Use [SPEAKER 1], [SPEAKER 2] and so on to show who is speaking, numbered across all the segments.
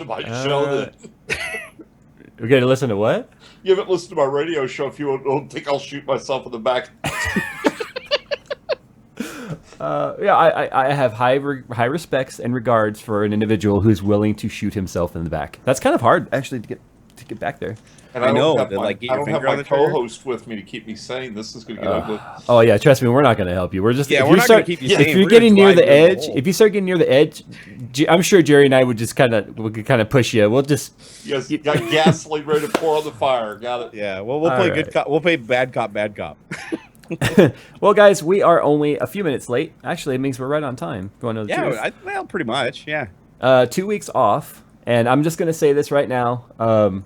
[SPEAKER 1] to my show then.
[SPEAKER 2] We're going to listen to what?
[SPEAKER 1] You haven't listened to my radio show if you don't think I'll shoot myself in the back.
[SPEAKER 2] Yeah, I have high respects and regards for an individual who's willing to shoot himself in the back. That's kind of hard, actually, to get back there.
[SPEAKER 1] And I don't have my co-host with me to keep me sane. This is going to get ugly.
[SPEAKER 2] Oh yeah, trust me, we're not going to help you. We're just
[SPEAKER 3] we're not going to keep you sane.
[SPEAKER 2] If you're getting near the edge, if you start getting near the edge, I'm sure Jerry and I would just kind of push you. We'll just
[SPEAKER 1] you got gasoline ready to pour on the fire. Got it.
[SPEAKER 3] Yeah, well, we'll play good cop. We'll play bad cop, bad cop.
[SPEAKER 2] Well, guys, we are only a few minutes late. Actually, it means we're right on time. Going to the
[SPEAKER 3] well, pretty much, yeah.
[SPEAKER 2] 2 weeks off, and I'm just going to say this right now.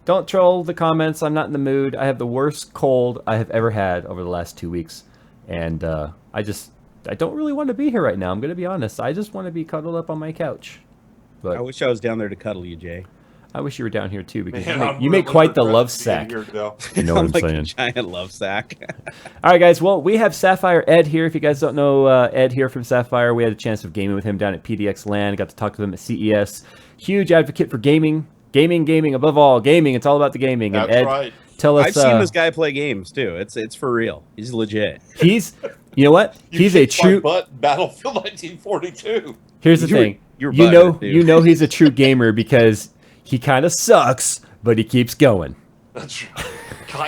[SPEAKER 2] Don't troll the comments. I'm not in the mood. I have the worst cold I have ever had over the last 2 weeks, and I don't really want to be here right now. I'm going to be honest. I just want to be cuddled up on my couch. But
[SPEAKER 3] I wish I was down there to cuddle you, Jay.
[SPEAKER 2] I wish you were down here too, because you make quite the love sack. You know what I'm
[SPEAKER 3] like
[SPEAKER 2] saying?
[SPEAKER 3] A giant love sack.
[SPEAKER 2] All right, guys. Well, we have Sapphire Ed here. If you guys don't know Ed here from Sapphire, we had a chance of gaming with him down at PDX Land. Got to talk to them at CES. Huge advocate for gaming. Gaming, above all, gaming. It's all about the gaming.
[SPEAKER 1] That's
[SPEAKER 2] and Ed,
[SPEAKER 1] right.
[SPEAKER 2] Tell us.
[SPEAKER 3] I've seen this guy play games too. It's for real. He's legit.
[SPEAKER 2] You know what? He's a true.
[SPEAKER 1] Battlefield 1942.
[SPEAKER 2] Here's the thing. You know he's a true gamer because he kind of sucks, but he keeps going.
[SPEAKER 1] That's right.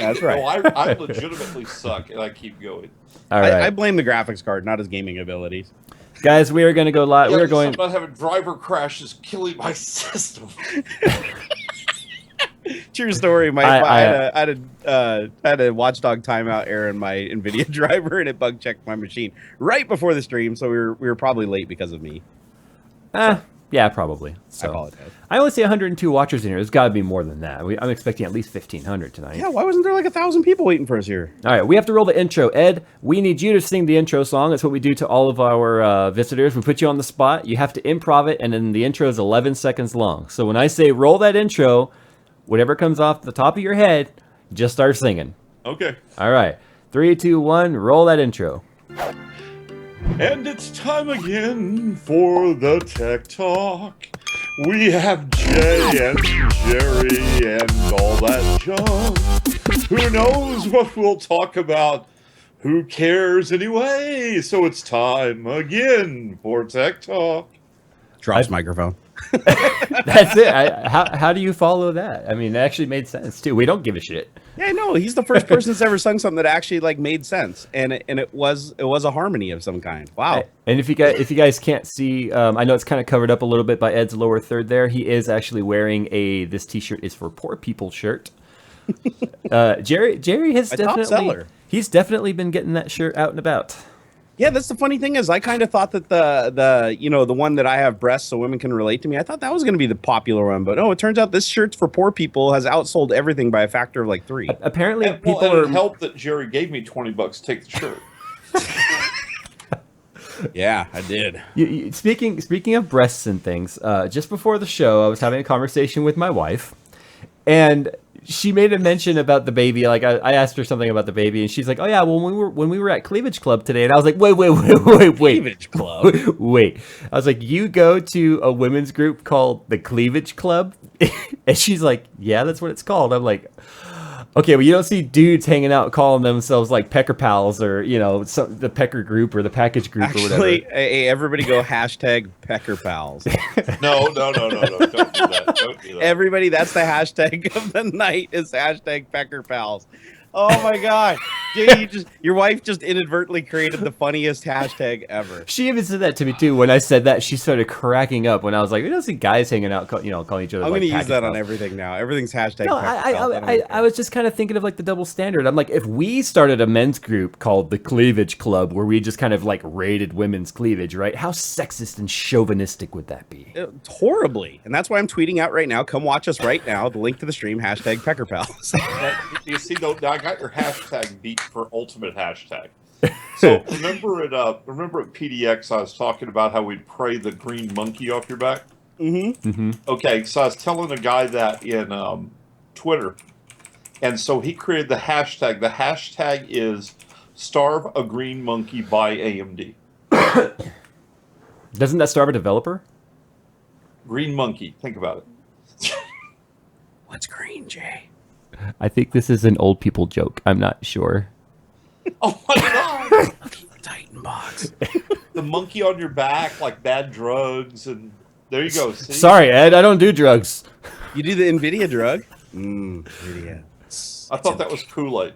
[SPEAKER 1] That's right. No, I legitimately suck, and I keep going.
[SPEAKER 2] All right.
[SPEAKER 3] I blame the graphics card, not his gaming abilities.
[SPEAKER 2] Guys, we are going to go live. We're going
[SPEAKER 1] about having driver crashes killing my system.
[SPEAKER 3] True story. I had a Watchdog timeout error in my NVIDIA driver, and it bug checked my machine right before the stream, so we were probably late because of me.
[SPEAKER 2] Yeah, probably. So,
[SPEAKER 3] I apologize.
[SPEAKER 2] I only see 102 watchers in here. There's got to be more than that. I'm expecting at least 1,500 tonight.
[SPEAKER 3] Yeah, why wasn't there like 1,000 people waiting for us here?
[SPEAKER 2] All right, we have to roll the intro. Ed, we need you to sing the intro song. That's what we do to all of our visitors. We put you on the spot. You have to improv it, and then the intro is 11 seconds long. So when I say roll that intro, whatever comes off the top of your head, just start singing.
[SPEAKER 1] Okay.
[SPEAKER 2] All right. 3, 2, 1, roll that intro.
[SPEAKER 1] And it's time again for the Tech Talk. We have Jay and Jerry and all that junk. Who knows what we'll talk about? Who cares anyway? So it's time again for Tech Talk.
[SPEAKER 3] Drops microphone.
[SPEAKER 2] That's it. How do you follow that? I mean, it actually made sense too. We don't give a shit.
[SPEAKER 3] Yeah, no, he's the first person that's ever sung something that actually like made sense, and it was a harmony of some kind. Wow.
[SPEAKER 2] And if you guys can't see, I know it's kind of covered up a little bit by Ed's lower third there. He is actually wearing this T-shirt is for poor people shirt. Jerry has he's definitely been getting that shirt out and about.
[SPEAKER 3] Yeah, that's the funny thing is I kind of thought that the one that I have breasts so women can relate to me, I thought that was going to be the popular one, but no, it turns out this shirt's for poor people has outsold everything by a factor of like 3.
[SPEAKER 2] Apparently,
[SPEAKER 1] it helped that Jerry gave me $20 to take the shirt.
[SPEAKER 3] Yeah, I did.
[SPEAKER 2] Speaking of breasts and things, just before the show, I was having a conversation with my wife, and she made a mention about the baby. Like I asked her something about the baby, and she's like, "Oh yeah, well when we were at Cleavage Club today," and I was like, "Wait,
[SPEAKER 3] Cleavage Club,
[SPEAKER 2] wait." I was like, "You go to a women's group called the Cleavage Club?" And she's like, "Yeah, that's what it's called." I'm like, "Okay, well you don't see dudes hanging out calling themselves like Pecker Pals or the Pecker Group or the Package Group or whatever."
[SPEAKER 3] Actually, hey, everybody go #Pecker Pals.
[SPEAKER 1] No, don't do that. Don't do that.
[SPEAKER 3] Everybody, that's the hashtag of the night is #Pecker Pals. Oh my God, Jay, your wife just inadvertently created the funniest hashtag ever.
[SPEAKER 2] She even said that to me too. When I said that, she started cracking up. When I was like, "We don't see guys hanging out, calling each other."
[SPEAKER 3] I'm going to use that on everything now. Everything's #.
[SPEAKER 2] No, I was just kind of thinking of like the double standard. I'm like, if we started a men's group called the Cleavage Club, where we just kind of like rated women's cleavage, right? How sexist and chauvinistic would that be?
[SPEAKER 3] It's horribly, and that's why I'm tweeting out right now. Come watch us right now. The link to the stream #Pecker Pals.
[SPEAKER 1] You see, though, I got your hashtag beat for ultimate hashtag. So remember at PDX, I was talking about how we'd pray the green monkey off your back.
[SPEAKER 2] Mm-hmm.
[SPEAKER 1] Okay, so I was telling a guy that in Twitter, and so he created the hashtag. The hashtag is "Starve a Green Monkey" by AMD.
[SPEAKER 2] Doesn't that starve a developer?
[SPEAKER 1] Green monkey. Think about it.
[SPEAKER 3] What's green, Jay?
[SPEAKER 2] I think this is an old people joke. I'm not sure.
[SPEAKER 1] Oh my god!
[SPEAKER 3] Titan box.
[SPEAKER 1] The monkey on your back, like bad drugs, and there you go. See?
[SPEAKER 2] Sorry, Ed. I don't do drugs.
[SPEAKER 3] You do the NVIDIA drug? NVIDIA.
[SPEAKER 1] I thought that was Kool-Aid.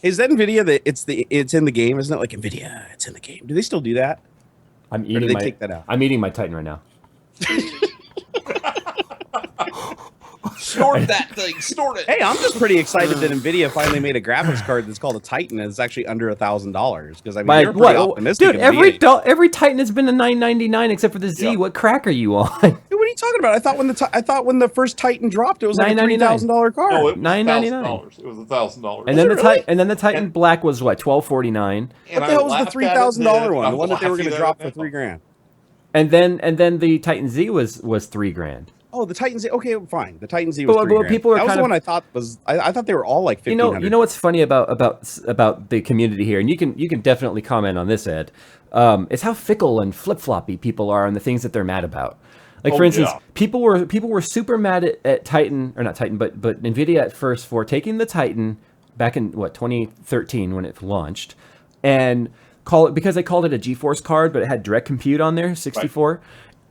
[SPEAKER 3] Is that NVIDIA that it's in the game? Isn't it like NVIDIA? It's in the game. Do they still do that?
[SPEAKER 2] I'm
[SPEAKER 3] Or
[SPEAKER 2] eating
[SPEAKER 3] did they
[SPEAKER 2] my.
[SPEAKER 3] take that out?
[SPEAKER 2] I'm eating my Titan right now.
[SPEAKER 1] Snort that thing. Snort it.
[SPEAKER 3] Hey, I'm just pretty excited that NVIDIA finally made a graphics card that's called a Titan and it's actually under $1,000. Because I mean, you're pretty optimistic.
[SPEAKER 2] Dude,
[SPEAKER 3] NVIDIA.
[SPEAKER 2] every Titan has been a $999 except for the Z.
[SPEAKER 1] Yeah.
[SPEAKER 2] What crack are you on?
[SPEAKER 3] Dude, what are you talking about? I thought when the first Titan dropped, it was like a $3,000 card.
[SPEAKER 1] No, it was
[SPEAKER 2] $999.
[SPEAKER 1] $1,000. It was $1,000.
[SPEAKER 2] And then the
[SPEAKER 3] really?
[SPEAKER 2] and then the Titan Black was what, $1249.
[SPEAKER 3] What the hell was the $3,000 one? The one that they were going to drop for $3,000.
[SPEAKER 2] And then the Titan Z was $3,000.
[SPEAKER 3] Oh, the Titan Z. Okay, fine. The Titan Z was
[SPEAKER 2] But
[SPEAKER 3] $3,000.
[SPEAKER 2] people are
[SPEAKER 3] that was
[SPEAKER 2] kind
[SPEAKER 3] the
[SPEAKER 2] of-
[SPEAKER 3] one I thought was. I thought they were all like $1,500.
[SPEAKER 2] You know what's funny about the community here, and you can definitely comment on this, Ed. Is how fickle and flip floppy people are on the things that they're mad about. Like for instance,
[SPEAKER 1] yeah.
[SPEAKER 2] people were super mad at Titan, or not Titan, but NVIDIA at first for taking the Titan back in 2013 when it launched, and because they called it a GeForce card, but it had direct compute on there, 64. Right.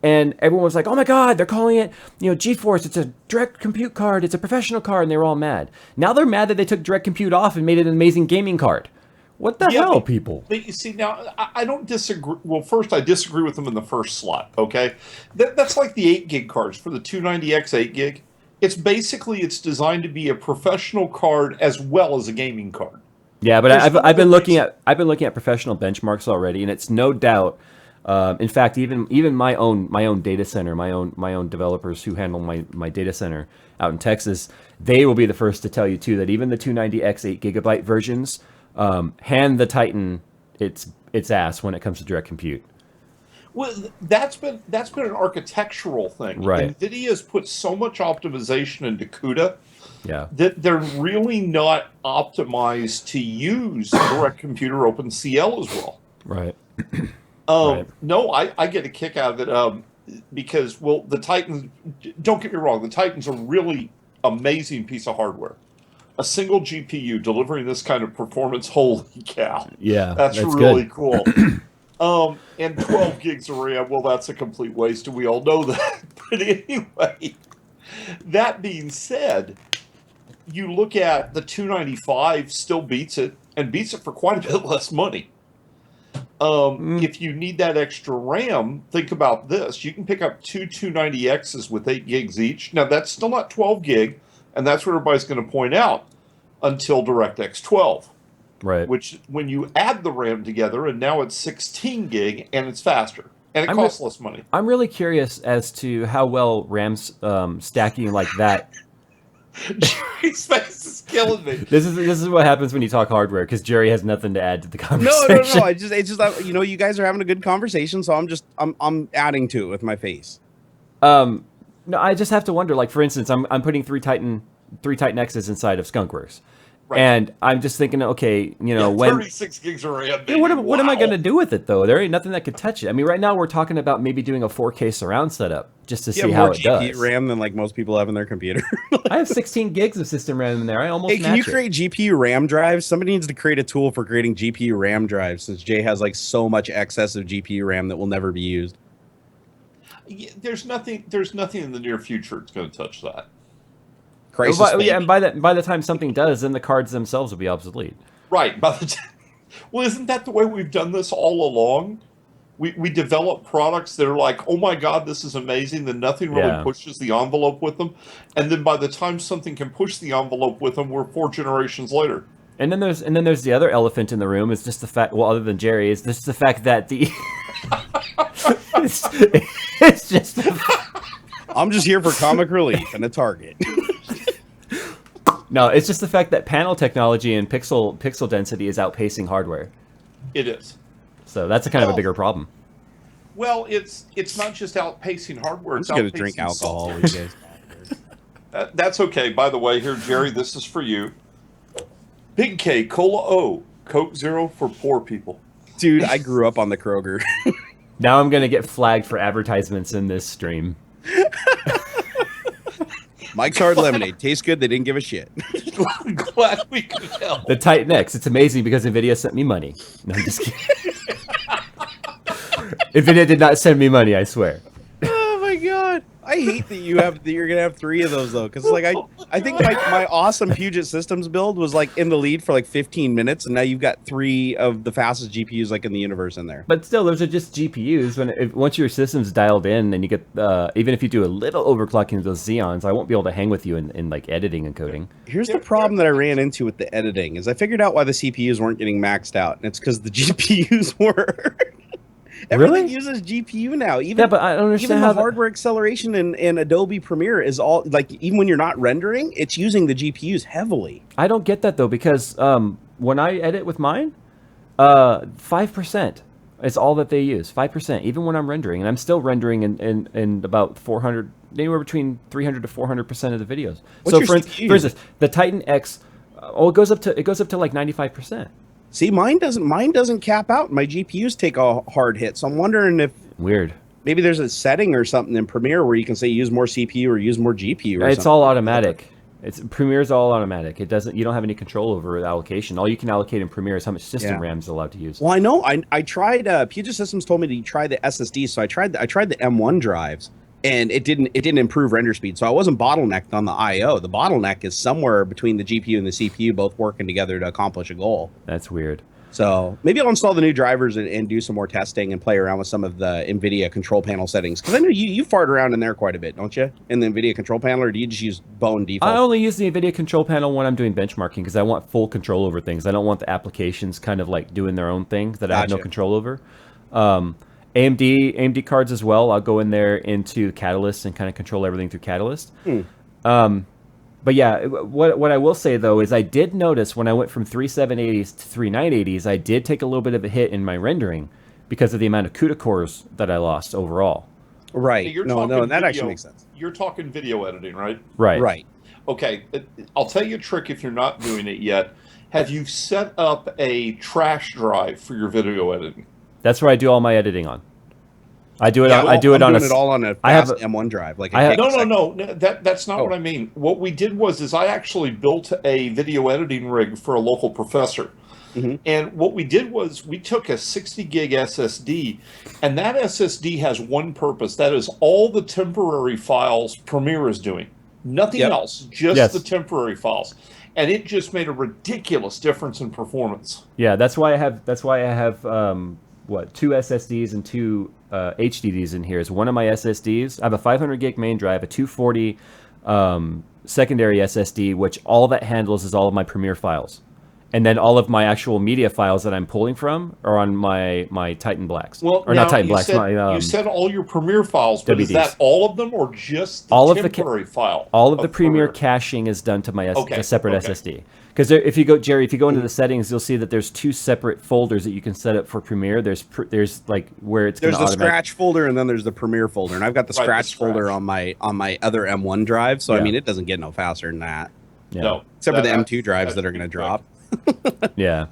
[SPEAKER 2] And everyone was like, "Oh my God, they're calling it, GeForce. It's a direct compute card. It's a professional card." And they were all mad. Now they're mad that they took direct compute off and made it an amazing gaming card. What the hell, people?
[SPEAKER 1] But you see, now I don't disagree. Well, first, I disagree with them in the first slot. Okay, that's like the 8 gig cards for the 290X 8 gig. It's designed to be a professional card as well as a gaming card.
[SPEAKER 2] Yeah, but I've been looking at professional benchmarks already, and it's no doubt. In fact, even my own data center, my own developers who handle my data center out in Texas, they will be the first to tell you too that even the 290X 8 gigabyte versions hand the Titan its ass when it comes to direct compute.
[SPEAKER 1] Well, that's been an architectural thing.
[SPEAKER 2] Right.
[SPEAKER 1] NVIDIA has put so much optimization into CUDA.
[SPEAKER 2] Yeah.
[SPEAKER 1] That they're really not optimized to use direct compute or OpenCL as well.
[SPEAKER 2] Right.
[SPEAKER 1] Right. No, I get a kick out of it because, well, the Titans, don't get me wrong, the Titan's a really amazing piece of hardware. A single GPU delivering this kind of performance, holy cow.
[SPEAKER 2] Yeah,
[SPEAKER 1] that's really
[SPEAKER 2] good.
[SPEAKER 1] Cool. And 12 gigs of RAM, well, that's a complete waste, and we all know that. But anyway, that being said, you look at the 295 still beats it, and beats it for quite a bit less money. If you need that extra RAM, think about this. You can pick up two 290Xs with 8 gigs each. Now, that's still not 12 gig, and that's what everybody's going to point out until DirectX 12.
[SPEAKER 2] Right.
[SPEAKER 1] Which, when you add the RAM together, and now it's 16 gig, and it's faster. And it costs less money.
[SPEAKER 2] I'm really curious as to how well RAM's stacking like that.
[SPEAKER 1] Jerry's face is killing me.
[SPEAKER 2] This is what happens when you talk hardware, because Jerry has nothing to add to the conversation.
[SPEAKER 3] No. It's just you guys are having a good conversation, so I'm adding to it with my face.
[SPEAKER 2] No, I just have to wonder. Like for instance, I'm putting three Titan X's inside of Skunkworks, right. And I'm just thinking, okay, when
[SPEAKER 1] 36 gigs of RAM. Baby.
[SPEAKER 2] What am I going to do with it though? There ain't nothing that could touch it. I mean, right now we're talking about maybe doing a 4K surround setup just to see how it does.
[SPEAKER 3] GPU RAM than like most people have in their computer.
[SPEAKER 2] I have 16 gigs of system RAM in there. I almost.
[SPEAKER 3] Hey, can you create GPU RAM drives? Somebody needs to create a tool for creating GPU RAM drives, since Jay has like so much excess of GPU RAM that will never be used.
[SPEAKER 1] Yeah, there's nothing in the near future that's going to touch that.
[SPEAKER 2] And by the time something does, then the cards themselves will be obsolete.
[SPEAKER 1] Right. Well, isn't that the way we've done this all along? We develop products that are like, oh my God, this is amazing. Then nothing really pushes the envelope with them. And then by the time something can push the envelope with them, we're 4 generations later.
[SPEAKER 2] And then there's the other elephant in the room. Is just the fact. Well, other than Jerry, is just the fact that the. it's just.
[SPEAKER 3] I'm just here for comic relief and a target.
[SPEAKER 2] No, it's just the fact that panel technology and pixel density is outpacing hardware.
[SPEAKER 1] It is.
[SPEAKER 2] So that's a kind of a bigger problem.
[SPEAKER 1] Well, it's not just outpacing hardware.
[SPEAKER 3] I'm just going to drink alcohol with you guys.
[SPEAKER 1] That's okay. By the way, here, Jerry, this is for you. Big K, Cola O, Coke Zero for poor people.
[SPEAKER 3] Dude, I grew up on the Kroger.
[SPEAKER 2] Now I'm going to get flagged for advertisements in this stream.
[SPEAKER 3] Mike's Hard Lemonade. Tastes good. They didn't give a shit.
[SPEAKER 1] Glad we could help.
[SPEAKER 2] The Titan X. It's amazing because NVIDIA sent me money. No, I'm just kidding. NVIDIA did not send me money, I swear.
[SPEAKER 3] Oh my god. I hate that you're gonna have 3 of those though, because like I think my awesome Puget Systems build was like in the lead for like 15 minutes, and now you've got 3 of the fastest GPUs like in the universe in there.
[SPEAKER 2] But still, those are just GPUs. Once your system's dialed in, and you get even if you do a little overclocking of those Xeons, I won't be able to hang with you in like editing and coding.
[SPEAKER 3] Here's the problem that I ran into with the editing is I figured out why the CPUs weren't getting maxed out, and it's because the GPUs were. Everything uses GPU now. Even,
[SPEAKER 2] yeah, but I don't understand
[SPEAKER 3] even
[SPEAKER 2] how
[SPEAKER 3] the hardware acceleration in Adobe Premiere is all like even when you're not rendering, it's using the GPUs heavily.
[SPEAKER 2] I don't get that though, because when I edit with mine, 5% is all that they use. 5%, even when I'm rendering, and I'm still rendering in about 400, anywhere between 300 to 400% of the videos.
[SPEAKER 3] What's
[SPEAKER 2] So
[SPEAKER 3] your
[SPEAKER 2] for
[SPEAKER 3] CPU?
[SPEAKER 2] instance, the Titan X, it goes up to like 95%.
[SPEAKER 3] See, mine doesn't cap out. My GPUs take a hard hit. So I'm wondering if
[SPEAKER 2] Weird.
[SPEAKER 3] maybe there's a setting or something in Premiere where you can say use more CPU or use more GPU. Or
[SPEAKER 2] It's
[SPEAKER 3] something.
[SPEAKER 2] all automatic. Premiere's all automatic. You don't have any control over the allocation. All you can allocate in Premiere is how much system RAM is allowed to use.
[SPEAKER 3] Well, I know. I tried. Puget Systems told me to try the SSD, so I tried the M1 drives, and it didn't improve render speed. So I wasn't bottlenecked on the I/O. The bottleneck is somewhere between the GPU and the CPU both working together to accomplish a goal.
[SPEAKER 2] That's weird.
[SPEAKER 3] So maybe I'll install the new drivers and do some more testing and play around with some of the NVIDIA control panel settings. Because I know you fart around in there quite a bit, don't you? In the NVIDIA control panel, or do you just use Bone default?
[SPEAKER 2] I only use the NVIDIA control panel when I'm doing benchmarking because I want full control over things. I don't want the applications kind of like doing their own thing that I have no control over. AMD cards as well. I'll go in there into Catalyst and kind of control everything through Catalyst. But yeah, what I will say though is I did notice when I went from 3780s to 3980s, I did take a little bit of a hit in my rendering because of the amount of CUDA cores that I lost overall.
[SPEAKER 3] Right.
[SPEAKER 1] You're
[SPEAKER 3] No,
[SPEAKER 1] talking
[SPEAKER 3] that
[SPEAKER 1] video,
[SPEAKER 3] actually makes sense.
[SPEAKER 1] You're talking video editing, right?
[SPEAKER 2] Right.
[SPEAKER 1] Okay, I'll tell you a trick if you're not doing it yet. Have you set up a trash drive for your video editing?
[SPEAKER 2] That's where I do all my editing on. I do it.
[SPEAKER 3] Yeah,
[SPEAKER 2] I do it
[SPEAKER 3] I'm
[SPEAKER 2] on
[SPEAKER 3] doing it all on a fast M1 drive. Like
[SPEAKER 1] No. That's not what I mean. What we did was I actually built a video editing rig for a local professor. And what we did was we took a 60 gig SSD, and that SSD has one purpose. That is all the temporary files Premiere is doing. Nothing else, just the temporary files. And it just made a ridiculous difference in performance.
[SPEAKER 2] Yeah, that's why I have 2 SSDs and 2 HDDs in here. Is one of my SSDs. I have a 500 gig main drive, a 240 secondary SSD, which all that handles is all of my Premiere files. And then all of my actual media files that I'm pulling from are on my Titan Blacks.
[SPEAKER 1] Well,
[SPEAKER 2] or not Titan Blacks.
[SPEAKER 1] You said all your Premiere files, but
[SPEAKER 2] WDs.
[SPEAKER 1] Is that all of them or just the
[SPEAKER 2] all
[SPEAKER 1] temporary file?
[SPEAKER 2] All of the Premiere caching is done to my separate SSD. Because if you go into the settings, you'll see that there's 2 separate folders that you can set up for Premiere. There's like where it's
[SPEAKER 3] there's the scratch folder and then there's the Premiere folder, and I've got the scratch folder on my other M1 drive. So I mean, it doesn't get no faster than that.
[SPEAKER 2] Yeah.
[SPEAKER 1] No,
[SPEAKER 3] except for the M2 drives that are going to drop.
[SPEAKER 2] Yeah.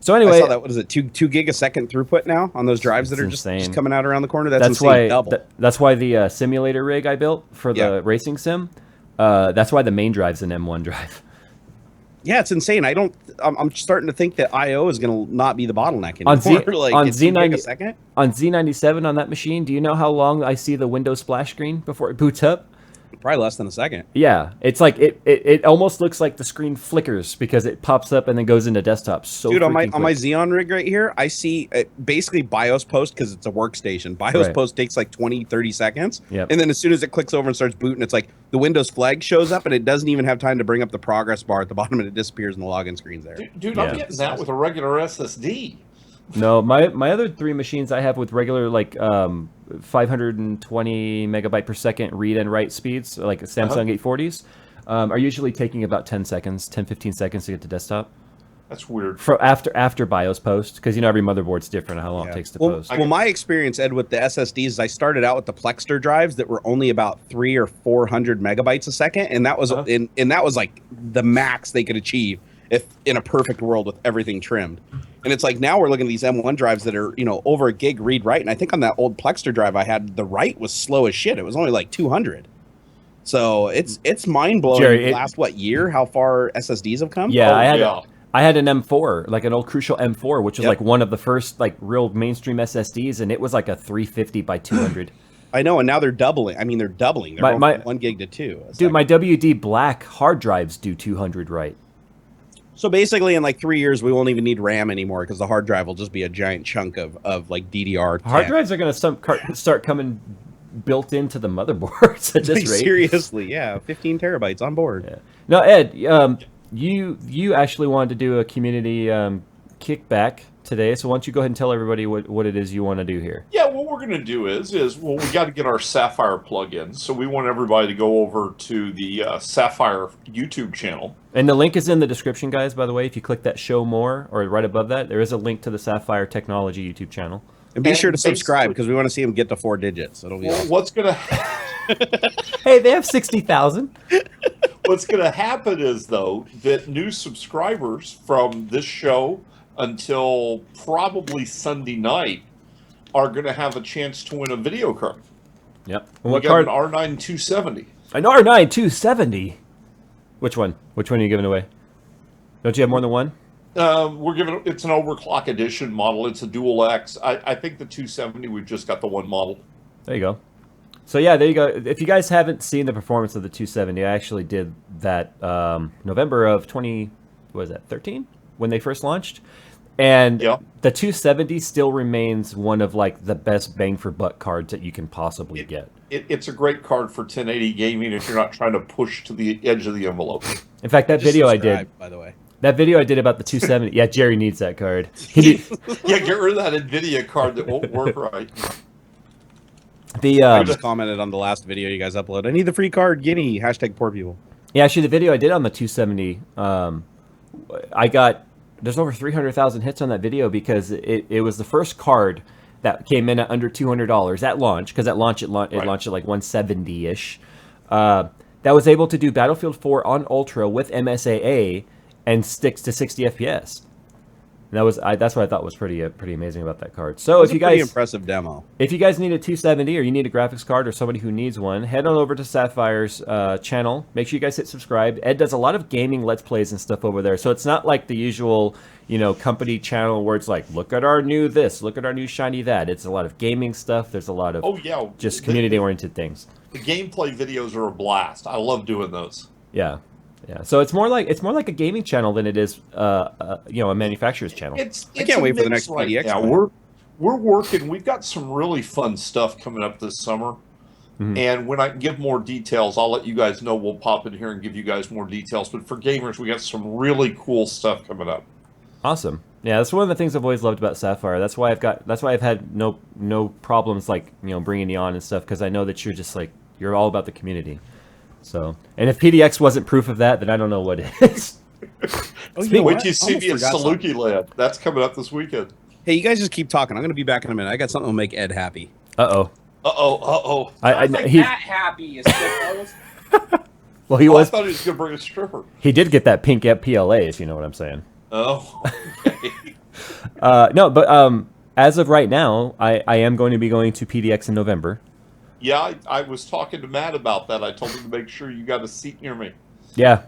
[SPEAKER 2] So anyway,
[SPEAKER 3] I saw that. What is it? 2 gig a second throughput now on those drives that are just coming out around the corner. That's insane.
[SPEAKER 2] That's why the simulator rig I built for the racing sim. That's why the main drive's an M1 drive.
[SPEAKER 3] Yeah, it's insane. I'm starting to think that I/O is going to not be the bottleneck anymore.
[SPEAKER 2] On Z97 on that machine, do you know how long I see the Windows splash screen before it boots up?
[SPEAKER 3] Probably less than a second.
[SPEAKER 2] Yeah, it's like it almost looks like the screen flickers because it pops up and then goes into desktop. So
[SPEAKER 3] dude, on my Xeon rig right here, I see basically BIOS post because it's a workstation. BIOS post takes like 20-30 seconds, and then as soon as it clicks over and starts booting, it's like the Windows flag shows up and it doesn't even have time to bring up the progress bar at the bottom, and it disappears in the login screens there.
[SPEAKER 1] Dude, I'm getting that with a regular SSD.
[SPEAKER 2] No, my other 3 machines I have with regular 520 megabyte per second read and write speeds, like Samsung 840s, are usually taking about 10 seconds, 10-15 seconds to get to desktop.
[SPEAKER 1] That's weird.
[SPEAKER 2] After BIOS post, because every motherboard's different how long it takes to post.
[SPEAKER 3] Well, my experience, Ed, with the SSDs is I started out with the Plexter drives that were only about 300 or 400 megabytes a second, and that was and that was like the max they could achieve if in a perfect world with everything trimmed. And it's like now we're looking at these M1 drives that are over a gig read write, and I think on that old Plexter drive I had, the write was slow as shit. It was only like 200. So it's mind blowing.
[SPEAKER 2] Jerry,
[SPEAKER 3] Last what year? How far SSDs have come?
[SPEAKER 2] Yeah,
[SPEAKER 1] Oh,
[SPEAKER 2] I had an M4, like an old Crucial M4, which was
[SPEAKER 3] Yep.
[SPEAKER 2] like one of the first like real mainstream SSDs, and it was like a 350 by 200.
[SPEAKER 3] I know, and now they're doubling. I mean, they're doubling. They're going from 1 gig to 2.
[SPEAKER 2] Dude, my WD Black hard drives do 200 right.
[SPEAKER 3] So basically, in like 3 years, we won't even need RAM anymore because the hard drive will just be a giant chunk of like DDR.
[SPEAKER 2] Hard drives are going to start coming built into the motherboards at this rate.
[SPEAKER 3] Seriously, yeah, 15 terabytes on board.
[SPEAKER 2] Yeah. Now, Ed, you actually wanted to do a community kickback today, so why don't you go ahead and tell everybody what it is you want to do here?
[SPEAKER 1] Yeah, what we're going to do is well, we got to get our Sapphire plugin, so we want everybody to go over to the Sapphire YouTube channel.
[SPEAKER 2] And the link is in the description, guys, by the way. If you click that show more, or right above that, there is a link to the Sapphire Technology YouTube channel.
[SPEAKER 3] And be sure to subscribe because we want to see them get to 4 digits. It'll be awesome.
[SPEAKER 1] What's going to
[SPEAKER 2] Hey, they have 60,000.
[SPEAKER 1] What's going to happen is, though, that new subscribers from this show until probably Sunday night are going to have a chance to win a video card.
[SPEAKER 2] Yep. And
[SPEAKER 1] We
[SPEAKER 2] what
[SPEAKER 1] got
[SPEAKER 2] card?
[SPEAKER 1] an R9 270.
[SPEAKER 2] An R9 270. Which one? Which one are you giving away? Don't you have more than one?
[SPEAKER 1] We're giving it's an overclock edition model. It's a dual X. I think the 270 we've just got the one model.
[SPEAKER 2] There you go. So yeah, there you go. If you guys haven't seen the performance of the 270, I actually did that November of 2013 when they first launched, and
[SPEAKER 1] Yeah.
[SPEAKER 2] the 270 still remains one of like the best bang for buck cards that you can possibly get.
[SPEAKER 1] It's a great card for 1080 gaming if you're not trying to push to the edge of the envelope.
[SPEAKER 2] In fact, that
[SPEAKER 3] Just
[SPEAKER 2] video I
[SPEAKER 3] subscribe,
[SPEAKER 2] did,
[SPEAKER 3] by the way.
[SPEAKER 2] that video I did about the 270. Yeah, Jerry needs that card. He need,
[SPEAKER 1] Yeah, get rid of that NVIDIA card that won't work right.
[SPEAKER 2] the
[SPEAKER 3] I just commented on the last video you guys uploaded. I need the free card. Guinea. Hashtag poor people.
[SPEAKER 2] Yeah, actually, the video I did on the 270, I got, there's over 300,000 hits on that video because it was the first card that came in at under $200 at launch, because at launch it launched at like 170-ish. That was able to do Battlefield 4 on Ultra with MSAA and sticks to 60 FPS. And that's what I thought was pretty amazing about that card. So if you
[SPEAKER 3] pretty
[SPEAKER 2] guys
[SPEAKER 3] impressive demo.
[SPEAKER 2] If you guys need a 270 or you need a graphics card or somebody who needs one, head on over to Sapphire's channel. Make sure you guys hit subscribe. Ed does a lot of gaming Let's Plays and stuff over there. So it's not like the usual, company channel where it's like, look at our new this, look at our new shiny that. It's a lot of gaming stuff. There's a lot of just community-oriented things.
[SPEAKER 1] The gameplay videos are a blast. I love doing those.
[SPEAKER 2] Yeah. Yeah, so it's more like a gaming channel than it is, a manufacturer's channel.
[SPEAKER 3] I can't wait for the next PDX.
[SPEAKER 1] Yeah, we're working. We've got some really fun stuff coming up this summer, and when I can give more details, I'll let you guys know. We'll pop in here and give you guys more details. But for gamers, we got some really cool stuff coming up.
[SPEAKER 2] Awesome. Yeah, that's one of the things I've always loved about Sapphire. That's why I've had no problems like bringing you on and stuff, because I know that you're just like you're all about the community. So, and if PDX wasn't proof of that, then I don't know what is.
[SPEAKER 1] Wait till you see me at Saluki Land. That's coming up this weekend.
[SPEAKER 3] Hey, you guys just keep talking. I'm going to be back in a minute. I got something to make Ed happy.
[SPEAKER 1] Uh-oh.
[SPEAKER 2] He's
[SPEAKER 4] that happy is
[SPEAKER 2] well, he was.
[SPEAKER 1] I thought he was going to bring a stripper.
[SPEAKER 2] He did get that pink PLA, if you know what I'm saying.
[SPEAKER 1] Oh, okay.
[SPEAKER 2] No, but as of right now, I am going to be going to PDX in November.
[SPEAKER 1] Yeah, I was talking to Matt about that. I told him to make sure you got a seat near me.
[SPEAKER 2] Yeah,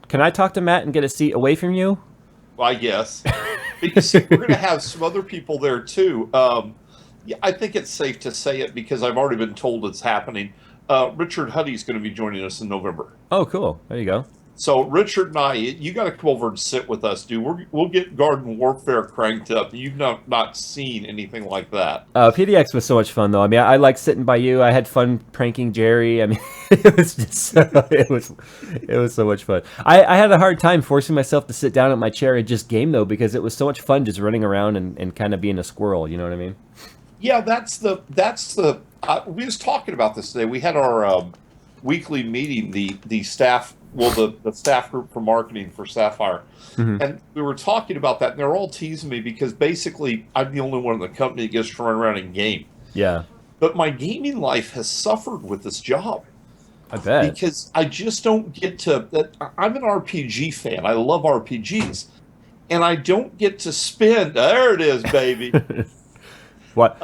[SPEAKER 2] can I talk to Matt and get a seat away from you?
[SPEAKER 1] Well, I guess. Because we're going to have some other people there, too. Yeah, I think it's safe to say it because I've already been told it's happening. Richard Huddy's going to be joining us in November.
[SPEAKER 2] Oh, cool. There you go.
[SPEAKER 1] So Richard and I, you got to come over and sit with us, dude. We'll get Garden Warfare cranked up. You've not seen anything like that.
[SPEAKER 2] PDX was so much fun, though. I mean, I like sitting by you. I had fun pranking Jerry. I mean, it was just it was so much fun. I had a hard time forcing myself to sit down at my chair and just game, though, because it was so much fun just running around and kind of being a squirrel. You know what I mean?
[SPEAKER 1] Yeah, that's the. We was talking about this today. We had our weekly meeting. The staff. Well, the staff group for marketing for Sapphire. And we were talking about that, and they're all teasing me because basically I'm the only one in the company that gets to run around and game.
[SPEAKER 2] Yeah.
[SPEAKER 1] But my gaming life has suffered with this job.
[SPEAKER 2] I bet.
[SPEAKER 1] Because I just don't get to... I'm an RPG fan. I love RPGs. And I don't get to spend... There it is, baby.
[SPEAKER 2] What?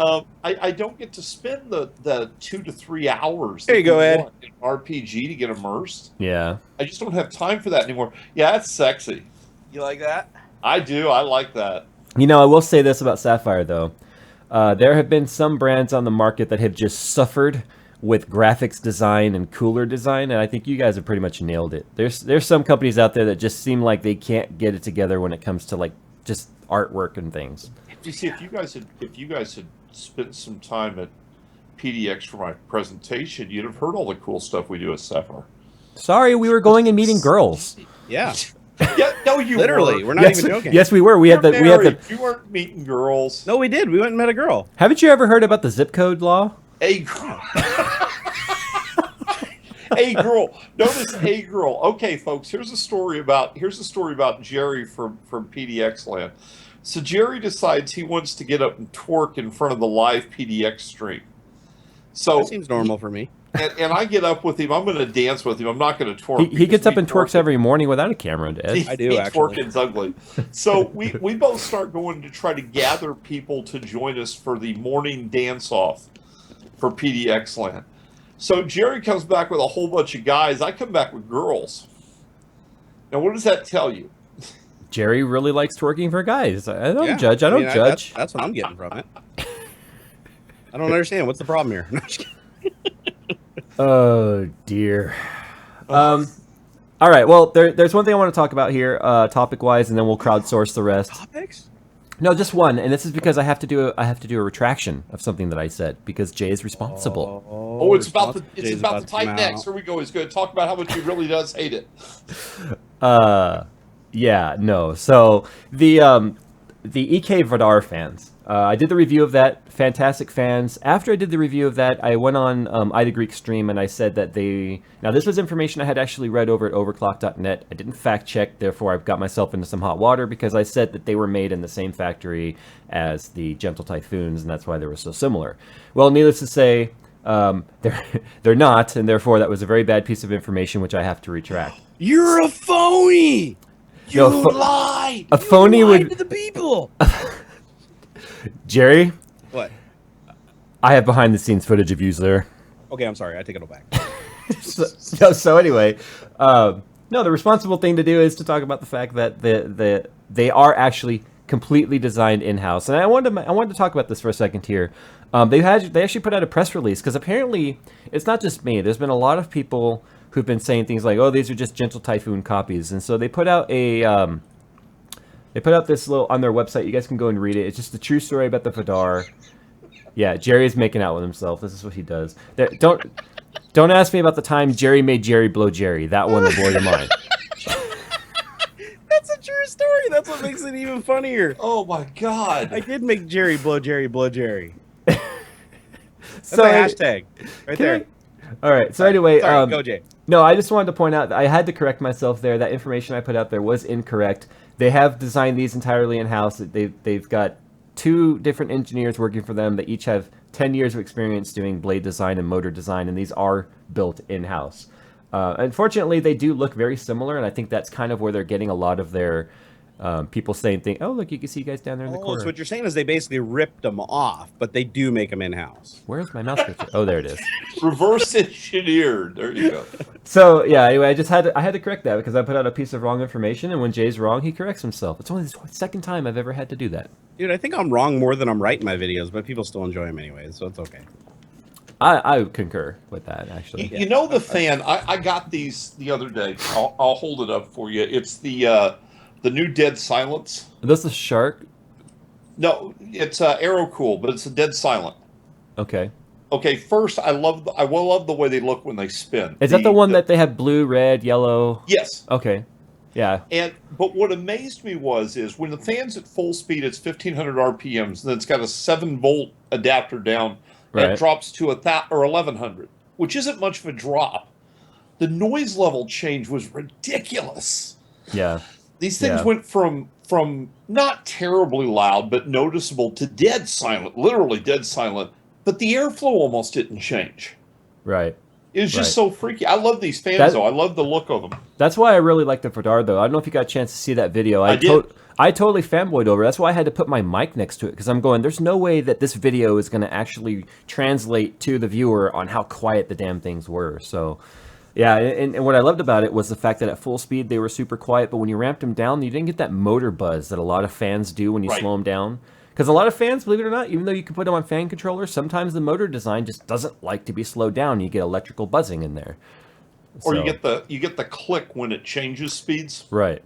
[SPEAKER 1] I don't get to spend the 2 to 3 hours.
[SPEAKER 3] There you go, Ed.
[SPEAKER 1] In RPG to get immersed.
[SPEAKER 2] Yeah.
[SPEAKER 1] I just don't have time for that anymore. Yeah, that's sexy.
[SPEAKER 3] You like that?
[SPEAKER 1] I do. I like that.
[SPEAKER 2] You know, I will say this about Sapphire, though. There have been some brands on the market that have just suffered with graphics design and cooler design, and I think you guys have pretty much nailed it. There's some companies out there that just seem like they can't get it together when it comes to like just artwork and things.
[SPEAKER 1] You see, if you guys had spent some time at PDX for my presentation, you'd have heard all the cool stuff we do at Sapphire.
[SPEAKER 2] Sorry, we were going and meeting girls.
[SPEAKER 3] Yeah.
[SPEAKER 1] Yeah, no, you
[SPEAKER 3] Literally,
[SPEAKER 1] weren't.
[SPEAKER 3] we're not even joking.
[SPEAKER 2] Yes, we were. We had the.
[SPEAKER 1] You weren't meeting girls.
[SPEAKER 3] No, we did. We went and met a girl.
[SPEAKER 2] Haven't you ever heard about the zip code law?
[SPEAKER 1] A girl. A girl. Notice a girl. Okay, folks. Here's a story about Jerry from PDX Land. So Jerry decides he wants to get up and twerk in front of the live PDX stream. So
[SPEAKER 3] That seems normal for me.
[SPEAKER 1] And I get up with him. I'm going to dance with him. I'm not going to twerk.
[SPEAKER 2] He gets up and twerks every morning without a camera, Ed.
[SPEAKER 3] I do, actually.
[SPEAKER 1] Twerking's ugly. So we both start going to try to gather people to join us for the morning dance-off for PDX Land. So Jerry comes back with a whole bunch of guys. I come back with girls. Now, what does that tell you?
[SPEAKER 2] Jerry really likes twerking for guys. I don't judge. I don't judge.
[SPEAKER 3] That's what I'm getting from it. I don't understand. What's the problem here? No, just kidding.
[SPEAKER 2] Oh dear. All right. Well, there's one thing I want to talk about here, topic-wise, and then we'll crowdsource the rest.
[SPEAKER 3] Topics?
[SPEAKER 2] No, just one, and this is because I have to do a retraction of something that I said because Jay is responsible.
[SPEAKER 1] Oh, it's about the tight necks. Here we go. He's going to talk about how much he really does hate it.
[SPEAKER 2] Yeah, no. So the EK Vadar fans. I did the review of that. Fantastic fans. After I did the review of that, I went on I the Greek stream and I said that now this was information I had actually read over at overclock.net. I didn't fact check, therefore I got myself into some hot water because I said that they were made in the same factory as the Gentle Typhoons and that's why they were so similar. Well, needless to say, they're not, and therefore that was a very bad piece of information which I have to retract.
[SPEAKER 3] You're a phony. You lied.
[SPEAKER 2] A phony would
[SPEAKER 3] to the people.
[SPEAKER 2] Jerry,
[SPEAKER 3] What?
[SPEAKER 2] I have behind the scenes footage of you there.
[SPEAKER 3] Okay, I'm sorry. I take it all back.
[SPEAKER 2] So anyway, no, the responsible thing to do is to talk about the fact that they are actually completely designed in-house. And I wanted to talk about this for a second here. They actually put out a press release because apparently it's not just me. There's been a lot of people who've been saying things like, "Oh, these are just Gentle Typhoon copies," and so they put out a they put out this little on their website. You guys can go and read it. It's just the true story about the Vadar. Yeah, Jerry is making out with himself. This is what he does. Don't ask me about the time Jerry made Jerry blow Jerry. That one will blow your mind.
[SPEAKER 3] That's a true story. That's what makes it even funnier.
[SPEAKER 1] Oh my God!
[SPEAKER 3] I did make Jerry blow Jerry blow Jerry. That's
[SPEAKER 2] So
[SPEAKER 3] a hashtag right there.
[SPEAKER 2] All right. So anyway,
[SPEAKER 3] Sorry, go Jay.
[SPEAKER 2] no, I just wanted to point out that I had to correct myself there. That information I put out there was incorrect. They have designed these entirely in-house. They've got 2 different engineers working for them that each have 10 years of experience doing blade design and motor design, and these are built in-house. Unfortunately, they do look very similar, and I think that's kind of where they're getting a lot of their people saying things. Oh, look, you can see you guys down there in the corner.
[SPEAKER 3] So what you're saying is they basically ripped them off, but they do make them in-house.
[SPEAKER 2] Where's my mouse cursor? Oh, there it is.
[SPEAKER 1] Reverse engineered. There you go.
[SPEAKER 2] So yeah, anyway, I had to correct that because I put out a piece of wrong information, and when Jay's wrong, he corrects himself. It's only the second time I've ever had to do that.
[SPEAKER 3] Dude, I think I'm wrong more than I'm right in my videos, but people still enjoy them anyways, so it's okay.
[SPEAKER 2] I concur with that, actually.
[SPEAKER 1] You know the fan. I got these the other day. I'll hold it up for you. It's the new Dead Silence.
[SPEAKER 2] Are those the shark?
[SPEAKER 1] No, it's Aero Cool, but it's a Dead Silent.
[SPEAKER 2] Okay.
[SPEAKER 1] Okay, first I love the way they look when they spin.
[SPEAKER 2] Is that the one that they have blue, red, yellow?
[SPEAKER 1] Yes.
[SPEAKER 2] Okay. Yeah.
[SPEAKER 1] But what amazed me is when the fan's at full speed, it's 1500 RPMs, and then it's got a 7-volt adapter down, and it drops to 1100, which isn't much of a drop. The noise level change was ridiculous.
[SPEAKER 2] Yeah.
[SPEAKER 1] These things went from not terribly loud but noticeable to dead silent, literally dead silent. But the airflow almost didn't change.
[SPEAKER 2] Right.
[SPEAKER 1] It's just so freaky. I love these fans, though. I love the look of them.
[SPEAKER 2] That's why I really like the Fedar, though. I don't know if you got a chance to see that video. I did. I totally fanboyed over it. That's why I had to put my mic next to it, because I'm going, there's no way that this video is going to actually translate to the viewer on how quiet the damn things were. So, yeah, and what I loved about it was the fact that at full speed they were super quiet, but when you ramped them down, you didn't get that motor buzz that a lot of fans do when you slow them down. Because a lot of fans, believe it or not, even though you can put them on fan controllers, sometimes the motor design just doesn't like to be slowed down. You get electrical buzzing in there.
[SPEAKER 1] Or you get the click when it changes speeds.
[SPEAKER 2] Right.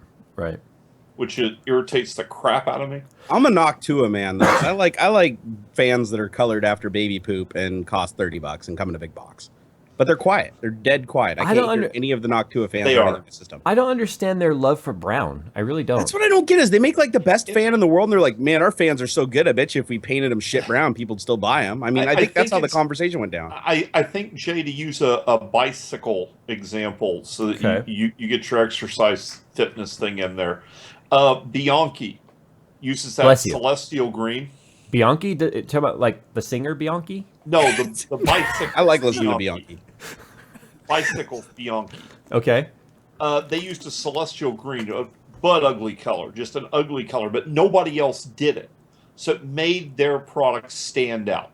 [SPEAKER 1] Which it irritates the crap out of me.
[SPEAKER 3] I'm a Noctua man, though. I like fans that are colored after baby poop and cost $30 and come in a big box. But they're quiet. They're dead quiet. I can't hear any of the Noctua fans in the system.
[SPEAKER 2] I don't understand their love for brown. I really don't.
[SPEAKER 3] That's what I don't get is they make like the best fan in the world, and they're like, man, our fans are so good. I bet you if we painted them shit brown, people'd still buy them. I mean, I think that's how the conversation went down.
[SPEAKER 1] I think, Jay, to use a bicycle example so that you get your exercise fitness thing in there. Bianchi uses that celestial green.
[SPEAKER 2] Bianchi? Talk about like the singer Bianchi?
[SPEAKER 1] No, the bicycle.
[SPEAKER 3] I like listening to Bianchi.
[SPEAKER 1] Bicycle Bianchi.
[SPEAKER 2] Okay.
[SPEAKER 1] They used a celestial green, a butt ugly color, just an ugly color, but nobody else did it. So it made their product stand out.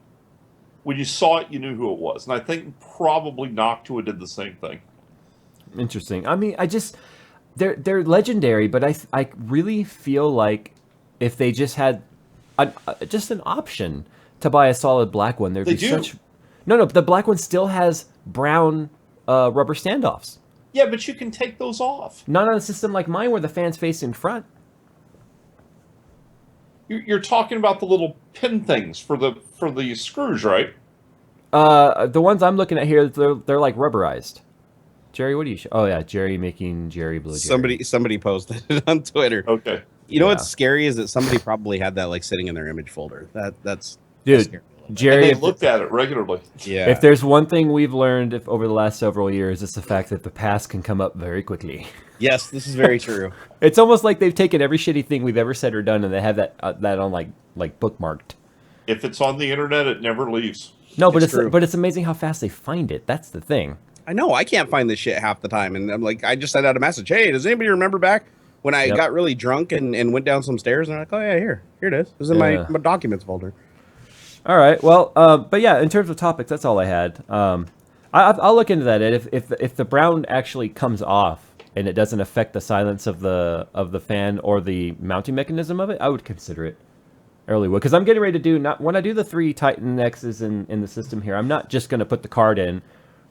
[SPEAKER 1] When you saw it, you knew who it was. And I think probably Noctua did the same thing.
[SPEAKER 2] Interesting. I mean, they're legendary, but I really feel like if they just had just an option to buy a solid black one, there'd be such... No, the black one still has brown rubber standoffs.
[SPEAKER 1] Yeah, but you can take those off.
[SPEAKER 2] Not on a system like mine where the fan's face in front.
[SPEAKER 1] You're talking about the little pin things for the screws, right?
[SPEAKER 2] The ones I'm looking at here, they're like rubberized. Jerry, what do you... Oh, yeah, Jerry making Jerry Blue Jerry.
[SPEAKER 3] Somebody posted it on Twitter.
[SPEAKER 1] Okay.
[SPEAKER 3] You know what's scary is that somebody probably had that like sitting in their image folder. That's
[SPEAKER 2] dude. Jerry,
[SPEAKER 1] and they looked at it regularly.
[SPEAKER 3] Yeah.
[SPEAKER 2] If there's one thing we've learned over the last several years, it's the fact that the past can come up very quickly.
[SPEAKER 3] Yes, this is very true.
[SPEAKER 2] It's almost like they've taken every shitty thing we've ever said or done, and they have that on like bookmarked.
[SPEAKER 1] If it's on the internet, it never leaves.
[SPEAKER 2] No, but it's amazing how fast they find it. That's the thing.
[SPEAKER 3] I know. I can't find this shit half the time, and I'm like, I just sent out a message. Hey, does anybody remember back when I got really drunk and went down some stairs? And I'm like, oh yeah, here it is. It was in my documents folder.
[SPEAKER 2] All right. Well, but yeah, in terms of topics, that's all I had. I'll look into that. If the brown actually comes off and it doesn't affect the silence of the fan or the mounting mechanism of it, I would consider it. I really would, because I'm getting ready to do when I do the 3 Titan X's in the system here. I'm not just going to put the card in,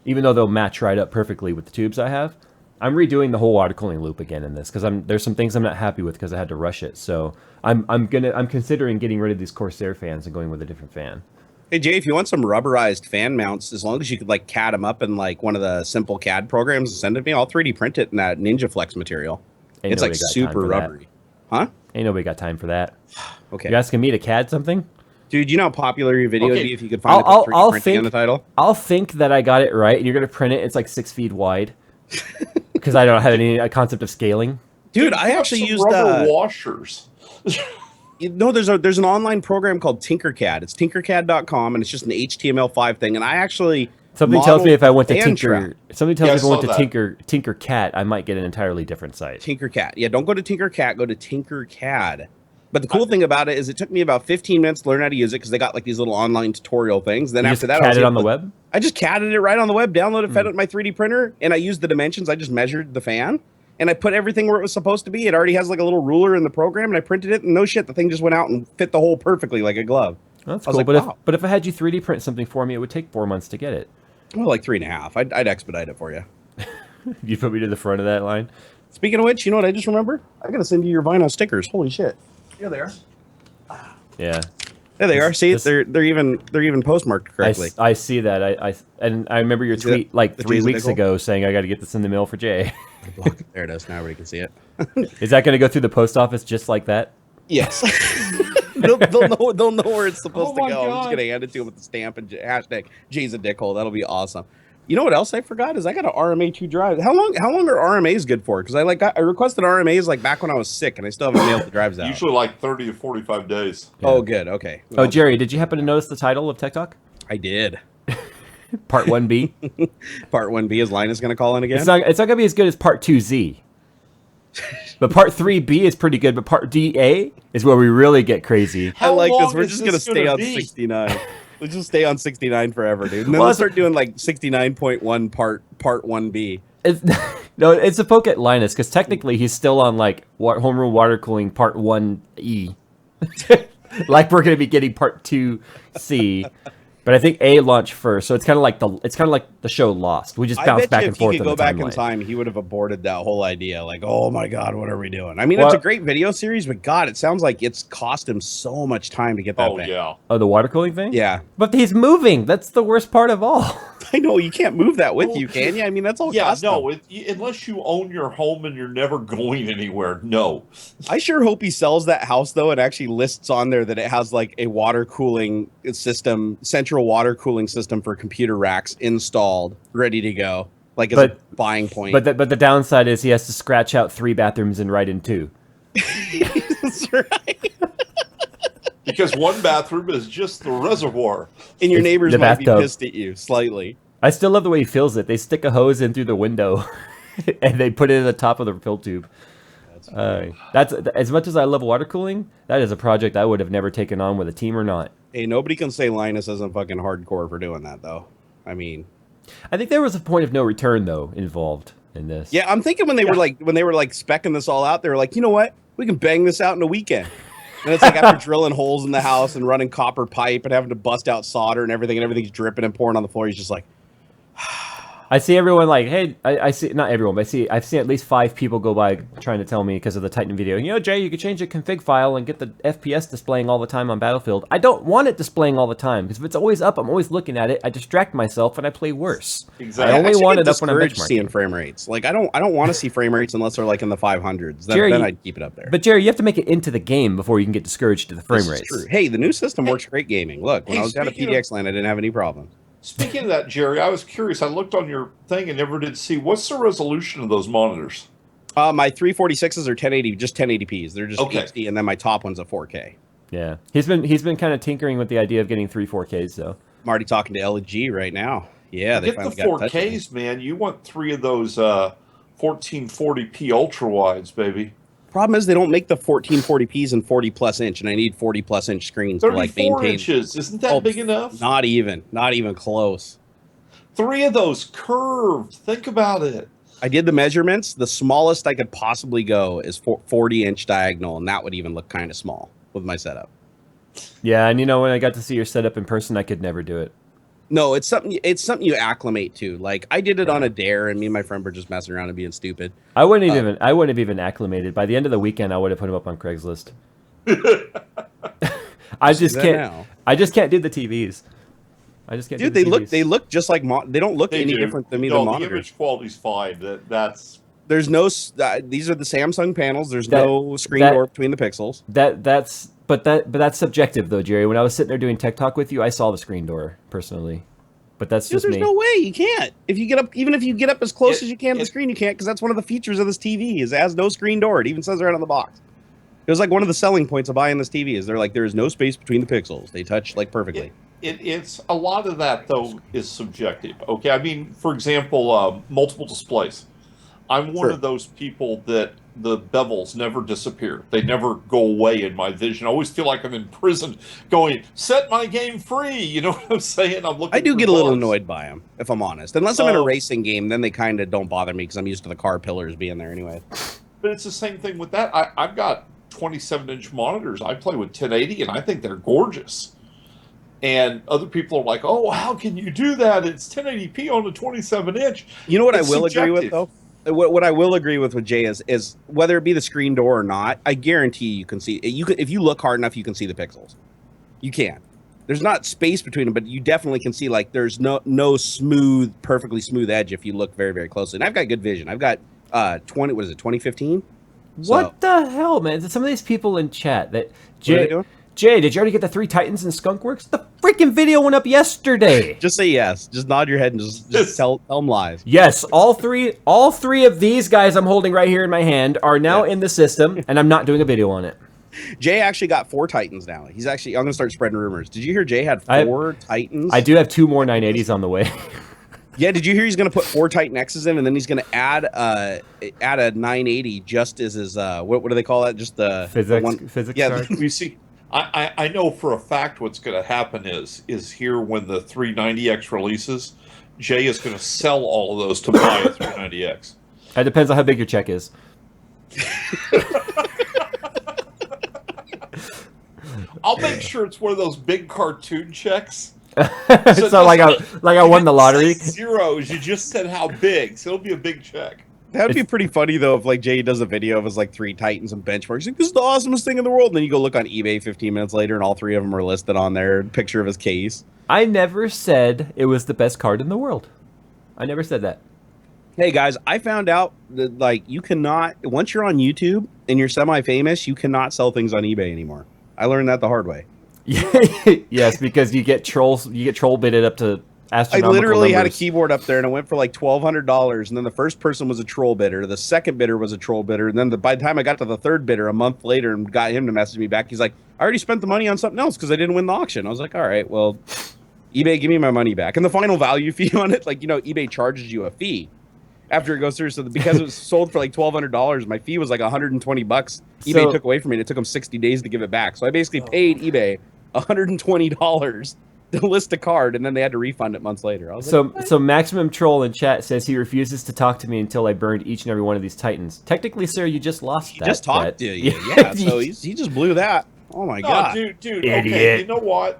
[SPEAKER 2] even though they'll match right up perfectly with the tubes I have. I'm redoing the whole water cooling loop again in this because there's some things I'm not happy with because I had to rush it. So I'm considering getting rid of these Corsair fans and going with a different fan.
[SPEAKER 3] Hey Jay, if you want some rubberized fan mounts, as long as you could like CAD them up in like one of the simple CAD programs and send it to me, I'll 3D print it in that Ninja Flex material. It's like super rubbery. Huh?
[SPEAKER 2] Ain't nobody got time for that.
[SPEAKER 3] Okay.
[SPEAKER 2] You asking me to CAD something?
[SPEAKER 3] Dude, you know how popular your video would be if you could find the 3D printing in the title?
[SPEAKER 2] I'll think that I got it right, and you're going to print it. It's like 6 feet wide. Because I don't have any concept of scaling.
[SPEAKER 3] Dude, I actually used
[SPEAKER 1] rubber washers.
[SPEAKER 3] No, there's an online program called Tinkercad. It's tinkercad.com, and it's just an HTML5 thing. And I actually
[SPEAKER 2] something tells me if I went to Tinkercat, I might get an entirely different site.
[SPEAKER 3] Tinkercad. Yeah, don't go to Tinkercat. Go to Tinkercad. But the cool thing about it is it took me about 15 minutes to learn how to use it because they got like these little online tutorial things. Then after that, I was
[SPEAKER 2] on the web.
[SPEAKER 3] I just CAD'd it right on the web, downloaded, fed it with my 3D printer, and I used the dimensions. I just measured the fan, and I put everything where it was supposed to be. It already has like a little ruler in the program, and I printed it, and no shit, the thing just went out and fit the hole perfectly like a glove.
[SPEAKER 2] That's cool. Like, but if I had you 3D print something for me, it would take 4 months to get it.
[SPEAKER 3] Well, like 3.5. I'd expedite it for you.
[SPEAKER 2] You put me to the front of that line.
[SPEAKER 3] Speaking of which, you know what I just remembered? I gotta send you your vinyl stickers. Holy shit! Here they are.
[SPEAKER 2] Yeah.
[SPEAKER 3] There they are. See, they're even postmarked correctly.
[SPEAKER 2] I see that. I remember your tweet like 3 weeks ago saying I got to get this in the mail for Jay.
[SPEAKER 3] There it is. Now everybody can see it.
[SPEAKER 2] Is that going to go through the post office just like that?
[SPEAKER 3] Yes. they'll know where it's supposed to go. God. I'm just gonna hand it to them with the stamp and hashtag Jay's a dickhole. That'll be awesome. You know what else I forgot is I got an RMA2 drive. How long are RMAs good for? Because I requested RMAs like back when I was sick, and I still haven't mailed the drives out.
[SPEAKER 1] Usually like 30 to 45 days.
[SPEAKER 3] Yeah. Oh, good. Okay.
[SPEAKER 2] Oh, Jerry, did you happen to notice the title of Tech Talk?
[SPEAKER 3] I did.
[SPEAKER 2] Part 1B.
[SPEAKER 3] Part 1B is Linus going to call in again?
[SPEAKER 2] It's not going to be as good as Part 2Z. But Part 3B is pretty good, but Part DA is where we really get crazy.
[SPEAKER 3] I like
[SPEAKER 1] long
[SPEAKER 3] this. We're
[SPEAKER 1] is
[SPEAKER 3] just going to
[SPEAKER 1] this
[SPEAKER 3] stay
[SPEAKER 1] gonna
[SPEAKER 3] on
[SPEAKER 1] be?
[SPEAKER 3] 69. We'll just stay on 69 forever, dude. And then
[SPEAKER 2] Well,
[SPEAKER 3] we'll start doing like 69.1 part 1B.
[SPEAKER 2] No, it's a poke at Linus, because technically he's still on like home rule water cooling Part 1E. Like we're going to be getting Part 2C. But I think A launched first, so it's kind of like the show Lost. We just bounce back and forth.
[SPEAKER 3] If he could go back in time, he would have aborted that whole idea. Like, oh my god, what are we doing? I mean,
[SPEAKER 2] Well,
[SPEAKER 3] it's a great video series, but God, it sounds like it's cost him so much time to get that.
[SPEAKER 1] Oh
[SPEAKER 3] thing.
[SPEAKER 1] yeah.
[SPEAKER 2] Oh, the water cooling thing?
[SPEAKER 3] Yeah.
[SPEAKER 2] But he's moving. That's the worst part of all.
[SPEAKER 3] I know you can't move that with you, can you? I mean, that's all.
[SPEAKER 1] Yeah,
[SPEAKER 3] custom.
[SPEAKER 1] no. Unless you own your home and you're never going anywhere, no.
[SPEAKER 3] I sure hope he sells that house though, and actually lists on there that it has like a water cooling system, central water cooling system for computer racks installed, ready to go, like as a buying point.
[SPEAKER 2] But the downside is he has to scratch out 3 bathrooms and write in 2.
[SPEAKER 3] That's right.
[SPEAKER 1] Because one bathroom is just the reservoir.
[SPEAKER 3] And your
[SPEAKER 2] It's
[SPEAKER 3] neighbors
[SPEAKER 2] the
[SPEAKER 3] might be
[SPEAKER 2] bathtub.
[SPEAKER 3] pissed at you slightly.
[SPEAKER 2] I still love the way he fills it. They stick a hose in through the window, and they put it in the top of the fill tube. That's as much as I love water cooling. That is a project I would have never taken on with a team or not.
[SPEAKER 3] Hey, nobody can say Linus isn't fucking hardcore for doing that, though. I mean,
[SPEAKER 2] I think there was a point of no return though involved in this.
[SPEAKER 3] yeah, I'm thinking when they were like specking this all out, they were like, you know what, we can bang this out in a weekend. And it's like after drilling holes in the house and running copper pipe and having to bust out solder and everything's dripping and pouring on the floor. He's just like,
[SPEAKER 2] I see everyone like, hey, I see, not everyone, but I've seen at least 5 people go by trying to tell me because of the Titan video, you know, Jay, you could change the config file and get the FPS displaying all the time on Battlefield. I don't want it displaying all the time, because if it's always up, I'm always looking at it, I distract myself and I play worse.
[SPEAKER 1] Exactly.
[SPEAKER 2] I only want it up when I'm
[SPEAKER 3] discouraged
[SPEAKER 2] benchmarking.
[SPEAKER 3] seeing frame rates. Like I don't want to see frame rates unless they're like in the 500s. Then,
[SPEAKER 2] Jerry,
[SPEAKER 3] then I'd keep it up there.
[SPEAKER 2] But Jerry, you have to make it into the game before you can get discouraged to the frame
[SPEAKER 3] This is
[SPEAKER 2] rates.
[SPEAKER 3] true. Hey, the new system works great gaming. Look, when
[SPEAKER 1] Hey,
[SPEAKER 3] I was out of
[SPEAKER 1] speaking of-
[SPEAKER 3] PDX land, I didn't have any problems.
[SPEAKER 1] Speaking of that, Jerry, I was curious. I looked on your thing and never did see. What's the resolution of those monitors?
[SPEAKER 3] My 346s are 1080, just 1080p's. They're just
[SPEAKER 1] Okay.
[SPEAKER 3] HD, and then my top one's a 4K.
[SPEAKER 2] Yeah, he's been kind of tinkering with the idea of getting 3 4Ks though.
[SPEAKER 3] I'm already talking to LG right now. Yeah, they
[SPEAKER 1] Get the
[SPEAKER 3] finally got in touch with me.
[SPEAKER 1] 4Ks, man. You want 3 of those 1440p ultra wides, baby.
[SPEAKER 3] Problem is they don't make the 1440p's and 40 plus inch, and I need 40 plus inch screens to like
[SPEAKER 1] 34
[SPEAKER 3] maintain.
[SPEAKER 1] inches. Isn't that
[SPEAKER 3] Oh,
[SPEAKER 1] big enough?
[SPEAKER 3] Not even close.
[SPEAKER 1] 3 of those curved. Think about it.
[SPEAKER 3] I did the measurements. The smallest I could possibly go is 40-inch diagonal, and that would even look kind of small with my setup.
[SPEAKER 2] Yeah, and you know, when I got to see your setup in person, I could never do it.
[SPEAKER 3] No, it's something you acclimate to. Like I did it on a dare, and me and my friend were just messing around and being stupid.
[SPEAKER 2] I wouldn't have even acclimated. By the end of the weekend, I would have put him up on Craigslist. I just
[SPEAKER 3] that
[SPEAKER 2] can't.
[SPEAKER 3] now.
[SPEAKER 2] I just can't do the TVs. I just can't.
[SPEAKER 3] Dude,
[SPEAKER 2] do the
[SPEAKER 3] they
[SPEAKER 2] TVs.
[SPEAKER 3] look just like they don't look
[SPEAKER 1] They
[SPEAKER 3] any
[SPEAKER 1] do.
[SPEAKER 3] different than me
[SPEAKER 1] No,
[SPEAKER 3] than
[SPEAKER 1] the
[SPEAKER 3] monitors.
[SPEAKER 1] image quality's fine. That's
[SPEAKER 3] There's no these are the Samsung panels. There's
[SPEAKER 2] That-
[SPEAKER 3] no screen
[SPEAKER 2] that-
[SPEAKER 3] door between the pixels.
[SPEAKER 2] But that's subjective though, Jerry. When I was sitting there doing Tech Talk with you, I saw the screen door personally. But that's
[SPEAKER 3] Dude,
[SPEAKER 2] just
[SPEAKER 3] there's
[SPEAKER 2] me.
[SPEAKER 3] no way you can't. If you get up, even if you get up as close as you can to the
[SPEAKER 1] it-
[SPEAKER 3] screen, you can't, because that's one of the features of this TV. Is it has no screen door. It even says right on the box. It was like one of the selling points of buying this TV is they're like there is no space between the pixels. They touch like perfectly.
[SPEAKER 1] it's a lot of that though is subjective. Okay, I mean, for example, multiple displays. I'm one
[SPEAKER 3] Sure.
[SPEAKER 1] of those people that the bevels never disappear. They never go away in my vision. I always feel like I'm in prison going, set my game free. You know what I'm saying? I'm looking.
[SPEAKER 3] I do
[SPEAKER 1] for
[SPEAKER 3] get a little
[SPEAKER 1] bugs.
[SPEAKER 3] annoyed by them, if I'm honest. Unless I'm in a
[SPEAKER 1] Oh.
[SPEAKER 3] racing game, then they kind of don't bother me because I'm used to the car pillars being there anyway.
[SPEAKER 1] But it's the same thing with that. I've got 27-inch monitors. I play with 1080, and I think they're gorgeous. And other people are like, "Oh, how can you do that? It's 1080p on a 27-inch."
[SPEAKER 3] You know what
[SPEAKER 1] It's
[SPEAKER 3] I will agree with
[SPEAKER 1] subjective.
[SPEAKER 3] though? What I will agree with Jay is whether it be the screen door or not, I guarantee you can see you can if you look hard enough, you can see the pixels. You can. There's not space between them, but you definitely can see like there's no smooth, perfectly smooth edge if you look very, very closely. And I've got good vision. I've got 2015?
[SPEAKER 2] What the hell, man? Some of these people in chat that
[SPEAKER 3] What are they
[SPEAKER 2] Jay,
[SPEAKER 3] doing?
[SPEAKER 2] Jay, did you already get the 3 Titans in Skunkworks? The freaking video went up yesterday.
[SPEAKER 3] Just say yes. Just nod your head and just tell them lies.
[SPEAKER 2] Yes, all three of these guys I'm holding right here in my hand are now in the system, and I'm not doing a video on it.
[SPEAKER 3] Jay actually got 4 Titans now. He's actually. I'm gonna start spreading rumors. Did you hear Jay had 4 Titans?
[SPEAKER 2] I do have 2 more 980s on the way.
[SPEAKER 3] Yeah, did you hear he's going to put 4 Titan X's in, and then he's going to add a 980 just as his what do they call that? Just the
[SPEAKER 2] physics
[SPEAKER 3] yeah,
[SPEAKER 2] card.
[SPEAKER 1] You see, I know for a fact what's going to happen is here when the 390X releases, Jay is going to sell all of those to buy a 390X.
[SPEAKER 2] It depends on how big your check is.
[SPEAKER 1] I'll make sure it's one of those big cartoon checks.
[SPEAKER 2] So like I won the lottery.
[SPEAKER 1] Zeros. You just said how big, so it'll be a big check.
[SPEAKER 3] That would be pretty funny though if like Jay does a video of his like 3 Titans and benchmarks. He's like, this is the awesomest thing in the world. And then you go look on eBay 15 minutes later, and all 3 of them are listed on there. Picture of his case.
[SPEAKER 2] I never said it was the best card in the world. I never said that.
[SPEAKER 3] Hey guys, I found out that like you cannot, once you're on YouTube and you're semi-famous, you cannot sell things on eBay anymore. I learned that the hard way.
[SPEAKER 2] Yes, because you get troll bidded up to astronomical
[SPEAKER 3] I literally had a
[SPEAKER 2] numbers.
[SPEAKER 3] keyboard up there and it went for like $1,200, and then the first person was a troll bidder, the second bidder was a troll bidder, and then by the time I got to the third bidder a month later and got him to message me back, he's like, I already spent the money on something else because I didn't win the auction. I was like, all right, well, eBay, give me my money back. And the final value fee on it, like, you know, eBay charges you a fee after it goes through. So because it was sold for like $1,200, my fee was like $120. eBay took away from me, and it took them 60 days to give it back. So I basically paid eBay $120 to list a card, and then they had to refund it months later. I was
[SPEAKER 2] so Maximum Troll in chat says he refuses to talk to me until I burned each and every one of these Titans. Technically, sir, you just lost that.
[SPEAKER 3] Just talked to you. Yeah, so he just blew that. Oh my god.
[SPEAKER 1] Dude,
[SPEAKER 2] Idiot.
[SPEAKER 1] okay,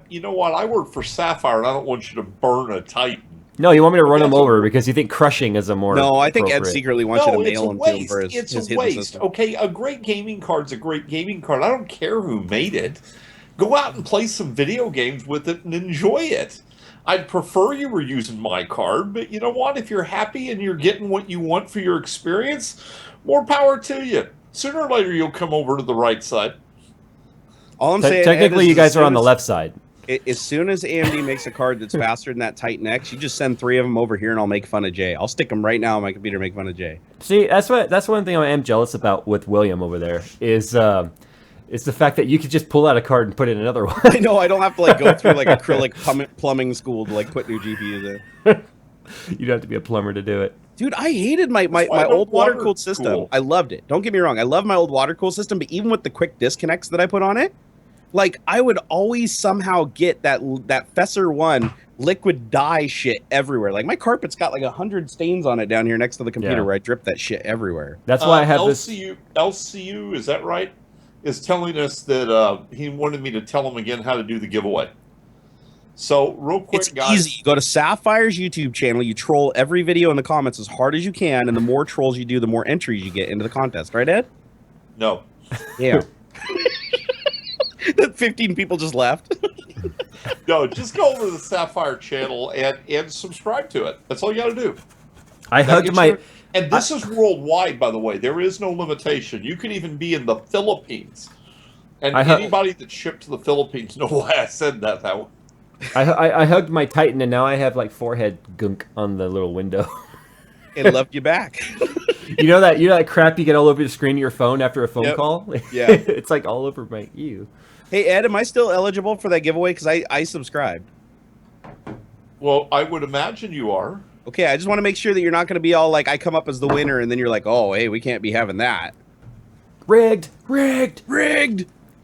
[SPEAKER 1] you know what? I work for Sapphire, and I don't want you to burn a Titan.
[SPEAKER 2] No, you want me to run him over because you think crushing is a more
[SPEAKER 3] No, I think Ed
[SPEAKER 2] appropriate.
[SPEAKER 3] secretly wants you to
[SPEAKER 1] it's
[SPEAKER 3] mail
[SPEAKER 1] a
[SPEAKER 3] him to him
[SPEAKER 1] waste.
[SPEAKER 3] for his
[SPEAKER 1] It's
[SPEAKER 3] his
[SPEAKER 1] a
[SPEAKER 3] hidden
[SPEAKER 1] waste.
[SPEAKER 3] system.
[SPEAKER 1] Okay, a great gaming card's a great gaming card. I don't care who made it. Go out and play some video games with it and enjoy it. I'd prefer you were using my card, but you know what? If you're happy and you're getting what you want for your experience, more power to you. Sooner or later, you'll come over to the right side.
[SPEAKER 3] All I'm saying,
[SPEAKER 2] Technically,
[SPEAKER 3] Ed,
[SPEAKER 2] you guys are on the left side.
[SPEAKER 3] As soon as AMD makes a card that's faster than that Titan X, you just send 3 of them over here, and I'll make fun of Jay. I'll stick them right now on my computer, make fun of Jay.
[SPEAKER 2] See, that's one thing I am jealous about with William over there is the fact that you could just pull out a card and put in another one.
[SPEAKER 3] I know, I don't have to like go through like acrylic plumbing school to like put new GPUs in.
[SPEAKER 2] You don't have to be a plumber to do it.
[SPEAKER 3] Dude, I hated my old water-cooled system.
[SPEAKER 1] cool.
[SPEAKER 3] I loved it. Don't get me wrong. I love my old water-cooled system, but even with the quick disconnects that I put on it, like, I would always somehow get that Fesser 1 liquid dye shit everywhere. Like, my carpet's got like 100 stains on it down here next to the computer where I drip that shit everywhere.
[SPEAKER 2] That's why I have
[SPEAKER 1] LCU, is that right? Is telling us that he wanted me to tell him again how to do the giveaway. So, real quick,
[SPEAKER 3] It's
[SPEAKER 1] guys.
[SPEAKER 3] easy. You go to Sapphire's YouTube channel, you troll every video in the comments as hard as you can, and the more trolls you do, the more entries you get into the contest. Right, Ed?
[SPEAKER 1] No.
[SPEAKER 3] Yeah. That 15 people just left.
[SPEAKER 1] No, just go over to the Sapphire channel and subscribe to it. That's all you got to do.
[SPEAKER 2] I hugged my...
[SPEAKER 1] And this is worldwide, by the way. There is no limitation. You could even be in the Philippines. And anybody that shipped to the Philippines know why I said that way.
[SPEAKER 2] I hugged my Titan, and now I have like forehead gunk on the little window.
[SPEAKER 3] And loved you back.
[SPEAKER 2] You know that crap you get all over the screen of your phone after a phone call?
[SPEAKER 3] Yeah.
[SPEAKER 2] It's like all over my ew.
[SPEAKER 3] Hey, Ed, am I still eligible for that giveaway? Because I subscribed.
[SPEAKER 1] Well, I would imagine you are.
[SPEAKER 3] Okay, I just want to make sure that you're not going to be all like, I come up as the winner, and then you're like, oh, hey, we can't be having that.
[SPEAKER 2] Rigged.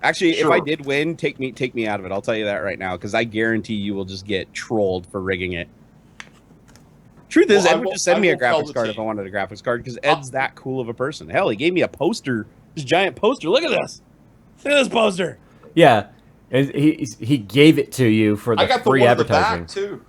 [SPEAKER 3] Actually,
[SPEAKER 1] Sure.
[SPEAKER 3] if I did win, take me out of it. I'll tell you that right now, because I guarantee you will just get trolled for rigging it. Truth is, Ed would just send me a graphics card if I wanted a graphics card, because Ed's that cool of a person. Hell, he gave me a poster, this giant poster. Look at this. Look at this poster.
[SPEAKER 2] Yeah, and he gave it to you for the free advertising.
[SPEAKER 1] Too.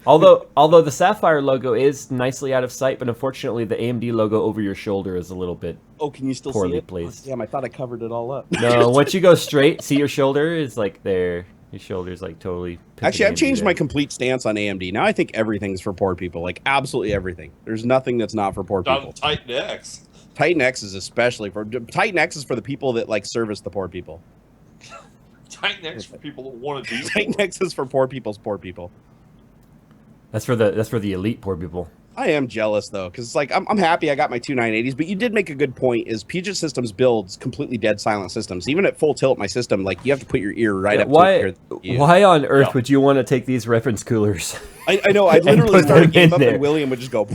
[SPEAKER 2] Although the Sapphire logo is nicely out of sight, but unfortunately the AMD logo over your shoulder is a little bit
[SPEAKER 3] can you still
[SPEAKER 2] poorly
[SPEAKER 3] see it?
[SPEAKER 2] placed.
[SPEAKER 3] Oh, damn, I thought I covered it all up.
[SPEAKER 2] No, once you go straight, see your shoulder is like there. Your shoulder's like totally.
[SPEAKER 3] Actually, I've
[SPEAKER 2] AMD
[SPEAKER 3] changed
[SPEAKER 2] there.
[SPEAKER 3] my complete stance on AMD. Now I think everything's for poor people. Like, absolutely everything. There's nothing that's not for poor people.
[SPEAKER 1] Titan X.
[SPEAKER 3] Titan X is especially for... Titan X is for the people that, like, service the poor people.
[SPEAKER 1] Titan X for people that want to do
[SPEAKER 3] Titan X is for poor people's poor people.
[SPEAKER 2] That's for the elite poor people.
[SPEAKER 3] I am jealous though, because like I'm happy I got my two 980s, but you did make a good point. Is Puget Systems builds completely dead silent systems. Even at full tilt, my system, like you have to put your ear right up to it.
[SPEAKER 2] Why on earth would you want to take these reference coolers?
[SPEAKER 3] I know. I literally start a game up and William would just go.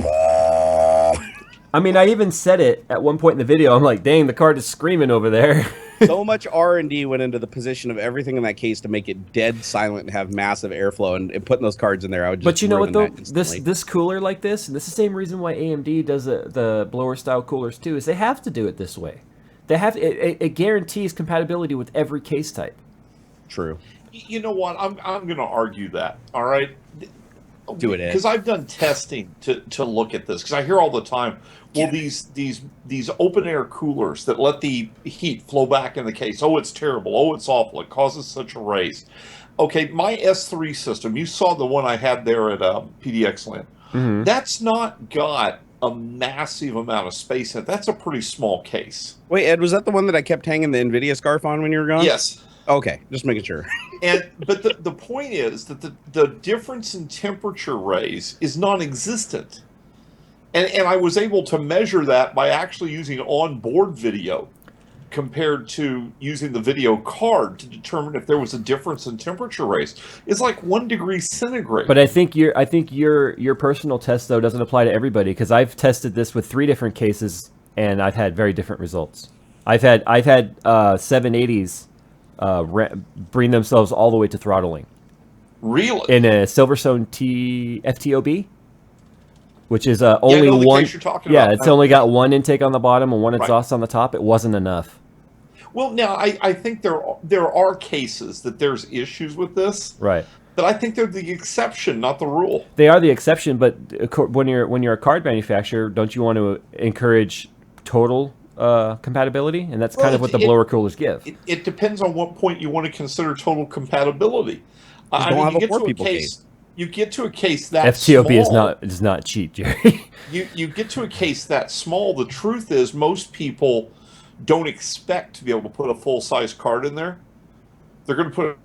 [SPEAKER 2] I mean, I even said it at one point in the video. I'm like, dang, the card is screaming over there.
[SPEAKER 3] So much R&D went into the position of everything in that case to make it dead silent and have massive airflow. And putting those cards in there, I would just.
[SPEAKER 2] But you know what though? This cooler like this, and this is the same reason why AMD does the blower style coolers too, is they have to do it this way. They have it guarantees compatibility with every case type.
[SPEAKER 3] True.
[SPEAKER 1] You know what? I'm going to argue that. All right.
[SPEAKER 3] Do it, Ed.
[SPEAKER 1] Because I've done testing to look at this. Because I hear all the time, well, these open air coolers that let the heat flow back in the case. Oh, it's terrible. Oh, it's awful. It causes such a raise. Okay, my S3 system. You saw the one I had there at PDX Land.
[SPEAKER 2] Mm-hmm.
[SPEAKER 1] That's not got a massive amount of space in it. That's a pretty small case.
[SPEAKER 3] Wait, Ed, was that the one that I kept hanging the NVIDIA scarf on when you were gone?
[SPEAKER 1] Yes.
[SPEAKER 3] Okay, just making sure.
[SPEAKER 1] But the point is that the difference in temperature raise is non-existent. And I was able to measure that by actually using onboard video compared to using the video card to determine if there was a difference in temperature raise. It's like 1 degree centigrade.
[SPEAKER 2] But I think your personal test though doesn't apply to everybody, because I've tested this with 3 different cases and I've had very different results. I've had 780s bring themselves all the way to throttling.
[SPEAKER 1] Really?
[SPEAKER 2] In a Silverstone FTOB, which is only one. It's only got one intake on the bottom and one exhaust on the top. It wasn't enough.
[SPEAKER 1] Well, now I think there are cases that there's issues with this.
[SPEAKER 2] Right.
[SPEAKER 1] But I think they're the exception, not the rule.
[SPEAKER 2] They are the exception, but when you're a card manufacturer, don't you want to encourage total compatibility? And that's kind of what the blower coolers give.
[SPEAKER 1] It depends on what point you want to consider total compatibility. I mean, you get to a case that
[SPEAKER 2] FTOB
[SPEAKER 1] small,
[SPEAKER 2] is not cheap, Jerry.
[SPEAKER 1] you get to a case that small. The truth is, most people don't expect to be able to put a full-size card in there. They're going to put.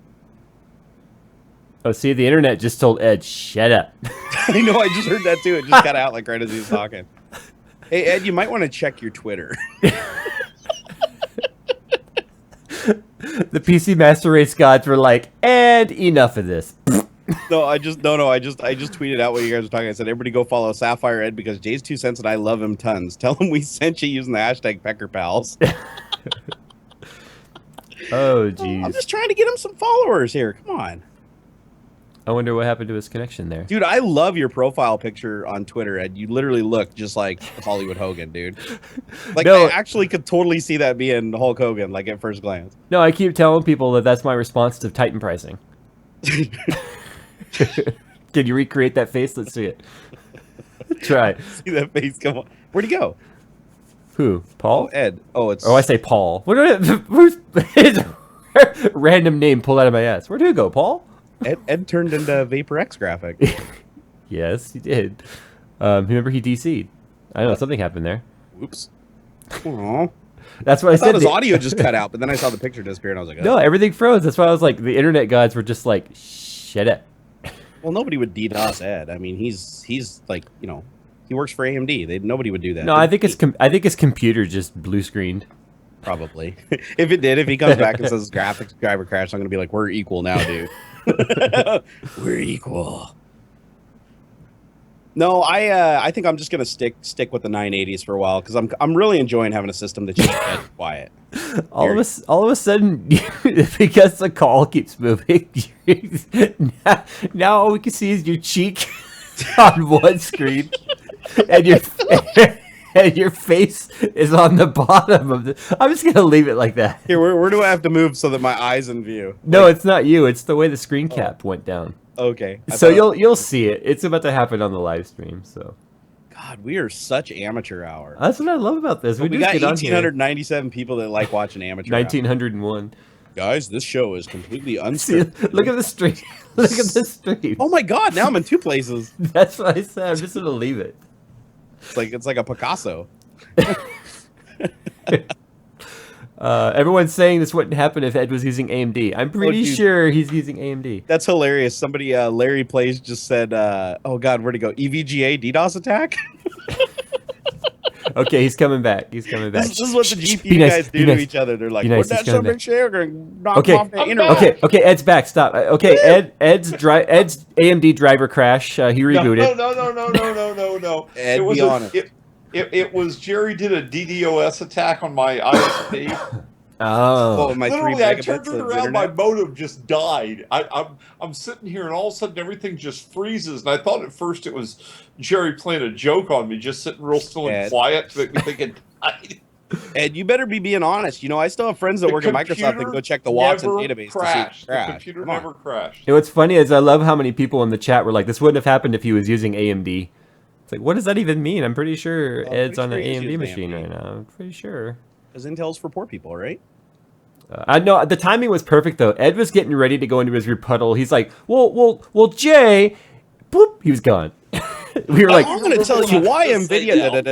[SPEAKER 2] Oh, see, the internet just told Ed, shut up.
[SPEAKER 3] I know, I just heard that too. It just got out like right as he was talking. Hey, Ed, you might want to check your Twitter.
[SPEAKER 2] The PC Master Race gods were like, Ed, enough of this.
[SPEAKER 3] I just tweeted out what you guys were talking. I said, everybody go follow Sapphire Ed because JayzTwoCents and I love him tons. Tell him we sent you using the hashtag PeckerPals.
[SPEAKER 2] Oh, jeez.
[SPEAKER 3] I'm just trying to get him some followers here. Come on.
[SPEAKER 2] I wonder what happened to his connection there.
[SPEAKER 3] Dude, I love your profile picture on Twitter, Ed. You literally look just like Hollywood Hogan, dude. Like, no, I actually could totally see that being Hulk Hogan, like, at first glance.
[SPEAKER 2] No, I keep telling people that that's my response to Titan pricing. Can you recreate that face? Let's see it. Try.
[SPEAKER 3] See that face? Come on. Where'd he go?
[SPEAKER 2] Who? Paul?
[SPEAKER 3] Oh, Ed. Oh, it's...
[SPEAKER 2] Oh, I say Paul. Who's random name pulled out of my ass? Where'd he go, Paul?
[SPEAKER 3] Ed turned into Vapor X graphic.
[SPEAKER 2] Yes, he did. Remember he DC'd. I know, something happened there.
[SPEAKER 3] Whoops. Aww.
[SPEAKER 2] That's what I said.
[SPEAKER 3] His audio just cut out, but then I saw the picture disappear, and I was like, oh.
[SPEAKER 2] No, everything froze. That's why I was like, the internet gods were just like, shut up.
[SPEAKER 3] Well, nobody would DDoS Ed. I mean, he's like, you know, he works for AMD. Nobody would do that.
[SPEAKER 2] No, I think his computer just blue screened.
[SPEAKER 3] Probably. If it did, if he comes back and says graphics driver crash, I'm gonna be like, we're equal now, dude. We're equal. No, I think I'm just gonna stick with the 980s for a while because I'm really enjoying having a system that's just dead quiet.
[SPEAKER 2] All of a sudden, because the call keeps moving, now all we can see is your cheek on one screen, and your face is on the bottom of the. I'm just gonna leave it like that.
[SPEAKER 3] Here, where do I have to move so that my eye's in view?
[SPEAKER 2] No, it's not you. It's the way the screen cap went down.
[SPEAKER 3] Okay.
[SPEAKER 2] So you'll see it. It's about to happen on the live stream. So.
[SPEAKER 3] God, we are such amateur hour.
[SPEAKER 2] That's what I love about this.
[SPEAKER 3] We got 1,897 people that like watching amateur.
[SPEAKER 2] 1,901.
[SPEAKER 3] Guys, this show is completely unscripted.
[SPEAKER 2] Look at the stream. Look at the stream.
[SPEAKER 3] Oh my God! Now I'm in 2 places.
[SPEAKER 2] That's what I said. I'm just gonna leave it.
[SPEAKER 3] It's like a Picasso.
[SPEAKER 2] Everyone's saying this wouldn't happen if Ed was using AMD. I'm pretty sure he's using AMD.
[SPEAKER 3] That's hilarious. Somebody, Larry Plays just said, oh God, where'd he go? EVGA DDoS attack?
[SPEAKER 2] Okay, he's coming back. He's coming back.
[SPEAKER 3] This is what the GPU guys do to each other. They're like,
[SPEAKER 2] nice.
[SPEAKER 3] put that something share, we're gonna knock off the
[SPEAKER 2] internet. Okay, Ed's back. Stop. Okay, Ed's AMD driver crash. He rebooted.
[SPEAKER 1] No.
[SPEAKER 3] Ed, be honest.
[SPEAKER 1] It was Jerry did a DDoS attack on my ISP.
[SPEAKER 2] Oh,
[SPEAKER 3] my
[SPEAKER 1] literally, I turned it around. My modem just died. I'm sitting here, and all of a sudden, everything just freezes. And I thought at first it was Jerry playing a joke on me, just sitting real still and quiet to make me think it died.
[SPEAKER 3] Ed, you better be being honest. You know, I still have friends that work at Microsoft and go check the Watson database
[SPEAKER 1] crashed.
[SPEAKER 3] to see if it crashed.
[SPEAKER 1] The computer never crashed.
[SPEAKER 2] You know, what's funny is I love how many people in the chat were like, "This wouldn't have happened if he was using AMD." It's like, what does that even mean? I'm pretty sure Ed's on an AMD machine right now. I'm pretty sure.
[SPEAKER 3] Because Intel's for poor people, right?
[SPEAKER 2] I know the timing was perfect though. Ed was getting ready to go into his rebuttal. He's like, "Well, Jay," boop, he was gone. We were like,
[SPEAKER 3] "I'm going to tell you why NVIDIA."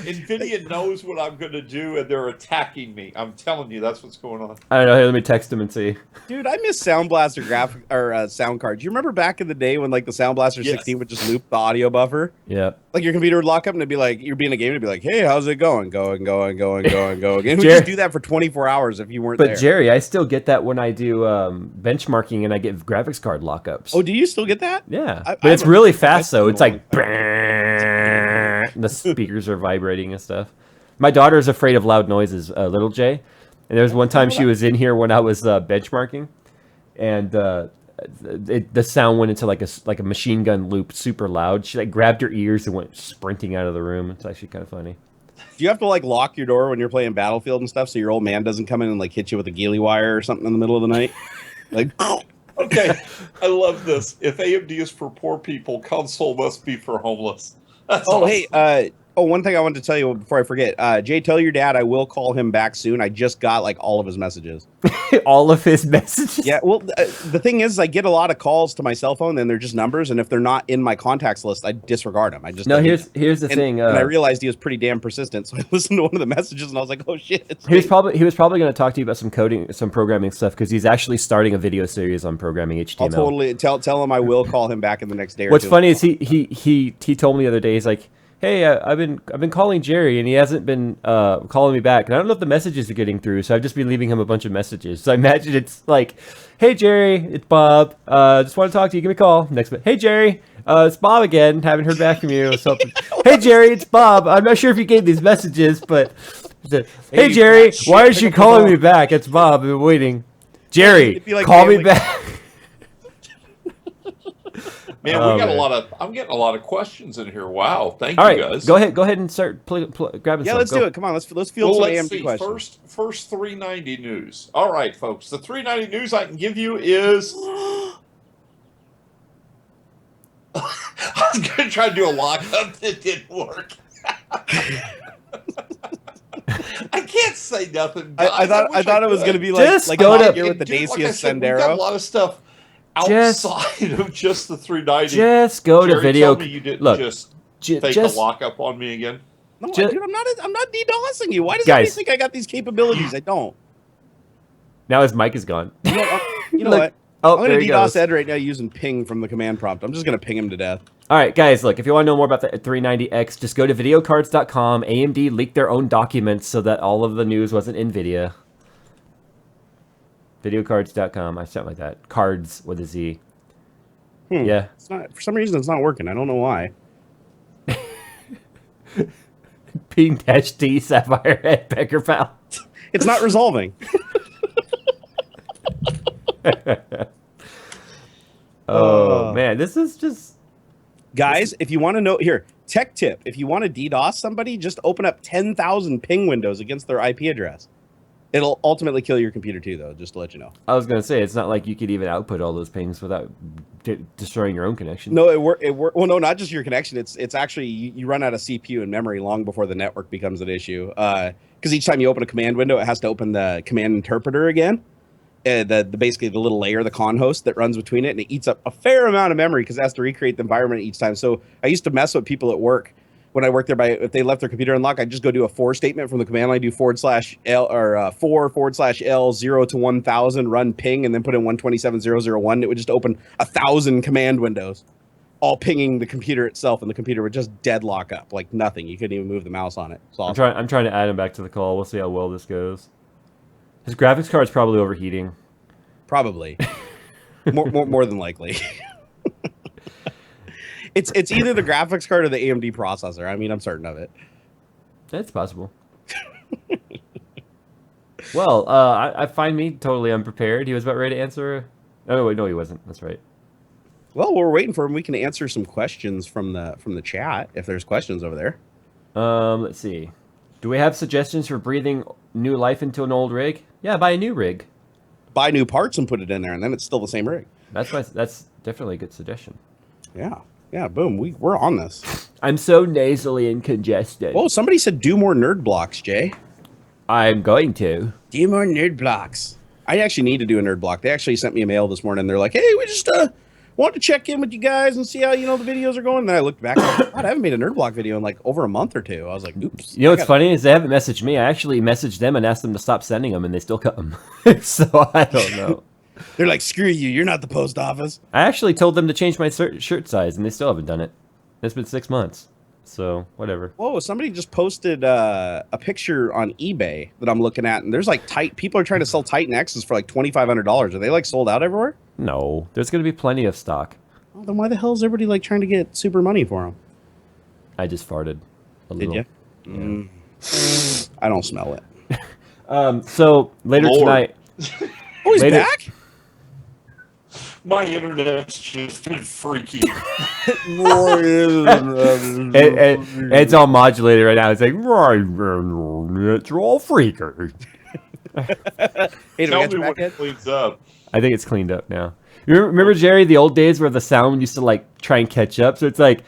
[SPEAKER 1] NVIDIA knows what I'm going to do, and they're attacking me. I'm telling you, that's what's going on.
[SPEAKER 2] I don't know. Here, let me text him and see.
[SPEAKER 3] Dude, I miss Sound Blaster sound cards. You remember back in the day when like the Sound Blaster 16 would just loop the audio buffer?
[SPEAKER 2] Yeah.
[SPEAKER 3] Like your computer would lock up and it'd be like, you'd be in a game and it'd be like, hey, how's it going? Going. And we just do that for 24 hours if you weren't there.
[SPEAKER 2] But Jerry, I still get that when I do benchmarking and I get graphics card lockups.
[SPEAKER 3] Oh, do you still get that?
[SPEAKER 2] Yeah. But it's really fast though. It's like, and the speakers are vibrating and stuff. My daughter is afraid of loud noises, little Jay. And there was one time she was in here when I was benchmarking, and the sound went into like a machine gun loop, super loud. She like grabbed her ears and went sprinting out of the room. It's actually kind of funny.
[SPEAKER 3] Do you have to like lock your door when you're playing Battlefield and stuff so your old man doesn't come in and like hit you with a ghillie wire or something in the middle of the night? Like,
[SPEAKER 1] okay, I love this. If AMD is for poor people, console must be for homeless. That's awesome.
[SPEAKER 3] Hey, one thing I wanted to tell you before I forget. Jay, tell your dad I will call him back soon. I just got like all of his messages.
[SPEAKER 2] All of his messages?
[SPEAKER 3] Yeah, well, the thing is, I get a lot of calls to my cell phone, and they're just numbers, and if they're not in my contacts list, I disregard them. I just
[SPEAKER 2] here's the thing.
[SPEAKER 3] And I realized he was pretty damn persistent, so I listened to one of the messages, and I was like, oh shit.
[SPEAKER 2] He was probably going to talk to you about some coding, some programming stuff, because he's actually starting a video series on programming HTML.
[SPEAKER 3] I'll totally tell him I will call him back in the next day or
[SPEAKER 2] What's
[SPEAKER 3] two.
[SPEAKER 2] funny is he told me the other day, he's like, hey, I've been calling Jerry and he hasn't been calling me back, and I don't know if the messages are getting through, so I've just been leaving him a bunch of messages. So I imagine it's like, hey Jerry, it's Bob, just want to talk to you, give me a call. Next, hey Jerry, it's Bob again, haven't heard back from you. So, hey Jerry, it's Bob, I'm not sure if you gave these messages, but hey Jerry, why aren't you calling me back? It's Bob, I've been waiting. Jerry, like call me back.
[SPEAKER 1] Man, we got a lot of. I'm getting a lot of questions in here. Wow, thank you guys.
[SPEAKER 2] Go ahead and start grabbing.
[SPEAKER 3] Yeah, let's do it. Come on, let's field some AMD questions.
[SPEAKER 1] First 390 news. All right, folks. The 390 news I can give you is. I was going to try to do a lockup that didn't work. I can't say nothing.
[SPEAKER 3] I thought it was going to be like
[SPEAKER 2] just
[SPEAKER 3] like
[SPEAKER 2] go
[SPEAKER 3] a
[SPEAKER 2] to
[SPEAKER 3] with the Dacius Sendero.
[SPEAKER 1] We got a lot of stuff outside of just the 390.
[SPEAKER 2] Just go to video.
[SPEAKER 1] Tell me you didn't just fake a lockup on me again.
[SPEAKER 3] No, dude, I'm not DDoSing you. Why does everybody think I got these capabilities? I don't.
[SPEAKER 2] Now his mic is gone.
[SPEAKER 3] You know what? I'm going to DDoS Ed right now using ping from the command prompt. I'm just going to ping him to death.
[SPEAKER 2] All right, guys, look, if you want to know more about the 390X, just go to videocards.com. AMD leaked their own documents so that all of the news wasn't NVIDIA. Videocards.com, something like that. Cards with a Z. Yeah.
[SPEAKER 3] It's not, for some reason, it's not working. I don't know why.
[SPEAKER 2] P-D Sapphire Ed Becker Pal.
[SPEAKER 3] It's not resolving.
[SPEAKER 2] Oh, man, this is just...
[SPEAKER 3] Guys, if you want to know... Here, tech tip. If you want to DDoS somebody, just open up 10,000 ping windows against their IP address. It'll ultimately kill your computer too, though, just to let you know.
[SPEAKER 2] I was going to say, it's not like you could even output all those pings without destroying your own connection.
[SPEAKER 3] No, it works. Well, no, not just your connection. It's actually, you run out of CPU and memory long before the network becomes an issue. Because each time you open a command window, it has to open the command interpreter again. Basically the little layer, the con host that runs between it, and it eats up a fair amount of memory because it has to recreate the environment each time. So I used to mess with people at work when I worked there, if they left their computer unlocked, I'd just go do a for statement from the command line, do /L or /L 0 to 1000, run ping, and then put in 127.0.0.1. It would just open 1,000 command windows, all pinging the computer itself, and the computer would just deadlock up like nothing. You couldn't even move the mouse on it. It's awesome.
[SPEAKER 2] I'm trying to add him back to the call. We'll see how well this goes. His graphics card's probably overheating.
[SPEAKER 3] Probably. more than likely. It's either the graphics card or the AMD processor. I mean, I'm certain of it.
[SPEAKER 2] That's possible. Well, I find me totally unprepared. He was about ready to answer. Oh wait, no, he wasn't. That's right.
[SPEAKER 3] Well, we're waiting for him. We can answer some questions from the chat if there's questions over there.
[SPEAKER 2] Let's see. Do we have suggestions for breathing new life into an old rig? Yeah, buy a new rig.
[SPEAKER 3] Buy new parts and put it in there, and then it's still the same rig.
[SPEAKER 2] That's definitely a good suggestion.
[SPEAKER 3] Yeah. Yeah, boom. We're on this.
[SPEAKER 2] I'm so nasally and congested.
[SPEAKER 3] Oh, somebody said do more nerd blocks, Jay.
[SPEAKER 2] I'm going to.
[SPEAKER 3] Do more nerd blocks. I actually need to do a nerd block. They actually sent me a mail this morning. They're like, hey, we just wanted to check in with you guys and see how, the videos are going. And then I looked back. I was like, God, I haven't made a nerd block video in like over a month or two. I was like, oops.
[SPEAKER 2] You know what's funny is they haven't messaged me. I actually messaged them and asked them to stop sending them, and they still come. So I don't know.
[SPEAKER 3] They're like, screw you. You're not the post office.
[SPEAKER 2] I actually told them to change my shirt size, and they still haven't done it. It's been 6 months. So, whatever.
[SPEAKER 3] Whoa, somebody just posted a picture on eBay that I'm looking at, and there's like people are trying to sell Titan X's for like $2,500. Are they like sold out everywhere?
[SPEAKER 2] No, there's going to be plenty of stock.
[SPEAKER 3] Well, then why the hell is everybody like trying to get super money for them?
[SPEAKER 2] I just farted a little.
[SPEAKER 3] Did you? Yeah. I don't smell it.
[SPEAKER 2] So, later tonight...
[SPEAKER 3] Oh, he's back?
[SPEAKER 1] My internet's just been freaky.
[SPEAKER 2] It's all modulated right now. It's like, it's all freaker.
[SPEAKER 3] Hey,
[SPEAKER 1] tell me when it cleans up.
[SPEAKER 2] I think it's cleaned up now. You remember, Jerry, the old days where the sound used to like try and catch up? So it's like,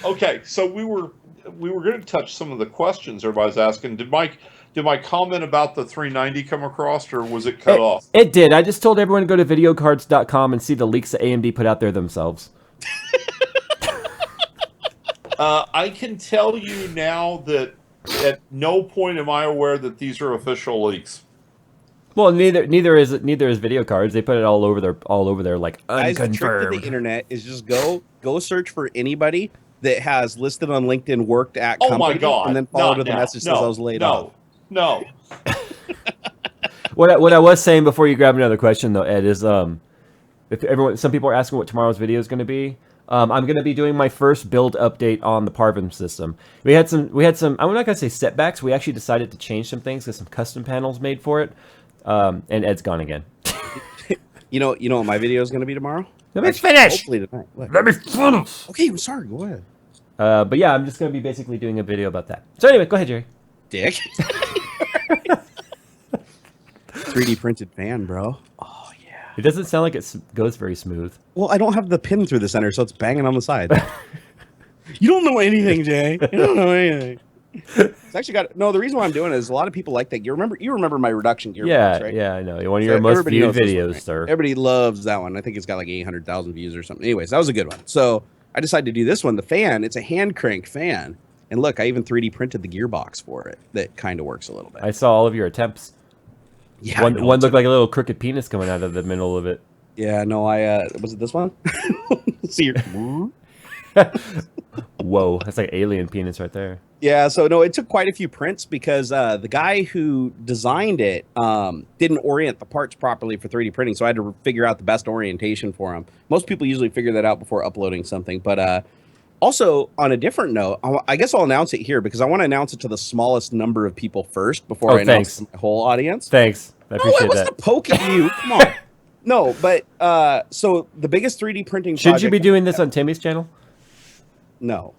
[SPEAKER 1] Okay, so we were going to touch some of the questions everybody's asking. Did my comment about the 390 come across, or was it cut off?
[SPEAKER 2] It did. I just told everyone to go to videocards.com and see the leaks that AMD put out there themselves.
[SPEAKER 1] I can tell you now that at no point am I aware that these are official leaks.
[SPEAKER 2] Well, neither is video cards. They put it all over their like unconfirmed.
[SPEAKER 3] Guys, the trick to the internet is just go search for anybody that has listed on LinkedIn worked at company.
[SPEAKER 1] Oh my God!
[SPEAKER 3] And then follow to the message that says I was laid off.
[SPEAKER 1] No.
[SPEAKER 2] What I was saying before you grab another question though, Ed, is if some people are asking what tomorrow's video is going to be. I'm going to be doing my first build update on the Parvum system. We had some. I'm not going to say setbacks. We actually decided to change some things. There's some custom panels made for it. And Ed's gone again.
[SPEAKER 3] You know what my video is going to be tomorrow?
[SPEAKER 2] Let me finish.
[SPEAKER 3] Hopefully tonight.
[SPEAKER 2] Let me finish.
[SPEAKER 3] Okay, I'm sorry. Go ahead.
[SPEAKER 2] But yeah, I'm just going to be basically doing a video about that. So anyway, go ahead, Jerry.
[SPEAKER 3] Dick. 3D printed fan, bro. Oh yeah.
[SPEAKER 2] It doesn't sound like it goes very smooth.
[SPEAKER 3] Well, I don't have the pin through the center, so it's banging on the side. You don't know anything, Jay. You don't know anything. It's actually the reason why I'm doing it is a lot of people like that. You remember my reduction gear box, right?
[SPEAKER 2] Yeah, I know. One of your most viewed videos,
[SPEAKER 3] right?
[SPEAKER 2] sir.
[SPEAKER 3] Everybody loves that one. I think it's got like 800,000 views or something. Anyways, that was a good one. So I decided to do this one. The fan, it's a hand crank fan. And look, I even 3D printed the gearbox for it. That kind of works a little bit.
[SPEAKER 2] I saw all of your attempts.
[SPEAKER 3] Yeah,
[SPEAKER 2] one looked like a little crooked penis coming out of the middle of it.
[SPEAKER 3] Yeah, no, was it this one? See your...
[SPEAKER 2] Whoa, that's like alien penis right there.
[SPEAKER 3] Yeah, so no, it took quite a few prints because the guy who designed it didn't orient the parts properly for 3D printing, so I had to figure out the best orientation for him. Most people usually figure that out before uploading something, but also, on a different note, I guess I'll announce it here because I want to announce it to the smallest number of people first before I announce it to my whole audience.
[SPEAKER 2] Thanks. I appreciate that.
[SPEAKER 3] To poke at you. Come on. No, but so the biggest 3D printing
[SPEAKER 2] Should you be doing this on Timmy's channel?
[SPEAKER 3] No.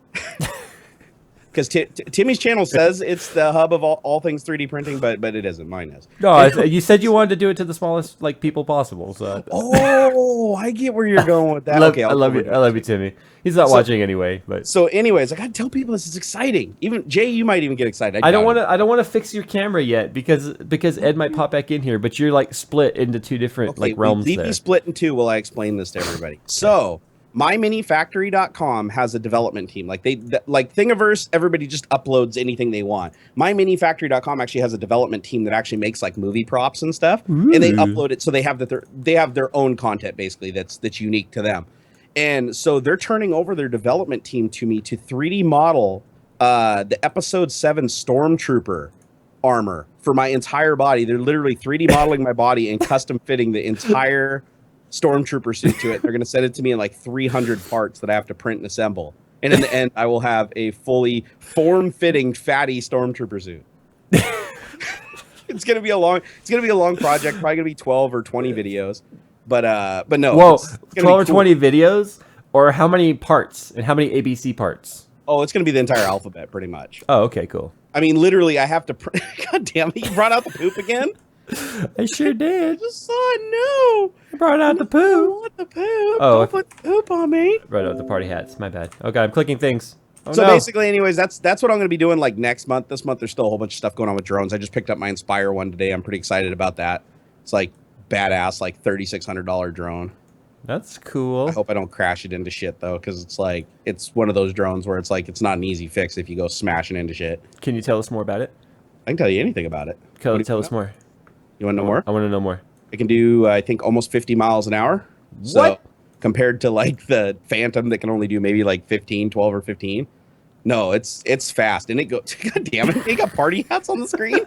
[SPEAKER 3] because Timmy's channel says it's the hub of all things 3D printing, but it isn't. Mine is.
[SPEAKER 2] No, you said you wanted to do it to the smallest like people possible. So.
[SPEAKER 3] Oh, I get where you're going with that.
[SPEAKER 2] I love you, Timmy. He's not watching anyway, but
[SPEAKER 3] so anyways, I gotta tell people this is exciting. Even Jay, you might even get excited.
[SPEAKER 2] I don't want to fix your camera yet because Ed might pop back in here, but you're like split into two different like realms there.
[SPEAKER 3] Leave me split in two while I explain this to everybody. So myminifactory.com has a development team. Like like Thingiverse, everybody just uploads anything they want. Myminifactory.com actually has a development team that actually makes like movie props and stuff, and they upload it so they have their own content basically that's unique to them. And so they're turning over their development team to me to 3D model the episode 7 Stormtrooper armor for my entire body. They're literally 3D modeling my body and custom fitting the entire Stormtrooper suit to it. They're going to send it to me in like 300 parts that I have to print and assemble. And in the end, I will have a fully form-fitting fatty Stormtrooper suit. It's going to be a long project, probably going to be 12 or 20 videos. But no.
[SPEAKER 2] Whoa, 12 or 20 videos? Or how many parts? And how many ABC parts?
[SPEAKER 3] Oh, it's going to be the entire alphabet, pretty much.
[SPEAKER 2] Oh, okay, cool.
[SPEAKER 3] I mean, literally, I have to... God damn it, you brought out the poop again?
[SPEAKER 2] I sure did.
[SPEAKER 3] I just saw it, no!
[SPEAKER 2] I brought out the poop.
[SPEAKER 3] I want the poop.
[SPEAKER 2] Oh,
[SPEAKER 3] don't put the poop on me.
[SPEAKER 2] Brought out the party hats, my bad. Okay, I'm clicking things. Oh,
[SPEAKER 3] so
[SPEAKER 2] no.
[SPEAKER 3] basically, anyways, that's what I'm going to be doing like next month. This month, there's still a whole bunch of stuff going on with drones. I just picked up my Inspire one today. I'm pretty excited about that. It's like badass, like $3,600 drone.
[SPEAKER 2] That's cool.
[SPEAKER 3] I hope I don't crash it into shit though, because it's like it's one of those drones where it's like it's not an easy fix if you go smashing into shit.
[SPEAKER 2] Can you tell us more about it?
[SPEAKER 3] I can tell you anything about it.
[SPEAKER 2] Tell us more.
[SPEAKER 3] You want to know more?
[SPEAKER 2] I want to know more.
[SPEAKER 3] It can do, I think, almost 50 miles an hour.
[SPEAKER 2] What?
[SPEAKER 3] So, compared to like the Phantom that can only do maybe like 12 or 15. No, it's fast, and it goes. God damn it! They got party hats on the screen.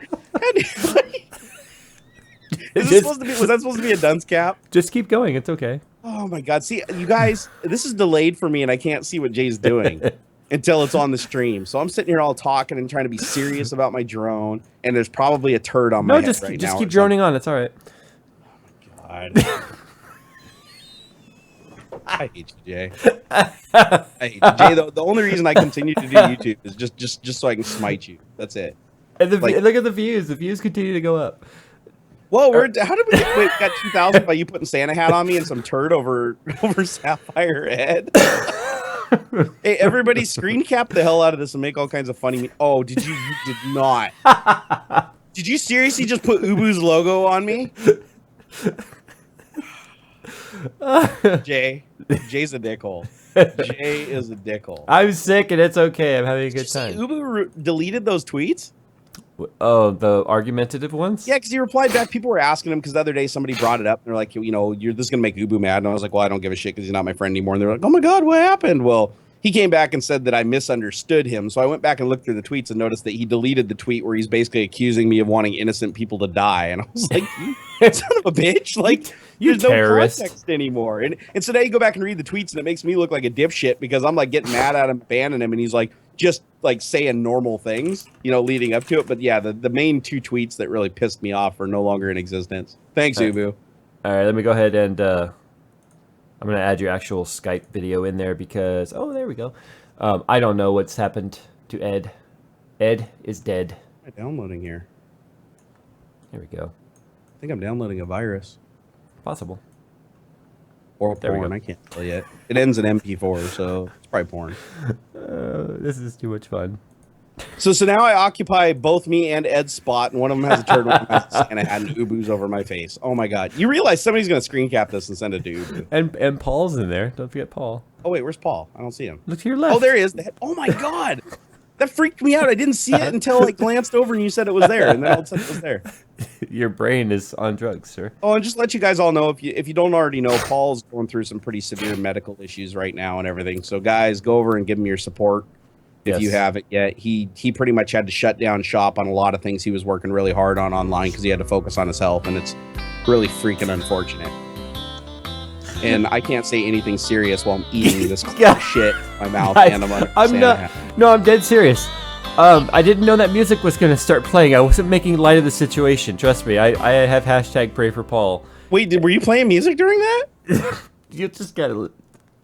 [SPEAKER 3] Was that supposed to be a dunce cap?
[SPEAKER 2] Just keep going. It's okay.
[SPEAKER 3] Oh my god! See, you guys, this is delayed for me, and I can't see what Jay's doing until it's on the stream. So I'm sitting here all talking and trying to be serious about my drone, and there's probably a turd on my head right now.
[SPEAKER 2] Just keep droning on. It's all right.
[SPEAKER 3] Oh my god. I hate you, Jay. I hate you. Jay, the only reason I continue to do YouTube is just so I can smite you. That's it.
[SPEAKER 2] And look at the views. The views continue to go up.
[SPEAKER 3] Whoa, how did we got 2,000 by you putting Santa hat on me and some turd over Sapphire Ed? Hey, everybody screen cap the hell out of this and make all kinds of funny... Oh, you did not. Did you seriously just put Ubu's logo on me? Jay's a dickhole. Jay is a dickhole.
[SPEAKER 2] I'm sick and it's okay. I'm having a good time.
[SPEAKER 3] Ubu deleted those tweets?
[SPEAKER 2] Oh, the argumentative ones?
[SPEAKER 3] Yeah, because he replied back. People were asking him because the other day somebody brought it up. And they're like, this is going to make Ubu mad. And I was like, well, I don't give a shit because he's not my friend anymore. And they're like, oh my God, what happened? Well, he came back and said that I misunderstood him. So I went back and looked through the tweets and noticed that he deleted the tweet where he's basically accusing me of wanting innocent people to die. And I was like, you son of a bitch. Like, there's
[SPEAKER 2] terrorist.
[SPEAKER 3] No context anymore. And so now you go back and read the tweets and it makes me look like a dipshit because I'm like getting mad at him, banning him. And he's like, just like saying normal things, leading up to it. But yeah, the main two tweets that really pissed me off are no longer in existence. Thanks, Ubu.
[SPEAKER 2] All right, let me go ahead and I'm going to add your actual Skype video in there because, oh, there we go. I don't know what's happened to Ed. Ed is dead.
[SPEAKER 3] I'm downloading here.
[SPEAKER 2] There we go.
[SPEAKER 3] I think I'm downloading a virus.
[SPEAKER 2] Possible.
[SPEAKER 3] Or porn, I can't tell yet. It ends in MP4, so it's probably porn.
[SPEAKER 2] This is too much fun.
[SPEAKER 3] So now I occupy both me and Ed's spot, and one of them has a turd, one of them has a Santa hat, and Ubu's over my face. Oh my God. You realize somebody's going to screen cap this and send it to Ubu.
[SPEAKER 2] And Paul's in there. Don't forget Paul.
[SPEAKER 3] Oh wait, where's Paul? I don't see him.
[SPEAKER 2] Look to your left.
[SPEAKER 3] Oh, there he is. Oh my God. That freaked me out. I didn't see it until I glanced over and you said it was there, and then all of a sudden it was there.
[SPEAKER 2] Your brain is on drugs, sir.
[SPEAKER 3] Oh, and just let you guys all know, if you don't already know, Paul's going through some pretty severe medical issues right now and everything. So guys, go over and give him your support if you haven't yet. He pretty much had to shut down shop on a lot of things he was working really hard on online because he had to focus on his health, and it's really freaking unfortunate. And I can't say anything serious while I'm eating this shit in my mouth. And
[SPEAKER 2] I'm dead serious. I didn't know that music was going to start playing. I wasn't making light of the situation. Trust me. I have hashtag pray for Paul.
[SPEAKER 3] Wait, were you playing music during that?
[SPEAKER 2] You just got to...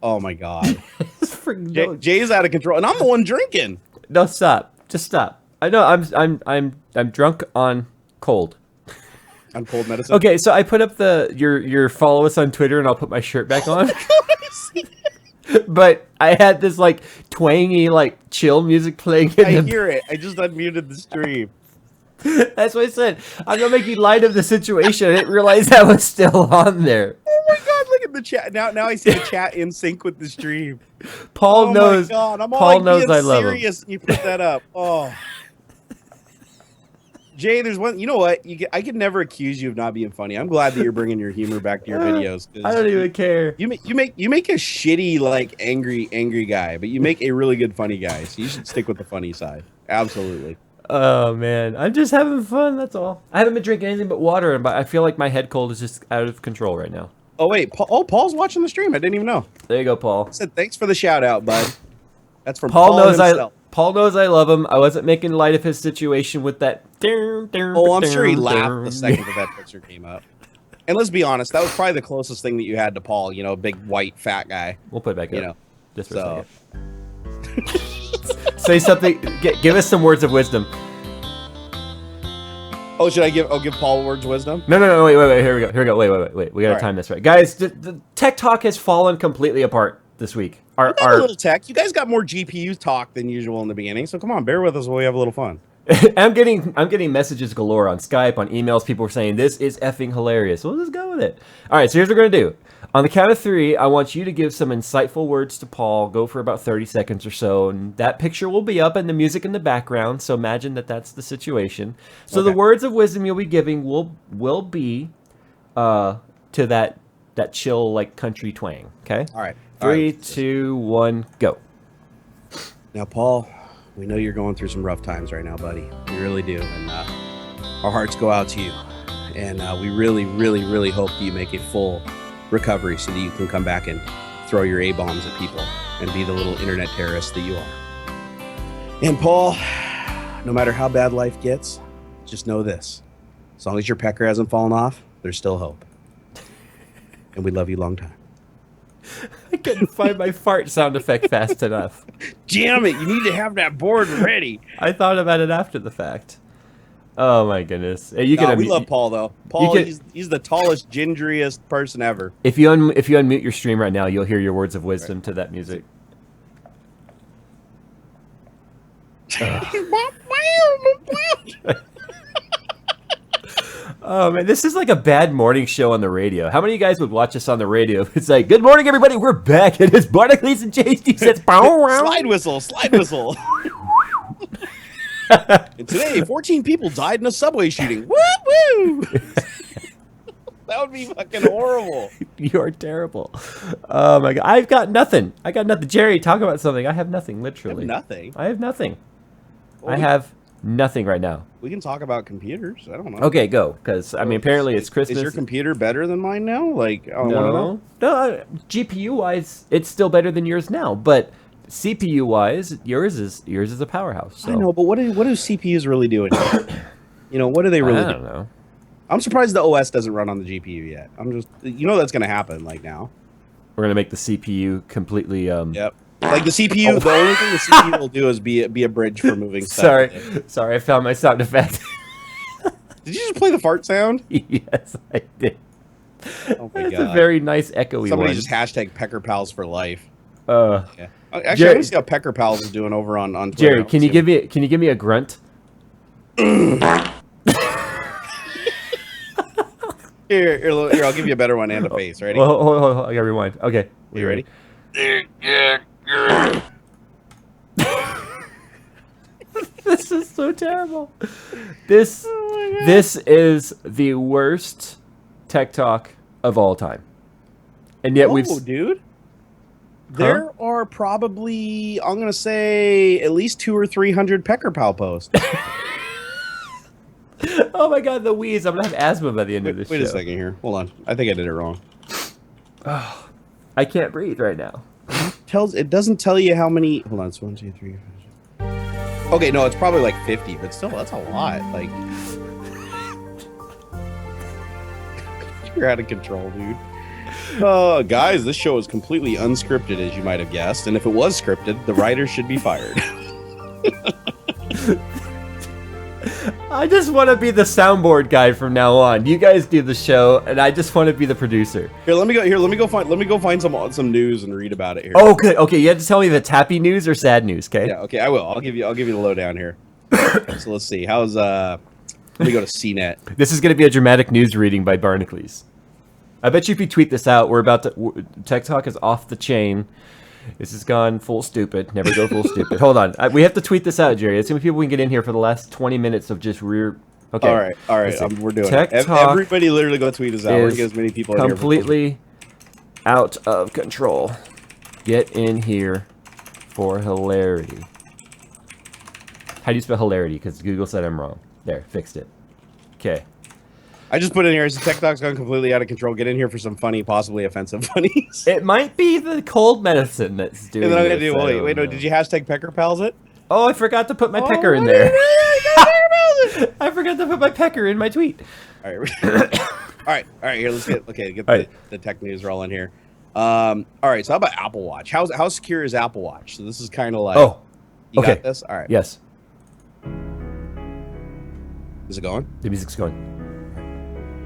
[SPEAKER 3] Oh my God. Jay's out of control. And I'm the one drinking.
[SPEAKER 2] No, stop. Just stop. I know I'm drunk on cold.
[SPEAKER 3] On cold medicine.
[SPEAKER 2] Okay, so I put up your follow us on Twitter, and I'll put my shirt back on. But I had this like twangy, like chill music playing.
[SPEAKER 3] I hear it. I just unmuted the stream.
[SPEAKER 2] That's what I said. I'm gonna make you light of the situation. I didn't realize that was still on there.
[SPEAKER 3] Oh my god! Look at the chat. Now I see the chat in sync with the stream.
[SPEAKER 2] Paul knows.
[SPEAKER 3] My god. I'm all
[SPEAKER 2] Paul
[SPEAKER 3] like
[SPEAKER 2] knows
[SPEAKER 3] being
[SPEAKER 2] I love
[SPEAKER 3] serious, and you put that up. Oh. Jay, there's one. You know what? I could never accuse you of not being funny. I'm glad that you're bringing your humor back to your videos.
[SPEAKER 2] I don't even care.
[SPEAKER 3] You make a shitty, like angry guy, but you make a really good funny guy. So you should stick with the funny side. Absolutely.
[SPEAKER 2] Oh man, I'm just having fun. That's all. I haven't been drinking anything but water, but I feel like my head cold is just out of control right now.
[SPEAKER 3] Oh wait, Paul's watching the stream. I didn't even know.
[SPEAKER 2] There you go, Paul.
[SPEAKER 3] I said thanks for the shout out, bud. That's from
[SPEAKER 2] Paul knows
[SPEAKER 3] himself.
[SPEAKER 2] Paul knows I love him. I wasn't making light of his situation with that.
[SPEAKER 3] Oh, I'm sure he laughed the second that picture came up. And let's be honest, that was probably the closest thing that you had to Paul. You know, big white fat guy.
[SPEAKER 2] We'll put it back up.
[SPEAKER 3] You know,
[SPEAKER 2] just for a second. Say something. Give us some words of wisdom.
[SPEAKER 3] Oh, should I give Paul words of wisdom?
[SPEAKER 2] No. Wait. Here we go. Wait. We gotta time this right, guys. The tech talk has fallen completely apart this week.
[SPEAKER 3] Our little tech. You guys got more GPU talk than usual in the beginning, so come on, bear with us while we have a little fun.
[SPEAKER 2] I'm getting messages galore on Skype, on emails. People are saying this is effing hilarious. We'll just go with it. All right, so here's what we're gonna do. On the count of 3, I want you to give some insightful words to Paul. Go for about 30 seconds or so, and that picture will be up and the music in the background. So imagine that's the situation. So the words of wisdom you'll be giving will be to that chill like country twang. Okay.
[SPEAKER 3] All right.
[SPEAKER 2] 3, 2, 1, go.
[SPEAKER 3] Now, Paul, we know you're going through some rough times right now, buddy. We really do, and our hearts go out to you. And we really, really, really hope that you make a full recovery so that you can come back and throw your A-bombs at people and be the little internet terrorist that you are. And Paul, no matter how bad life gets, just know this. As long as your pecker hasn't fallen off, there's still hope. And we love you long time.
[SPEAKER 2] I couldn't find my fart sound effect fast enough.
[SPEAKER 3] Damn it, you need to have that board ready.
[SPEAKER 2] I thought about it after the fact. Oh my goodness! We
[SPEAKER 3] love Paul though. Paul, he's the tallest, gingeriest person ever.
[SPEAKER 2] If you unmute your stream right now, you'll hear your words of wisdom to that music. Oh man, this is like a bad morning show on the radio. How many of you guys would watch this on the radio? It's like, good morning, everybody. We're back. It is Barnacle and JayzTwoCents.
[SPEAKER 3] Slide whistle. And today, 14 people died in a subway shooting. Woo woo! That would be fucking horrible.
[SPEAKER 2] You are terrible. Oh my god, I've got nothing. Jerry, talk about something. I have nothing. Literally,
[SPEAKER 3] I have nothing.
[SPEAKER 2] I have nothing right now.
[SPEAKER 3] We can talk about computers. I don't know.
[SPEAKER 2] Okay, go. Because I mean, apparently it's Christmas.
[SPEAKER 3] Is your computer better than mine now? Like,
[SPEAKER 2] no, GPU wise, it's still better than yours now. But CPU wise, yours is a powerhouse. So.
[SPEAKER 3] I know, but what do CPUs really do? You know, what do they really do?
[SPEAKER 2] I don't know.
[SPEAKER 3] I'm surprised the OS doesn't run on the GPU yet. I'm just, that's going to happen like now.
[SPEAKER 2] We're gonna make the CPU completely.
[SPEAKER 3] Yep. Like the CPU, the only thing the CPU will do is be a bridge for moving stuff.
[SPEAKER 2] Sorry, I found my sound effect.
[SPEAKER 3] Did you just play the fart sound?
[SPEAKER 2] Yes, I did.
[SPEAKER 3] Oh my
[SPEAKER 2] That's
[SPEAKER 3] god,
[SPEAKER 2] a very nice echoey
[SPEAKER 3] Somebody
[SPEAKER 2] one.
[SPEAKER 3] just hashtag Pecker Pals for life.
[SPEAKER 2] Yeah.
[SPEAKER 3] Actually,
[SPEAKER 2] Jerry,
[SPEAKER 3] I want to see how Pecker Pals is doing over on Twitter.
[SPEAKER 2] Jerry, can you give me a grunt?
[SPEAKER 3] Here, I'll give you a better one and a face. Ready?
[SPEAKER 2] Well, hold, I gotta rewind. Okay,
[SPEAKER 3] you ready?
[SPEAKER 2] This is so terrible. This is the worst tech talk of all time, and yet
[SPEAKER 3] dude. There are probably, I'm gonna say, at least 200 or 300 Pecker Pal posts.
[SPEAKER 2] Oh my god, the wheeze! I'm gonna have asthma by the end of this show.
[SPEAKER 3] Wait a second here. Hold on. I think I did it wrong.
[SPEAKER 2] Oh, I can't breathe right now.
[SPEAKER 3] It doesn't tell you how many. Hold on. It's 1, 2, 3. Okay, no, it's probably like 50, but still, that's a lot. Like, you're out of control, dude. Guys, this show is completely unscripted, as you might have guessed. And if it was scripted, the writers should be fired.
[SPEAKER 2] I just want to be the soundboard guy from now on. You guys do the show, and I just want to be the producer.
[SPEAKER 3] Here, let me go find some news and read about it here.
[SPEAKER 2] Oh, okay. You have to tell me if it's happy news or sad news, okay?
[SPEAKER 3] Yeah, okay, I will. I'll give you the lowdown here. So let's see. How's let me go to CNET.
[SPEAKER 2] This is going to be a dramatic news reading by Barnacles. I bet you if you tweet this out, we're about to... Tech Talk is off the chain. This has gone full stupid. Never go full stupid. Hold on. We have to tweet this out, Jerry. Let's see how many people we can get in here for the last 20 minutes of just rear... Okay.
[SPEAKER 3] All right. We're doing
[SPEAKER 2] Tech
[SPEAKER 3] it.
[SPEAKER 2] Talk
[SPEAKER 3] Everybody literally go tweet us out. We're going to get as many people in here.
[SPEAKER 2] Completely out of control. Get in here for hilarity. How do you spell hilarity? Because Google said I'm wrong. There, fixed it. Okay.
[SPEAKER 3] I just put in here, Tech Talk's gone completely out of control. Get in here for some funny, possibly offensive funnies.
[SPEAKER 2] It might be the cold medicine that's doing
[SPEAKER 3] and then I'm
[SPEAKER 2] this.
[SPEAKER 3] gonna do, wait, no, did you hashtag Pecker Pals it?
[SPEAKER 2] Oh, I forgot to put my pecker in there. I forgot to put my pecker in my tweet.
[SPEAKER 3] All right. all right, here, let's get the tech news rolling here. All right, so how about Apple Watch? How secure is Apple Watch? So this is kind of like, you got this? All right.
[SPEAKER 2] Yes.
[SPEAKER 3] Is it going?
[SPEAKER 2] The music's going.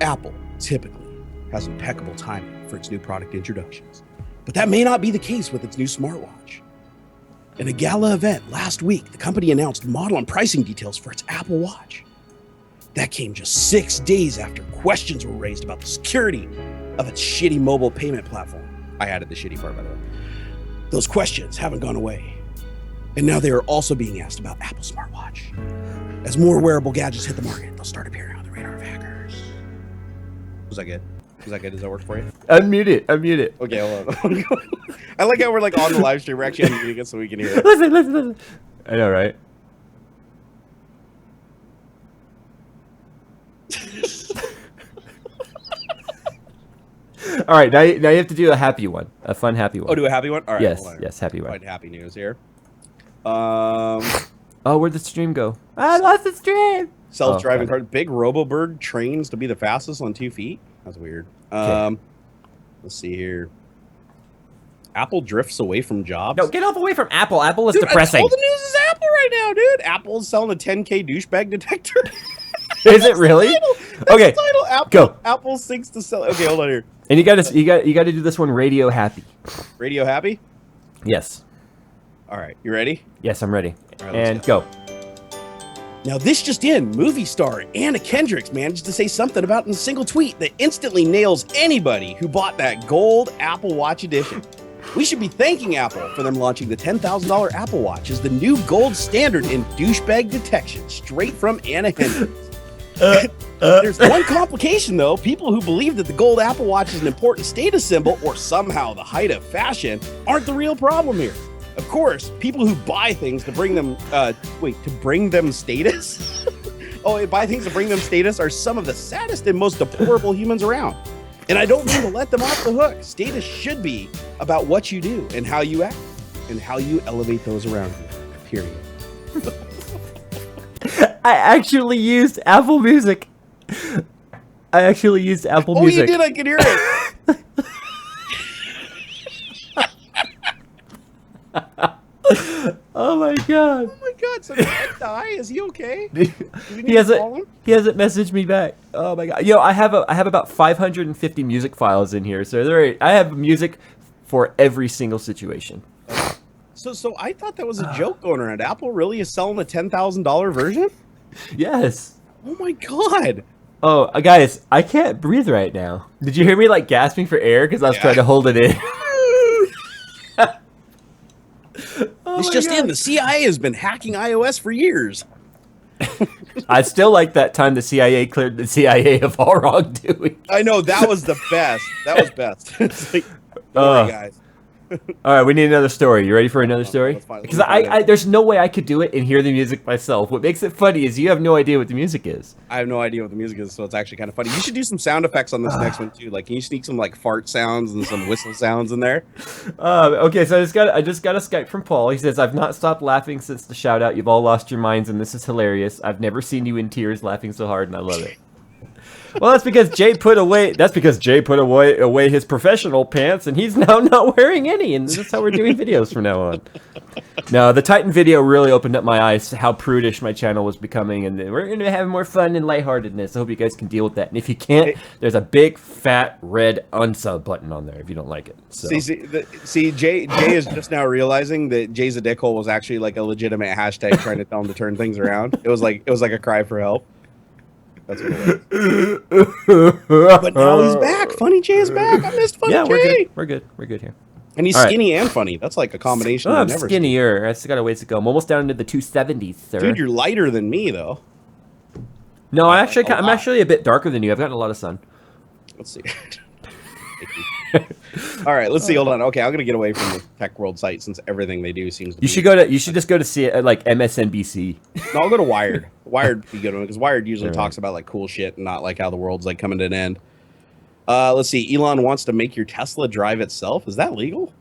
[SPEAKER 3] Apple typically has impeccable timing for its new product introductions, but that may not be the case with its new smartwatch. In a gala event last week, the company announced model and pricing details for its Apple Watch. That came just 6 days after questions were raised about the security of its shitty mobile payment platform. I added the shitty part, by the way. Those questions haven't gone away, and now they are also being asked about Apple smartwatch. As more wearable gadgets hit the market, they'll start appearing on the radar of hackers. Was that good? Does that work for you?
[SPEAKER 2] Unmute it.
[SPEAKER 3] Okay, hold on. I like how we're like on the live stream. We're actually unmuting it so we can hear it.
[SPEAKER 2] Listen. I know, right? All right, now you have to do a happy one, a fun happy one.
[SPEAKER 3] Oh, do a happy one? All right.
[SPEAKER 2] Yes, happy one.
[SPEAKER 3] Find happy news here.
[SPEAKER 2] Oh, where'd the stream go? I lost the stream.
[SPEAKER 3] Self-driving cars. Big RoboBird trains to be the fastest on 2 feet. That's weird. Let's see here. Apple drifts away from jobs.
[SPEAKER 2] No, get off away from Apple. Apple is depressing.
[SPEAKER 3] All the news is Apple right now, dude. Apple's selling a 10K douchebag detector.
[SPEAKER 2] Is it really? Okay.
[SPEAKER 3] The title.
[SPEAKER 2] Go.
[SPEAKER 3] Apple seeks to sell. Okay, hold on here.
[SPEAKER 2] And you got to do this one radio happy.
[SPEAKER 3] Radio happy?
[SPEAKER 2] Yes.
[SPEAKER 3] All right, you ready?
[SPEAKER 2] Yes, I'm ready.
[SPEAKER 3] Right,
[SPEAKER 2] and go.
[SPEAKER 3] Now, this just in, movie star Anna Kendrick managed to say something about in a single tweet that instantly nails anybody who bought that gold Apple Watch edition. We should be thanking Apple for them launching the $10,000 Apple Watch as the new gold standard in douchebag detection, straight from Anna Kendrick. There's one complication, though. People who believe that the gold Apple Watch is an important status symbol or somehow the height of fashion aren't the real problem here. Of course, people who buy things to bring them, status? Buy things to bring them status are some of the saddest and most deplorable humans around. And I don't mean to let them off the hook. Status should be about what you do and how you act and how you elevate those around you, period.
[SPEAKER 2] I actually used Apple Music. Music.
[SPEAKER 3] Oh, you did? I can hear it.
[SPEAKER 2] Oh my god.
[SPEAKER 3] Oh my god, so did Ed die? Is he okay?
[SPEAKER 2] He hasn't messaged me back. Oh my god. I have about 550 music files in here. So I have music for every single situation.
[SPEAKER 3] So I thought that was a joke going around. Apple really is selling a $10,000 version?
[SPEAKER 2] Yes.
[SPEAKER 3] Oh my god.
[SPEAKER 2] Oh, guys, I can't breathe right now. Did you hear me like gasping for air because I was trying to hold it in?
[SPEAKER 3] It's just in. The CIA has been hacking iOS for years.
[SPEAKER 2] I still like that time the CIA cleared the CIA of all wrongdoing.
[SPEAKER 3] I know, that was the best. That was best. It's like, sorry, guys.
[SPEAKER 2] All right, we need another story. You ready for another story? Because there's no way I could do it and hear the music myself. What makes it funny is you have no idea what the music is.
[SPEAKER 3] I have no idea what the music is, so it's actually kind of funny. You should do some sound effects on this next one too. Like, can you sneak some like fart sounds and some whistle sounds in there?
[SPEAKER 2] Okay, so I just got a Skype from Paul. He says, "I've not stopped laughing since the shout out. You've all lost your minds, and this is hilarious. I've never seen you in tears laughing so hard, and I love it." Well, that's because Jay put away. That's because Jay put away his professional pants, and he's now not wearing any. And that's how we're doing videos from now on. No, the Titan video really opened up my eyes to how prudish my channel was becoming, and we're going to have more fun and lightheartedness. I hope you guys can deal with that. And if you can't, there's a big fat red unsub button on there if you don't like it. So.
[SPEAKER 3] See, Jay is just now realizing that Jay's a dickhole was actually like a legitimate hashtag trying to tell him to turn things around. It was like a cry for help. That's what it was. But now he's back. Funny Jay is back. I missed Funny Jay.
[SPEAKER 2] We're good. We're good here.
[SPEAKER 3] And he's skinny and funny. That's like a combination.
[SPEAKER 2] I'm skinnier. I still got a ways to go. I'm almost down into the 270s, sir.
[SPEAKER 3] Dude, you're lighter than me, though.
[SPEAKER 2] No, I'm actually a bit darker than you. I've gotten a lot of sun.
[SPEAKER 3] Let's see. All right, let's see. Hold on. Okay, I'm gonna get away from the Tech World site since everything they do seems to.
[SPEAKER 2] You should just go to see it like MSNBC.
[SPEAKER 3] No, I'll go to Wired. Wired would be good one because Wired usually talks about like cool shit and not like how the world's like coming to an end. Let's see. Elon wants to make your Tesla drive itself. Is that legal?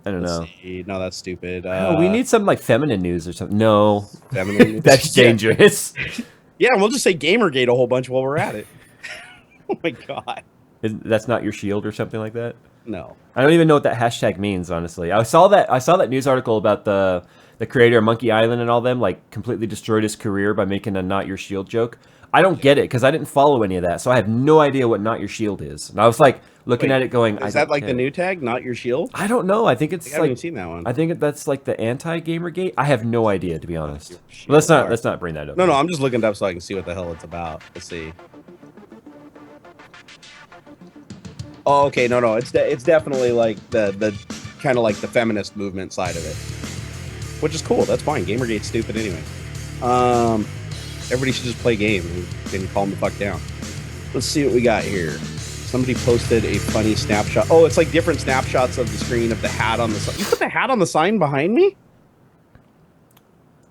[SPEAKER 2] I don't know.
[SPEAKER 3] See. No, that's stupid.
[SPEAKER 2] We need some like feminine news or something. No,
[SPEAKER 3] feminine news?
[SPEAKER 2] That's dangerous.
[SPEAKER 3] Yeah, we'll just say Gamergate a whole bunch while we're at it. Oh my god.
[SPEAKER 2] That's not your shield or something like that?
[SPEAKER 3] No.
[SPEAKER 2] I don't even know what that hashtag means, honestly. I saw that news article about the creator of Monkey Island and all them, like, completely destroyed his career by making a not your shield joke. I don't get it, because I didn't follow any of that, so I have no idea what not your shield is. And I was, like, looking at it going...
[SPEAKER 3] Is that, like, the new tag, not your shield?
[SPEAKER 2] I don't know. I think it's,
[SPEAKER 3] I haven't even seen that one.
[SPEAKER 2] I think that's, like, the anti-Gamergate. I have no idea, to be honest. Well, let's not bring that up.
[SPEAKER 3] No, I'm just looking it up so I can see what the hell it's about. Let's see. Oh, okay, no, it's definitely like the kind of like the feminist movement side of it, which is cool. That's fine. Gamergate's stupid anyway. Everybody should just play games and calm the fuck down. Let's see what we got here. Somebody posted a funny snapshot. Oh, it's like different snapshots of the screen of the hat on the sign. You put the hat on the sign behind me?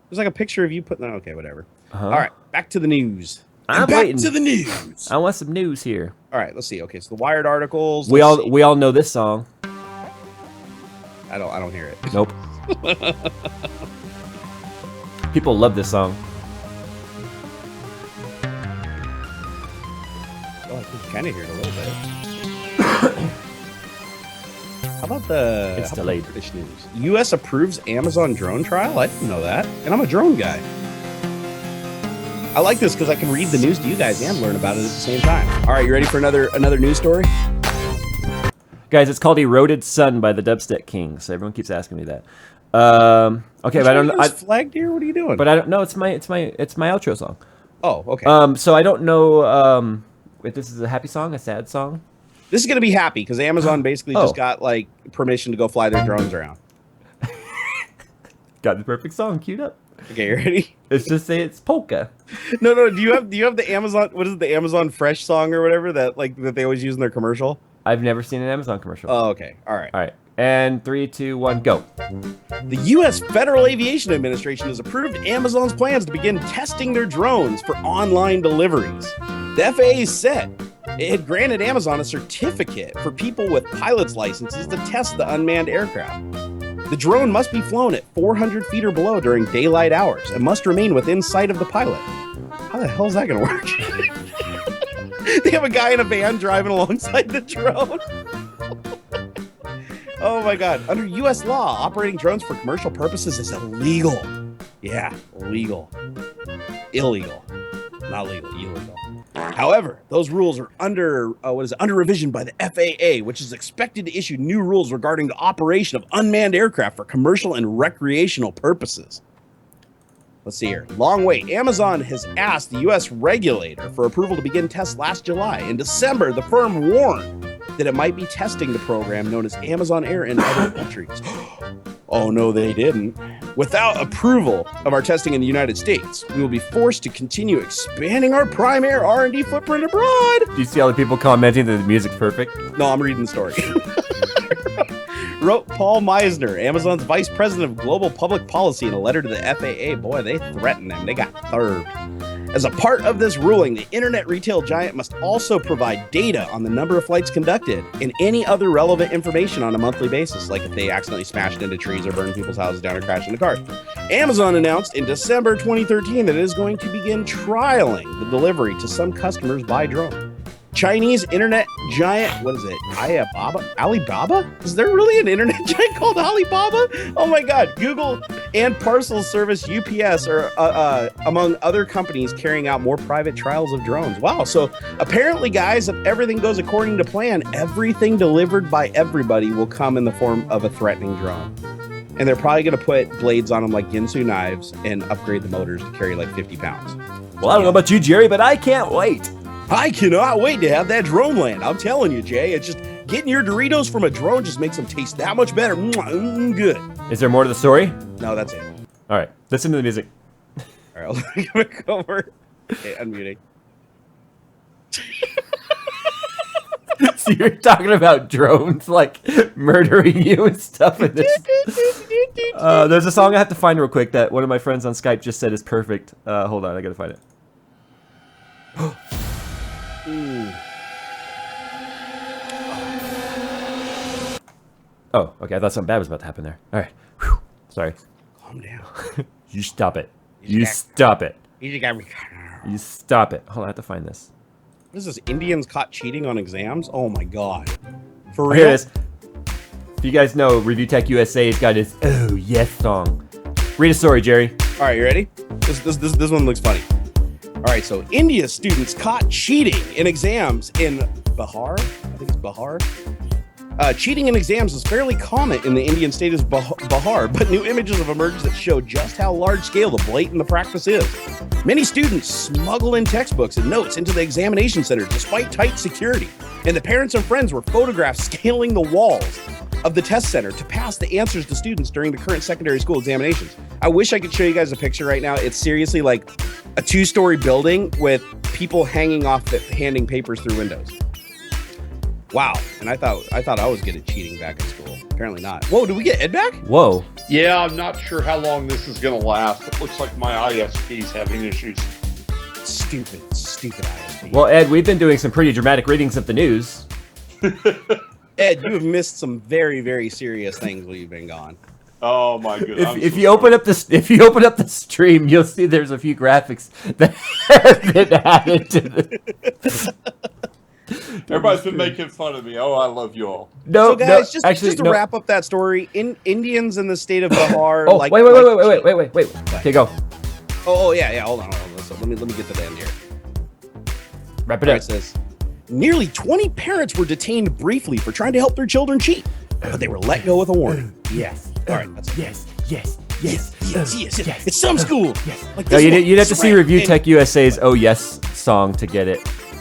[SPEAKER 3] There's like a picture of you putting that. Okay, whatever. All right, back to the news.
[SPEAKER 2] Back
[SPEAKER 3] to the news.
[SPEAKER 2] I want some news here.
[SPEAKER 3] All right, let's see. Okay, so the Wired articles.
[SPEAKER 2] We all know this song.
[SPEAKER 3] I don't hear it.
[SPEAKER 2] Nope. People love this song.
[SPEAKER 3] Oh, I can kind of hear it a little bit. How about the?
[SPEAKER 2] It's delayed.
[SPEAKER 3] British news. U.S. approves Amazon drone trial. I didn't know that, and I'm a drone guy. I like this because I can read the news to you guys and learn about it at the same time. All right, you ready for another news story?
[SPEAKER 2] Guys, it's called "Eroded Sun" by the Dubstep Kings. Everyone keeps asking me that. Okay, but I don't know.
[SPEAKER 3] Flagged here. What are you doing?
[SPEAKER 2] But I don't know. It's my outro song.
[SPEAKER 3] Oh, okay.
[SPEAKER 2] So I don't know if this is a happy song, a sad song.
[SPEAKER 3] This is gonna be happy because Amazon basically just got like permission to go fly their drones around.
[SPEAKER 2] Got the perfect song queued up.
[SPEAKER 3] Okay, you ready?
[SPEAKER 2] Let's just say it's polka.
[SPEAKER 3] No. Do you have the Amazon? What is it? The Amazon Fresh song or whatever that they always use in their commercial?
[SPEAKER 2] I've never seen an Amazon commercial.
[SPEAKER 3] Oh, okay. All right.
[SPEAKER 2] And 3, 2, 1, go.
[SPEAKER 3] The U.S. Federal Aviation Administration has approved Amazon's plans to begin testing their drones for online deliveries. The FAA said it had granted Amazon a certificate for people with pilot's licenses to test the unmanned aircraft. The drone must be flown at 400 feet or below during daylight hours and must remain within sight of the pilot. How the hell is that going to work? They have a guy in a van driving alongside the drone. Oh my god. Under U.S. law, operating drones for commercial purposes is illegal. Yeah, illegal. Illegal. Not legal, illegal. However, those rules are under revision by the FAA, which is expected to issue new rules regarding the operation of unmanned aircraft for commercial and recreational purposes. Let's see here. Long wait. Amazon has asked the U.S. regulator for approval to begin tests last July. In December, the firm warned that it might be testing the program known as Amazon Air in other countries. Oh, no, they didn't. Without approval of our testing in the United States, we will be forced to continue expanding our Prime Air R&D footprint abroad.
[SPEAKER 2] Do you see all the people commenting that the music's perfect?
[SPEAKER 3] No, I'm reading the story. Wrote Paul Meisner, Amazon's vice president of global public policy, in a letter to the FAA. Boy, they threatened them. They got third. As a part of this ruling, the internet retail giant must also provide data on the number of flights conducted and any other relevant information on a monthly basis, like if they accidentally smashed into trees or burned people's houses down or crashed into cars. Amazon announced in December 2013 that it is going to begin trialing the delivery to some customers by drone. Chinese internet giant, what is it? Alibaba? Is there really an internet giant called Alibaba? Oh my God. Google and parcel service UPS are among other companies carrying out more private trials of drones. Wow. So apparently, guys, if everything goes according to plan, everything delivered by everybody will come in the form of a threatening drone. And they're probably going to put blades on them like Ginsu knives and upgrade the motors to carry like 50 pounds.
[SPEAKER 2] Well, I don't know about you, Jerry, but I can't wait.
[SPEAKER 3] I cannot wait to have that drone land. I'm telling you, Jay, it's just getting your Doritos from a drone just makes them taste that much better. Good.
[SPEAKER 2] Is there more to the story?
[SPEAKER 3] No, that's it.
[SPEAKER 2] All right, listen to the music.
[SPEAKER 3] All right, I'll give it over. Okay, unmuting.
[SPEAKER 2] So you're talking about drones like murdering you and stuff in this. There's a song I have to find real quick that one of my friends on Skype just said is perfect. Hold on, I gotta find it. Oh, okay. I thought something bad was about to happen there. All right. Whew. Sorry.
[SPEAKER 3] Calm down.
[SPEAKER 2] You stop it. You stop it.
[SPEAKER 3] You got me.
[SPEAKER 2] You stop it. Hold on, I have to find this.
[SPEAKER 3] What is this? Indians caught cheating on exams? Oh my God. For real?
[SPEAKER 2] Here it is. If you guys know, Review Tech USA's got his "Oh Yes" song. Read a story, Jerry.
[SPEAKER 3] All right, you ready? This one looks funny. All right, so India students caught cheating in exams in Bihar. I think it's Bihar. Cheating in exams is fairly common in the Indian state of Bihar, but new images have emerged that show just how large-scale the blatant the practice is. Many students smuggle in textbooks and notes into the examination center despite tight security, and the parents and friends were photographed scaling the walls of the test center to pass the answers to students during the current secondary school examinations. I wish I could show you guys a picture right now. It's seriously like a 2-story building with people hanging off handing papers through windows. Wow. And I thought I was good at cheating back in school. Apparently not. Whoa, did we get Ed back?
[SPEAKER 2] Whoa.
[SPEAKER 1] Yeah, I'm not sure how long this is going to last. It looks like my ISP's having issues.
[SPEAKER 3] Stupid ISP.
[SPEAKER 2] Well, Ed, we've been doing some pretty dramatic readings of the news.
[SPEAKER 3] Ed, you have missed some very, very serious things while you've been gone.
[SPEAKER 1] Oh my goodness.
[SPEAKER 2] If you open up the stream, you'll see there's a few graphics that have been added to the.
[SPEAKER 1] Everybody's been making fun of me. Oh, I love you all.
[SPEAKER 3] No, so guys, just to wrap up that story, Indians in the state of Bihar.
[SPEAKER 2] Oh, wait. Okay, go.
[SPEAKER 3] Oh, yeah. Hold on. So let me get to the end here.
[SPEAKER 2] Wrap it up.
[SPEAKER 3] It says, nearly 20 parents were detained briefly for trying to help their children cheat, but they were let go with a warning.
[SPEAKER 2] Yes.
[SPEAKER 3] All right. That's
[SPEAKER 2] Yes.
[SPEAKER 3] It's some school.
[SPEAKER 2] Yes.
[SPEAKER 3] Like
[SPEAKER 2] No, you'd have to see Review Tech USA's "Oh Yes" song to get it.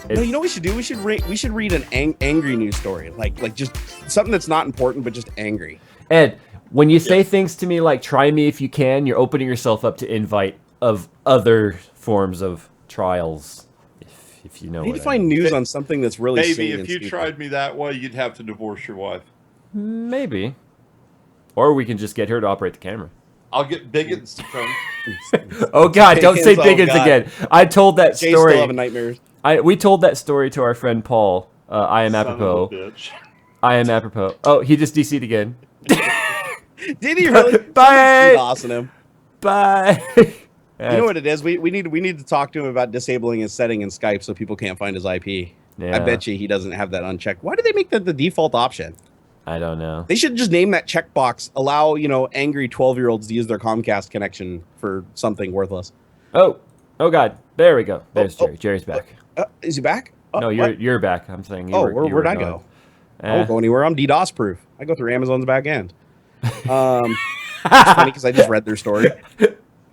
[SPEAKER 3] No, you know what we should do? We should read an angry news story, like just something that's not important, but just angry.
[SPEAKER 2] Ed, when you say things to me like "try me if you can," you're opening yourself up to invite of other forms of trials. If you know,
[SPEAKER 3] I need to find news on something that's really.
[SPEAKER 1] Maybe if you tried me that way, you'd have to divorce your wife.
[SPEAKER 2] Maybe, or we can just get her to operate the camera.
[SPEAKER 1] I'll get Biggins to come.
[SPEAKER 2] Oh God! Don't say Biggins again. I told that
[SPEAKER 3] Jay
[SPEAKER 2] story.
[SPEAKER 3] Still having nightmares.
[SPEAKER 2] We told that story to our friend Paul. I am apropos. I am apropos. Oh, he just DC'd again.
[SPEAKER 3] Did he really?
[SPEAKER 2] Bye.
[SPEAKER 3] Awesome him.
[SPEAKER 2] Bye.
[SPEAKER 3] You know what it is? We need to talk to him about disabling his setting in Skype so people can't find his IP. Yeah. I bet you he doesn't have that unchecked. Why do they make that the default option?
[SPEAKER 2] I don't know.
[SPEAKER 3] They should just name that checkbox. Allow angry 12-year-olds to use their Comcast connection for something worthless.
[SPEAKER 2] Oh God! There we go. There's Jerry. Jerry's back.
[SPEAKER 3] Is he back?
[SPEAKER 2] No, you're back. I'm saying.
[SPEAKER 3] Where'd I go? I won't go anywhere. I'm DDoS proof. I go through Amazon's back end. It's funny because I just read their story.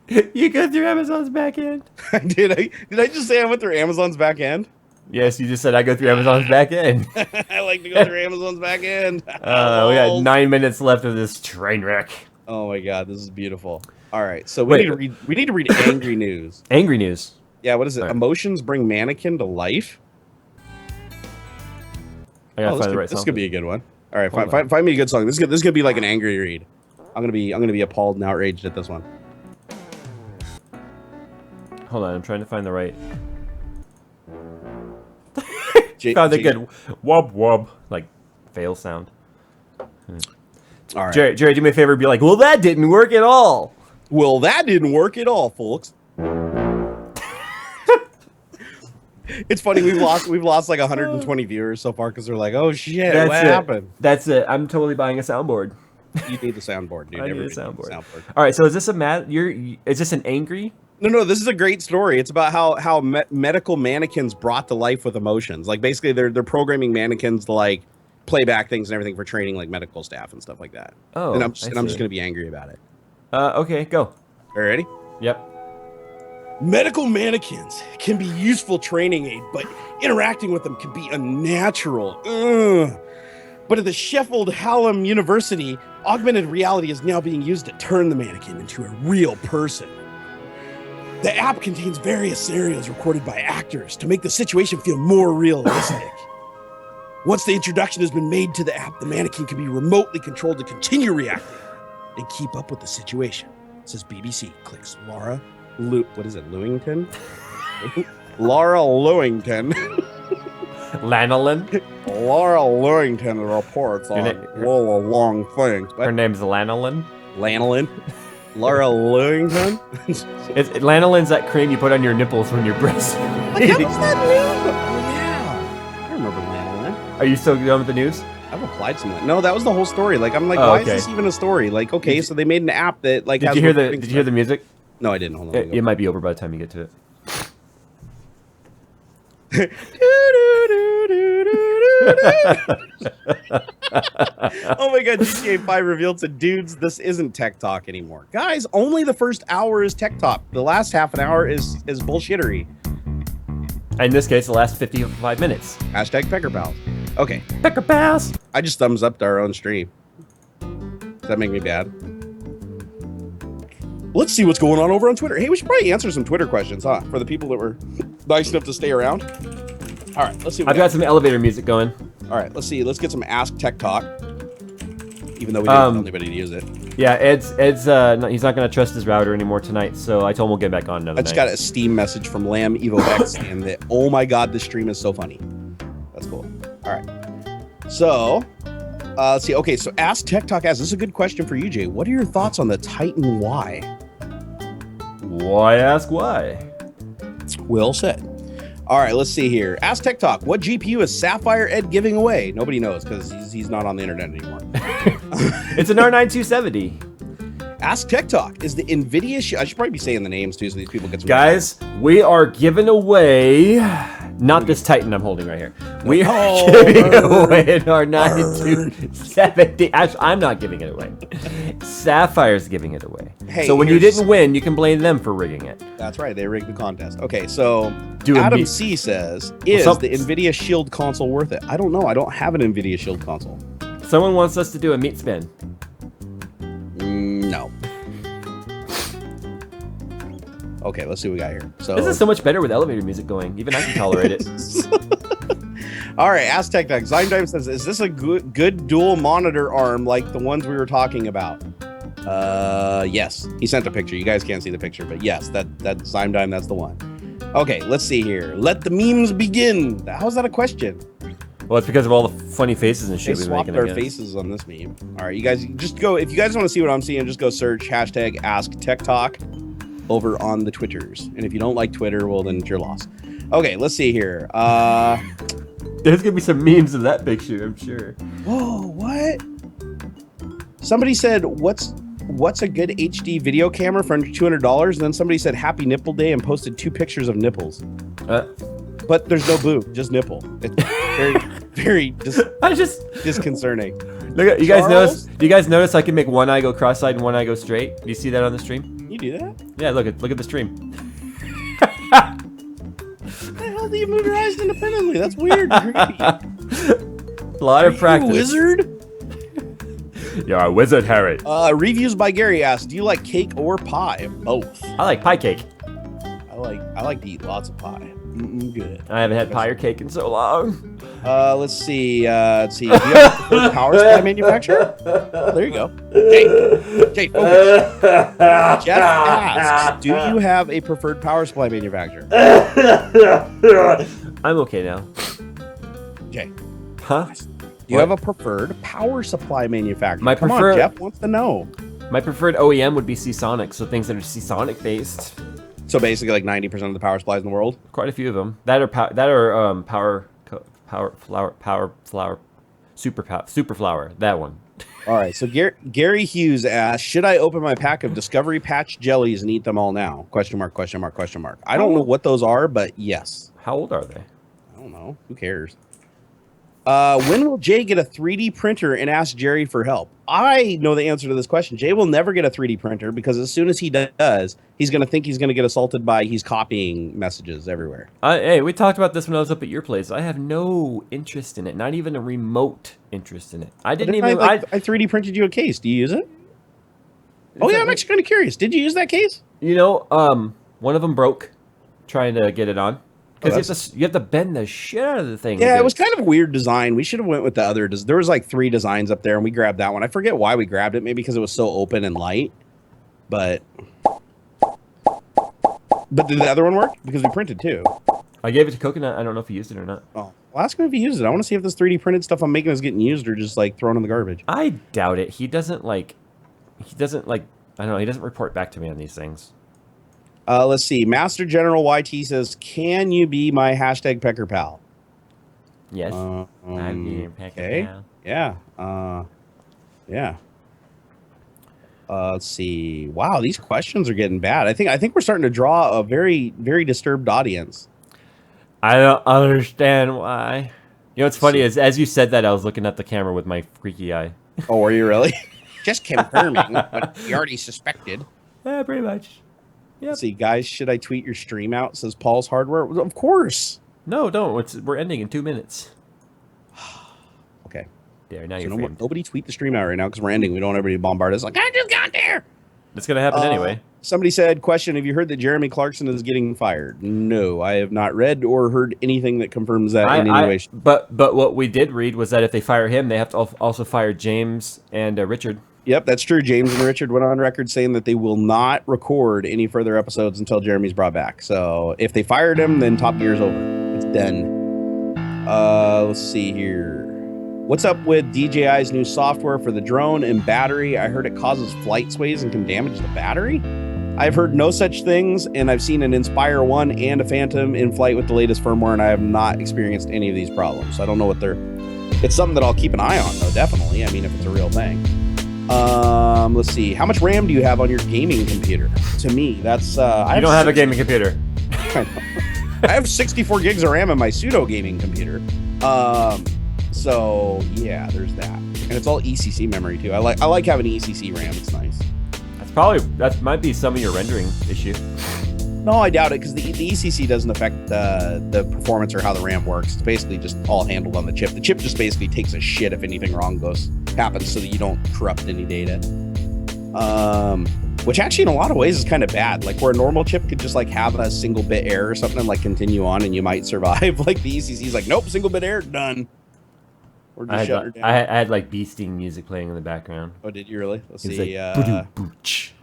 [SPEAKER 2] You go through Amazon's back end?
[SPEAKER 3] Did I just say I went through Amazon's back end?
[SPEAKER 2] Yes, you just said I go through Amazon's back end.
[SPEAKER 3] I like to go through Amazon's back end.
[SPEAKER 2] We got 9 minutes left of this train wreck.
[SPEAKER 3] Oh my God, this is beautiful. All right, so we need to read angry news.
[SPEAKER 2] Angry news.
[SPEAKER 3] Yeah, what is it? Right. Emotions bring mannequin to life.
[SPEAKER 2] I gotta find the right song.
[SPEAKER 3] This could be a good one. All right, find me a good song. This is gonna be like an angry read. I'm gonna be appalled and outraged at this one.
[SPEAKER 2] Hold on, I'm trying to find the right. Found a good wub wub, like fail sound.
[SPEAKER 3] All right,
[SPEAKER 2] Jerry, do me a favor. Be like, well, that didn't work at all.
[SPEAKER 3] Well, that didn't work at all, folks. It's funny. We've lost like 120 viewers so far because they're like, oh shit, what happened?
[SPEAKER 2] That's it. I'm totally buying a soundboard.
[SPEAKER 3] You need the soundboard, dude.
[SPEAKER 2] I need a
[SPEAKER 3] Everybody
[SPEAKER 2] soundboard.
[SPEAKER 3] needs
[SPEAKER 2] All right. So is this is this an angry?
[SPEAKER 3] No. This is a great story. It's about how medical mannequins brought to life with emotions. Like basically, they're programming mannequins to like play back things and everything for training like medical staff and stuff like that.
[SPEAKER 2] Oh,
[SPEAKER 3] and I'm just gonna be angry about it.
[SPEAKER 2] Okay, go.
[SPEAKER 3] Are you ready?
[SPEAKER 2] Yep.
[SPEAKER 3] Medical mannequins can be useful training aid, but interacting with them can be unnatural. Ugh. But at the Sheffield Hallam University, augmented reality is now being used to turn the mannequin into a real person. The app contains various scenarios recorded by actors to make the situation feel more realistic. Once the introduction has been made to the app, the mannequin can be remotely controlled to continue reacting and keep up with the situation. It says BBC. Clicks Laura Lewington? Laura Lewington.
[SPEAKER 2] Lanolin.
[SPEAKER 3] Laura Lewington reports on long things.
[SPEAKER 2] Her name's Lanolin.
[SPEAKER 3] Lanolin. Laura Lewington.
[SPEAKER 2] Lanolin's that cream you put on your nipples when you're breastfeeding.
[SPEAKER 3] How was that new? Oh yeah, I remember Lanolin.
[SPEAKER 2] Are you still done with the news?
[SPEAKER 3] I've applied some. No, that was the whole story. Like I'm like, why is this even a story? Like, okay, so they made an app that like.
[SPEAKER 2] Did you hear the music?
[SPEAKER 3] No, I didn't. Hold on.
[SPEAKER 2] It might be over by the time you get to it.
[SPEAKER 3] Oh my god, GTA 5 revealed to dudes this isn't tech talk anymore. Guys, only the first hour is tech talk. The last half an hour is bullshittery.
[SPEAKER 2] In this case, the last 55 minutes.
[SPEAKER 3] Hashtag Pecker Pals. Okay.
[SPEAKER 2] Pecker Pals!
[SPEAKER 3] I just thumbs up to our own stream. Does that make me bad? Let's see what's going on over on Twitter. Hey, we should probably answer some Twitter questions, huh? For the people that were nice enough to stay around. All right, let's see.
[SPEAKER 2] I've got some elevator music going.
[SPEAKER 3] All right, let's see. Let's get some Ask Tech Talk. Even though we didn't tell anybody to use it.
[SPEAKER 2] Yeah, Ed's he's not going to trust his router anymore tonight, so I told him we'll get back on another night.
[SPEAKER 3] I just got a Steam message from Lamb Evo X saying that, oh my god, this stream is so funny. That's cool. All right. So, let's see. Okay, so Ask Tech Talk asks, this is a good question for you, Jay. What are your thoughts on the Titan Y?
[SPEAKER 2] Why ask why?
[SPEAKER 3] Well said. All right, let's see here. Ask Tech Talk. What GPU is Sapphire Ed giving away? Nobody knows because he's not on the internet anymore.
[SPEAKER 2] It's an R9 270.
[SPEAKER 3] Ask Tech Talk. Is the NVIDIA... I should probably be saying the names too so these people get some...
[SPEAKER 2] Guys, we are giving away... Not this Titan I'm holding right here. We are giving away an R9 270. Actually, I'm not giving it away. Sapphire's giving it away. Hey, so when you didn't win, you can blame them for rigging it.
[SPEAKER 3] That's right. They rigged the contest. Okay, so Adam C says, is the NVIDIA Shield console worth it? I don't know. I don't have an NVIDIA Shield console.
[SPEAKER 2] Someone wants us to do a meat spin.
[SPEAKER 3] No. Okay, let's see what we got here. So
[SPEAKER 2] this is so much better with elevator music going. Even I can tolerate it.
[SPEAKER 3] All right, Ask Tech Tech. Zyme says, is this a good dual monitor arm like the ones we were talking about? Yes. He sent a picture. You guys can't see the picture, but yes, that Zyme, that's the one. Okay, let's see here. Let the memes begin. How's that a question?
[SPEAKER 2] Well, it's because of all the funny faces and shit
[SPEAKER 3] we
[SPEAKER 2] we're making.
[SPEAKER 3] They swapped our faces on this meme. All right, you guys just go. If you guys want to see what I'm seeing, just go search hashtag Ask Tech Talk over on the Twitters. And if you don't like Twitter, well, then it's your loss. Okay, let's see here.
[SPEAKER 2] There's gonna be some memes of that picture, I'm sure.
[SPEAKER 3] Whoa, what? Somebody said, what's a good HD video camera for under $200? And then somebody said Happy Nipple Day and posted 2 pictures of nipples. But there's no boob, just nipple. It's very disconcerting.
[SPEAKER 2] Look at you guys notice. Do you guys notice I can make one eye go cross-eyed and one eye go straight? Do you see that on the stream?
[SPEAKER 3] You do that?
[SPEAKER 2] Yeah, look at the stream.
[SPEAKER 3] How the hell do you move your eyes independently? That's weird.
[SPEAKER 2] A lot of practice.
[SPEAKER 3] You a wizard?
[SPEAKER 2] You're a wizard, Harry.
[SPEAKER 3] Reviews by Gary asks, do you like cake or pie? Both.
[SPEAKER 2] I like pie cake.
[SPEAKER 3] I like to eat lots of pie. Good.
[SPEAKER 2] I haven't had pie or cake in so long.
[SPEAKER 3] Let's see. Do you have a power supply manufacturer? Oh, there you go. Jay, focus. Jeff asks, do you have a preferred power supply manufacturer?
[SPEAKER 2] I'm okay now.
[SPEAKER 3] Jay.
[SPEAKER 2] Huh?
[SPEAKER 3] Do you have a preferred power supply manufacturer?
[SPEAKER 2] Come on,
[SPEAKER 3] Jeff wants to know.
[SPEAKER 2] My preferred OEM would be Seasonic, so things that are Seasonic based.
[SPEAKER 3] So basically, like 90% of the power supplies in the world.
[SPEAKER 2] Quite a few of them. That are power flower, super flower. That one.
[SPEAKER 3] All right. So Gary Hughes asked, "Should I open my pack of Discovery Patch jellies and eat them all now?" Question mark. Question mark. Question mark. I don't know what those are, but yes.
[SPEAKER 2] How old are they?
[SPEAKER 3] I don't know. Who cares? When will Jay get a 3D printer and ask Jerry for help? I know the answer to this question. Jay will never get a 3D printer because as soon as he does, he's going to think he's going to get assaulted by he's copying messages everywhere.
[SPEAKER 2] Hey, we talked about this when I was up at your place. I have no interest in it. Not even a remote interest in it. I didn't even...
[SPEAKER 3] I 3D printed you a case. Do you use it? Oh, yeah, I'm actually kind of curious. Did you use that case?
[SPEAKER 2] You know, one of them broke trying to get it on. Because you have to bend the shit out of the thing.
[SPEAKER 3] Yeah, it was kind of a weird design. We should have went with the other. There was like 3 designs up there, and we grabbed that one. I forget why we grabbed it. Maybe because it was so open and light. But did the other one work? Because we printed too.
[SPEAKER 2] I gave it to Coconut. I don't know if he used it or not.
[SPEAKER 3] Oh, well, ask him if he used it. I want to see if this 3D printed stuff I'm making is getting used or just like thrown in the garbage.
[SPEAKER 2] I doubt it. He doesn't like. I don't know. He doesn't report back to me on these things.
[SPEAKER 3] Let's see. Master General YT says, "Can you be my hashtag Pecker Pal?"
[SPEAKER 2] Yes.
[SPEAKER 3] Okay. Yeah. Yeah. Let's see. Wow, these questions are getting bad. I think we're starting to draw a very, very disturbed audience.
[SPEAKER 2] I don't understand why. You know what's funny is as you said that, I was looking at the camera with my freaky eye.
[SPEAKER 3] Oh, were you really? Just confirming what you already suspected.
[SPEAKER 2] Yeah, pretty much. Yep.
[SPEAKER 3] Let's see, guys, should I tweet your stream out? Says Paul's Hardware. Of course.
[SPEAKER 2] No, don't. We're ending in 2 minutes.
[SPEAKER 3] Okay.
[SPEAKER 2] There, now you're
[SPEAKER 3] nobody tweet the stream out right now because we're ending. We don't want everybody bombard us like, I just got there.
[SPEAKER 2] It's going to happen anyway.
[SPEAKER 3] Somebody said, question, have you heard that Jeremy Clarkson is getting fired? No, I have not read or heard anything that confirms that in any way.
[SPEAKER 2] But what we did read was that if they fire him, they have to also fire James and Richard.
[SPEAKER 3] Yep, that's true. James and Richard went on record saying that they will not record any further episodes until Jeremy's brought back. So if they fired him, then Top Gear's over. It's done. Let's see here. What's up with DJI's new software for the drone and battery? I heard it causes flight sways and can damage the battery. I've heard no such things, and I've seen an Inspire 1 and a Phantom in flight with the latest firmware, and I have not experienced any of these problems. So I don't know what they're... It's something that I'll keep an eye on, though, definitely. I mean, if it's a real thing. Let's see. How much RAM do you have on your gaming computer? To me, that's...
[SPEAKER 2] you don't have a gaming computer.
[SPEAKER 3] I have 64 gigs of RAM in my pseudo gaming computer. So yeah, there's that, and it's all ECC memory too. I like having ECC RAM. It's nice.
[SPEAKER 2] That might be some of your rendering issue.
[SPEAKER 3] No, I doubt it because the ECC doesn't affect the performance or how the RAM works. It's basically just all handled on the chip. The chip just basically takes a shit if anything wrong happens, so that you don't corrupt any data. Which actually in a lot of ways is kind of bad. Like where a normal chip could just like have a single bit error or something and like continue on and you might survive. Like the ECC is like, nope, single bit error, done. Or just shut her down.
[SPEAKER 2] I had like bee sting music playing in the background.
[SPEAKER 3] Oh, did you really? Let's see.
[SPEAKER 2] Like,
[SPEAKER 3] we should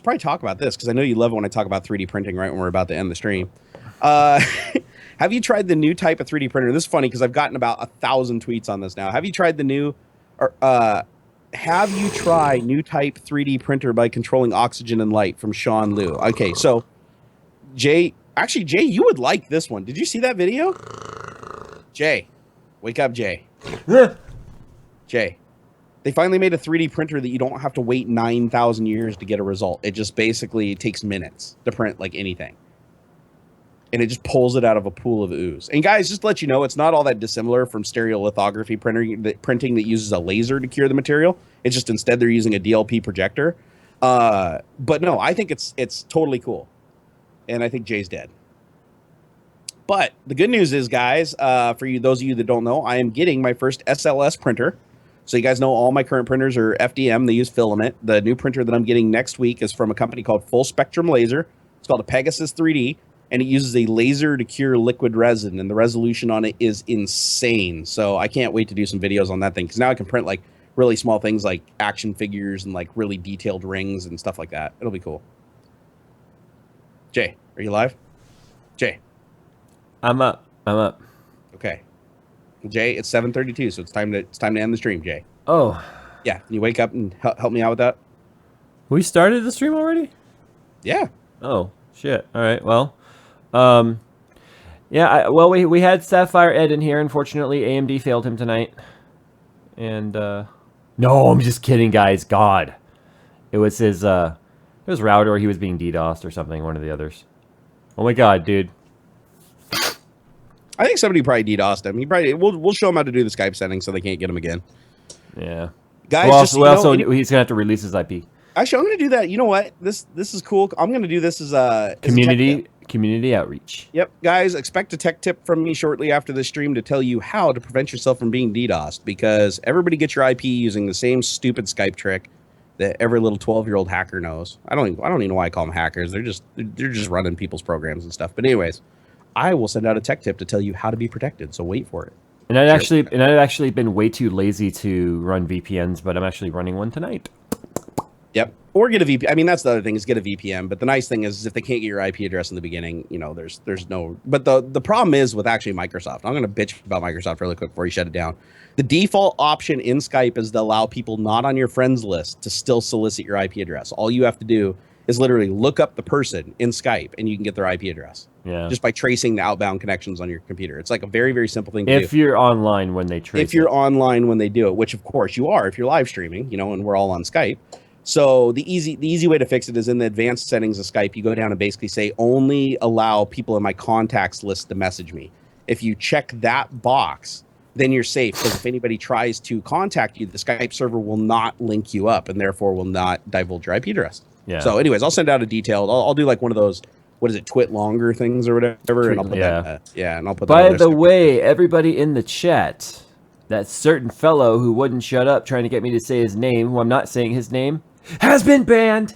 [SPEAKER 3] probably talk about this because I know you love it when I talk about 3D printing right when we're about to end the stream. Have you tried the new type of 3D printer? This is funny because I've gotten about 1,000 tweets on this now. Have you tried new type 3D printer by controlling oxygen and light from Sean Liu? Okay, so Jay, you would like this one. Did you see that video? Jay, wake up, Jay. Jay, they finally made a 3D printer that you don't have to wait 9,000 years to get a result. It just basically takes minutes to print like anything. And it just pulls it out of a pool of ooze. And guys, just to let you know, it's not all that dissimilar from stereolithography printing that uses a laser to cure the material. It's just instead they're using a DLP projector. But no, I think it's totally cool. And I think Jay's dead. But the good news is, guys, for those of you that don't know, I am getting my first SLS printer. So you guys know all my current printers are FDM. They use filament. The new printer that I'm getting next week is from a company called Full Spectrum Laser. It's called a Pegasus 3D. And it uses a laser to cure liquid resin, and the resolution on it is insane. So I can't wait to do some videos on that thing, because now I can print like really small things like action figures and like really detailed rings and stuff like that. It'll be cool. Jay, are you live? Jay.
[SPEAKER 2] I'm up.
[SPEAKER 3] Okay. Jay, it's 7:32, so it's time to end the stream, Jay.
[SPEAKER 2] Oh.
[SPEAKER 3] Yeah, can you wake up and help me out with that?
[SPEAKER 2] We started the stream already?
[SPEAKER 3] Yeah.
[SPEAKER 2] Oh, shit. All right. Well, yeah. We had Sapphire Ed in here. Unfortunately, AMD failed him tonight. And no, I'm just kidding, guys. God, it was his router. Or he was being DDoSed or something. One of the others. Oh my God, dude.
[SPEAKER 3] I think somebody probably DDoSed him. We'll show him how to do the Skype settings so they can't get him again.
[SPEAKER 2] Yeah.
[SPEAKER 3] Guys,
[SPEAKER 2] he's gonna have to release his IP.
[SPEAKER 3] Actually, I'm gonna do that. You know what? This is cool. I'm gonna do this as a
[SPEAKER 2] community outreach.
[SPEAKER 3] Yep, guys, expect a tech tip from me shortly after the stream to tell you how to prevent yourself from being DDoSed, because everybody gets your IP using the same stupid Skype trick that every little 12-year-old hacker knows. I don't even know why I call them hackers. They're just running people's programs and stuff. But anyways, I will send out a tech tip to tell you how to be protected. So wait for it.
[SPEAKER 2] And I've actually been way too lazy to run VPNs, but I'm actually running one tonight.
[SPEAKER 3] Yep. Or get a VPN. I mean, that's the other thing, is get a VPN. But the nice thing is if they can't get your IP address in the beginning, you know, there's no. But the problem is with actually Microsoft. I'm going to bitch about Microsoft really quick before you shut it down. The default option in Skype is to allow people not on your friends list to still solicit your IP address. All you have to do is literally look up the person in Skype and you can get their IP address.
[SPEAKER 2] Yeah.
[SPEAKER 3] Just by tracing the outbound connections on your computer. It's like a very, very simple thing to do.
[SPEAKER 2] If you're online when they trace
[SPEAKER 3] If you're online when they do it, which of course you are if you're live streaming, you know, and we're all on Skype. So the easy way to fix it is in the advanced settings of Skype, you go down and basically say only allow people in my contacts list to message me. If you check that box, then you're safe, because if anybody tries to contact you, the Skype server will not link you up and therefore will not divulge your IP address.
[SPEAKER 2] Yeah.
[SPEAKER 3] So anyways, I'll send out a detailed, I'll do like one of those, what is it, twit longer things or whatever, and I'll put that, and I'll put that.
[SPEAKER 2] By the way, everybody in the chat, that certain fellow who wouldn't shut up trying to get me to say his name, who I'm not saying his name, has been banned.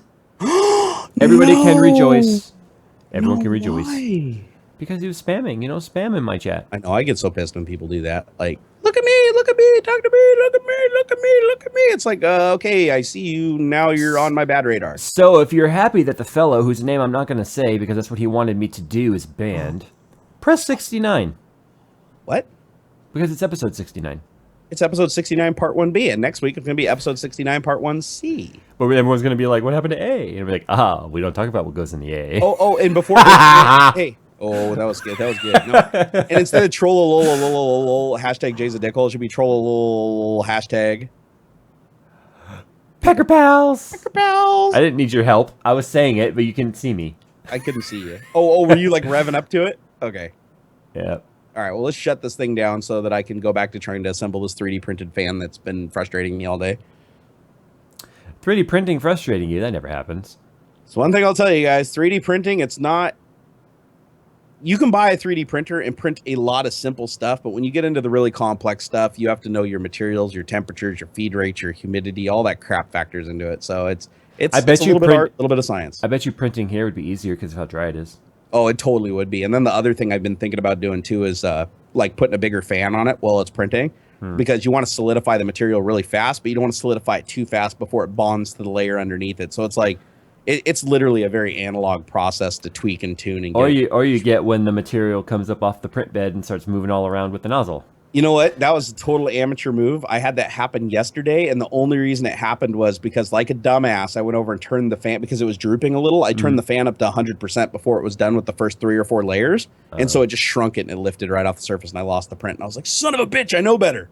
[SPEAKER 2] Everybody can rejoice. Everyone can rejoice.
[SPEAKER 3] Why?
[SPEAKER 2] Because he was spamming, spam in my chat.
[SPEAKER 3] I know, I get so pissed when people do that. Like, look at me, talk to me, look at me. It's like, okay, I see you, now you're on my bad radar.
[SPEAKER 2] So if you're happy that the fellow, whose name I'm not going to say because that's what he wanted me to do, is banned, press 69.
[SPEAKER 3] What?
[SPEAKER 2] Because it's episode 69.
[SPEAKER 3] It's episode 69, part 1B, and next week it's going to be episode 69, part 1C.
[SPEAKER 2] But everyone's going to be like, what happened to A? And we're like, we don't talk about what goes in the A.
[SPEAKER 3] Oh, and before... hey. Oh, that was good. No. And instead of trollololololol, hashtag JayzTwoCents, it should be trollololol, hashtag...
[SPEAKER 2] Pecker Pals!
[SPEAKER 3] Pecker Pals!
[SPEAKER 2] I didn't need your help. I was saying it, but you couldn't see me.
[SPEAKER 3] I couldn't see you. Oh, were you like revving up to it? Okay.
[SPEAKER 2] Yeah.
[SPEAKER 3] All right, well, let's shut this thing down so that I can go back to trying to assemble this 3D printed fan that's been frustrating me all day.
[SPEAKER 2] 3D printing frustrating you? That never happens.
[SPEAKER 3] So one thing I'll tell you guys, 3D printing, it's not... You can buy a 3D printer and print a lot of simple stuff, but when you get into the really complex stuff, you have to know your materials, your temperatures, your feed rates, your humidity, all that crap factors into it. So it's a little bit art, a little bit of science.
[SPEAKER 2] I bet you printing here would be easier because of how dry it is.
[SPEAKER 3] Oh, it totally would be. And then the other thing I've been thinking about doing too is like putting a bigger fan on it while it's printing, because you want to solidify the material really fast, but you don't want to solidify it too fast before it bonds to the layer underneath it. So it's like, it's literally a very analog process to tweak and tune. And
[SPEAKER 2] or you get when the material comes up off the print bed and starts moving all around with the nozzle.
[SPEAKER 3] You know what? That was a total amateur move. I had that happen yesterday, and the only reason it happened was because, like a dumbass, I went over and turned the fan, because it was drooping a little. I turned the fan up to 100% before it was done with the first 3 or 4 layers, and so it just shrunk it and it lifted right off the surface, and I lost the print. And I was like, son of a bitch, I know better.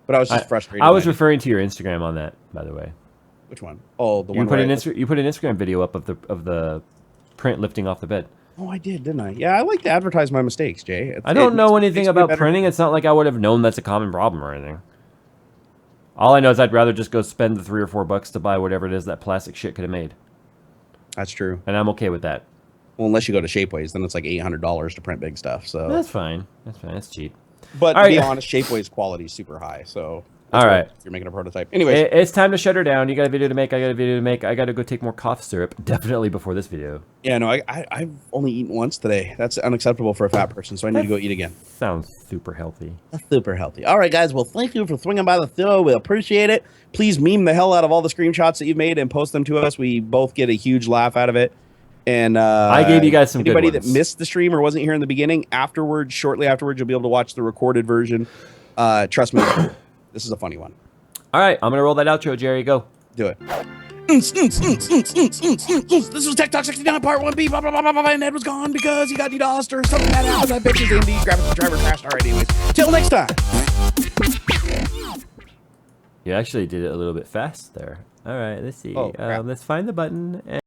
[SPEAKER 3] But I was just frustrated.
[SPEAKER 2] I was referring to your Instagram on that, by the way.
[SPEAKER 3] Which one? Oh, the
[SPEAKER 2] you
[SPEAKER 3] one
[SPEAKER 2] put you put an Instagram video up of the print lifting off the bed.
[SPEAKER 3] Oh, I did, didn't I? Yeah, I like to advertise my mistakes, Jay.
[SPEAKER 2] I don't know anything about printing. It's not like I would have known that's a common problem or anything. All I know is I'd rather just go spend the $3 or $4 to buy whatever it is that plastic shit could have made.
[SPEAKER 3] That's true.
[SPEAKER 2] And I'm okay with that.
[SPEAKER 3] Well, unless you go to Shapeways, then it's like $800 to print big stuff. So
[SPEAKER 2] that's fine. That's fine. That's cheap.
[SPEAKER 3] But to be honest, Shapeways quality is super high. So
[SPEAKER 2] all right,
[SPEAKER 3] if you're making a prototype. Anyways,
[SPEAKER 2] it's time to shut her down. You got a video to make. I got a video to make. I got to go take more cough syrup. Definitely before this video.
[SPEAKER 3] Yeah, no, I've only eaten once today. That's unacceptable for a fat person. So I need to go eat again.
[SPEAKER 2] Sounds super healthy.
[SPEAKER 3] Super healthy. All right, guys. Well, thank you for swinging by the show. We appreciate it. Please meme the hell out of all the screenshots that you've made and post them to us. We both get a huge laugh out of it. And I
[SPEAKER 2] gave you guys some good ones.
[SPEAKER 3] Anybody that missed the stream or wasn't here in the beginning, afterwards, shortly afterwards, you'll be able to watch the recorded version. Trust me, this is a funny one.
[SPEAKER 2] All right, I'm going to roll that outro, Jerry. Go.
[SPEAKER 3] Do it. This was Tech Talk 69 Part 1B, blah, blah, blah, blah, blah, and Ed was gone because he got DDoSed or something bad happened. I bet you Andy, graphics driver crashed. All right, anyways. Till next time.
[SPEAKER 2] You actually did it a little bit fast there. All right, let's see.
[SPEAKER 3] Oh, crap.
[SPEAKER 2] Let's find the button.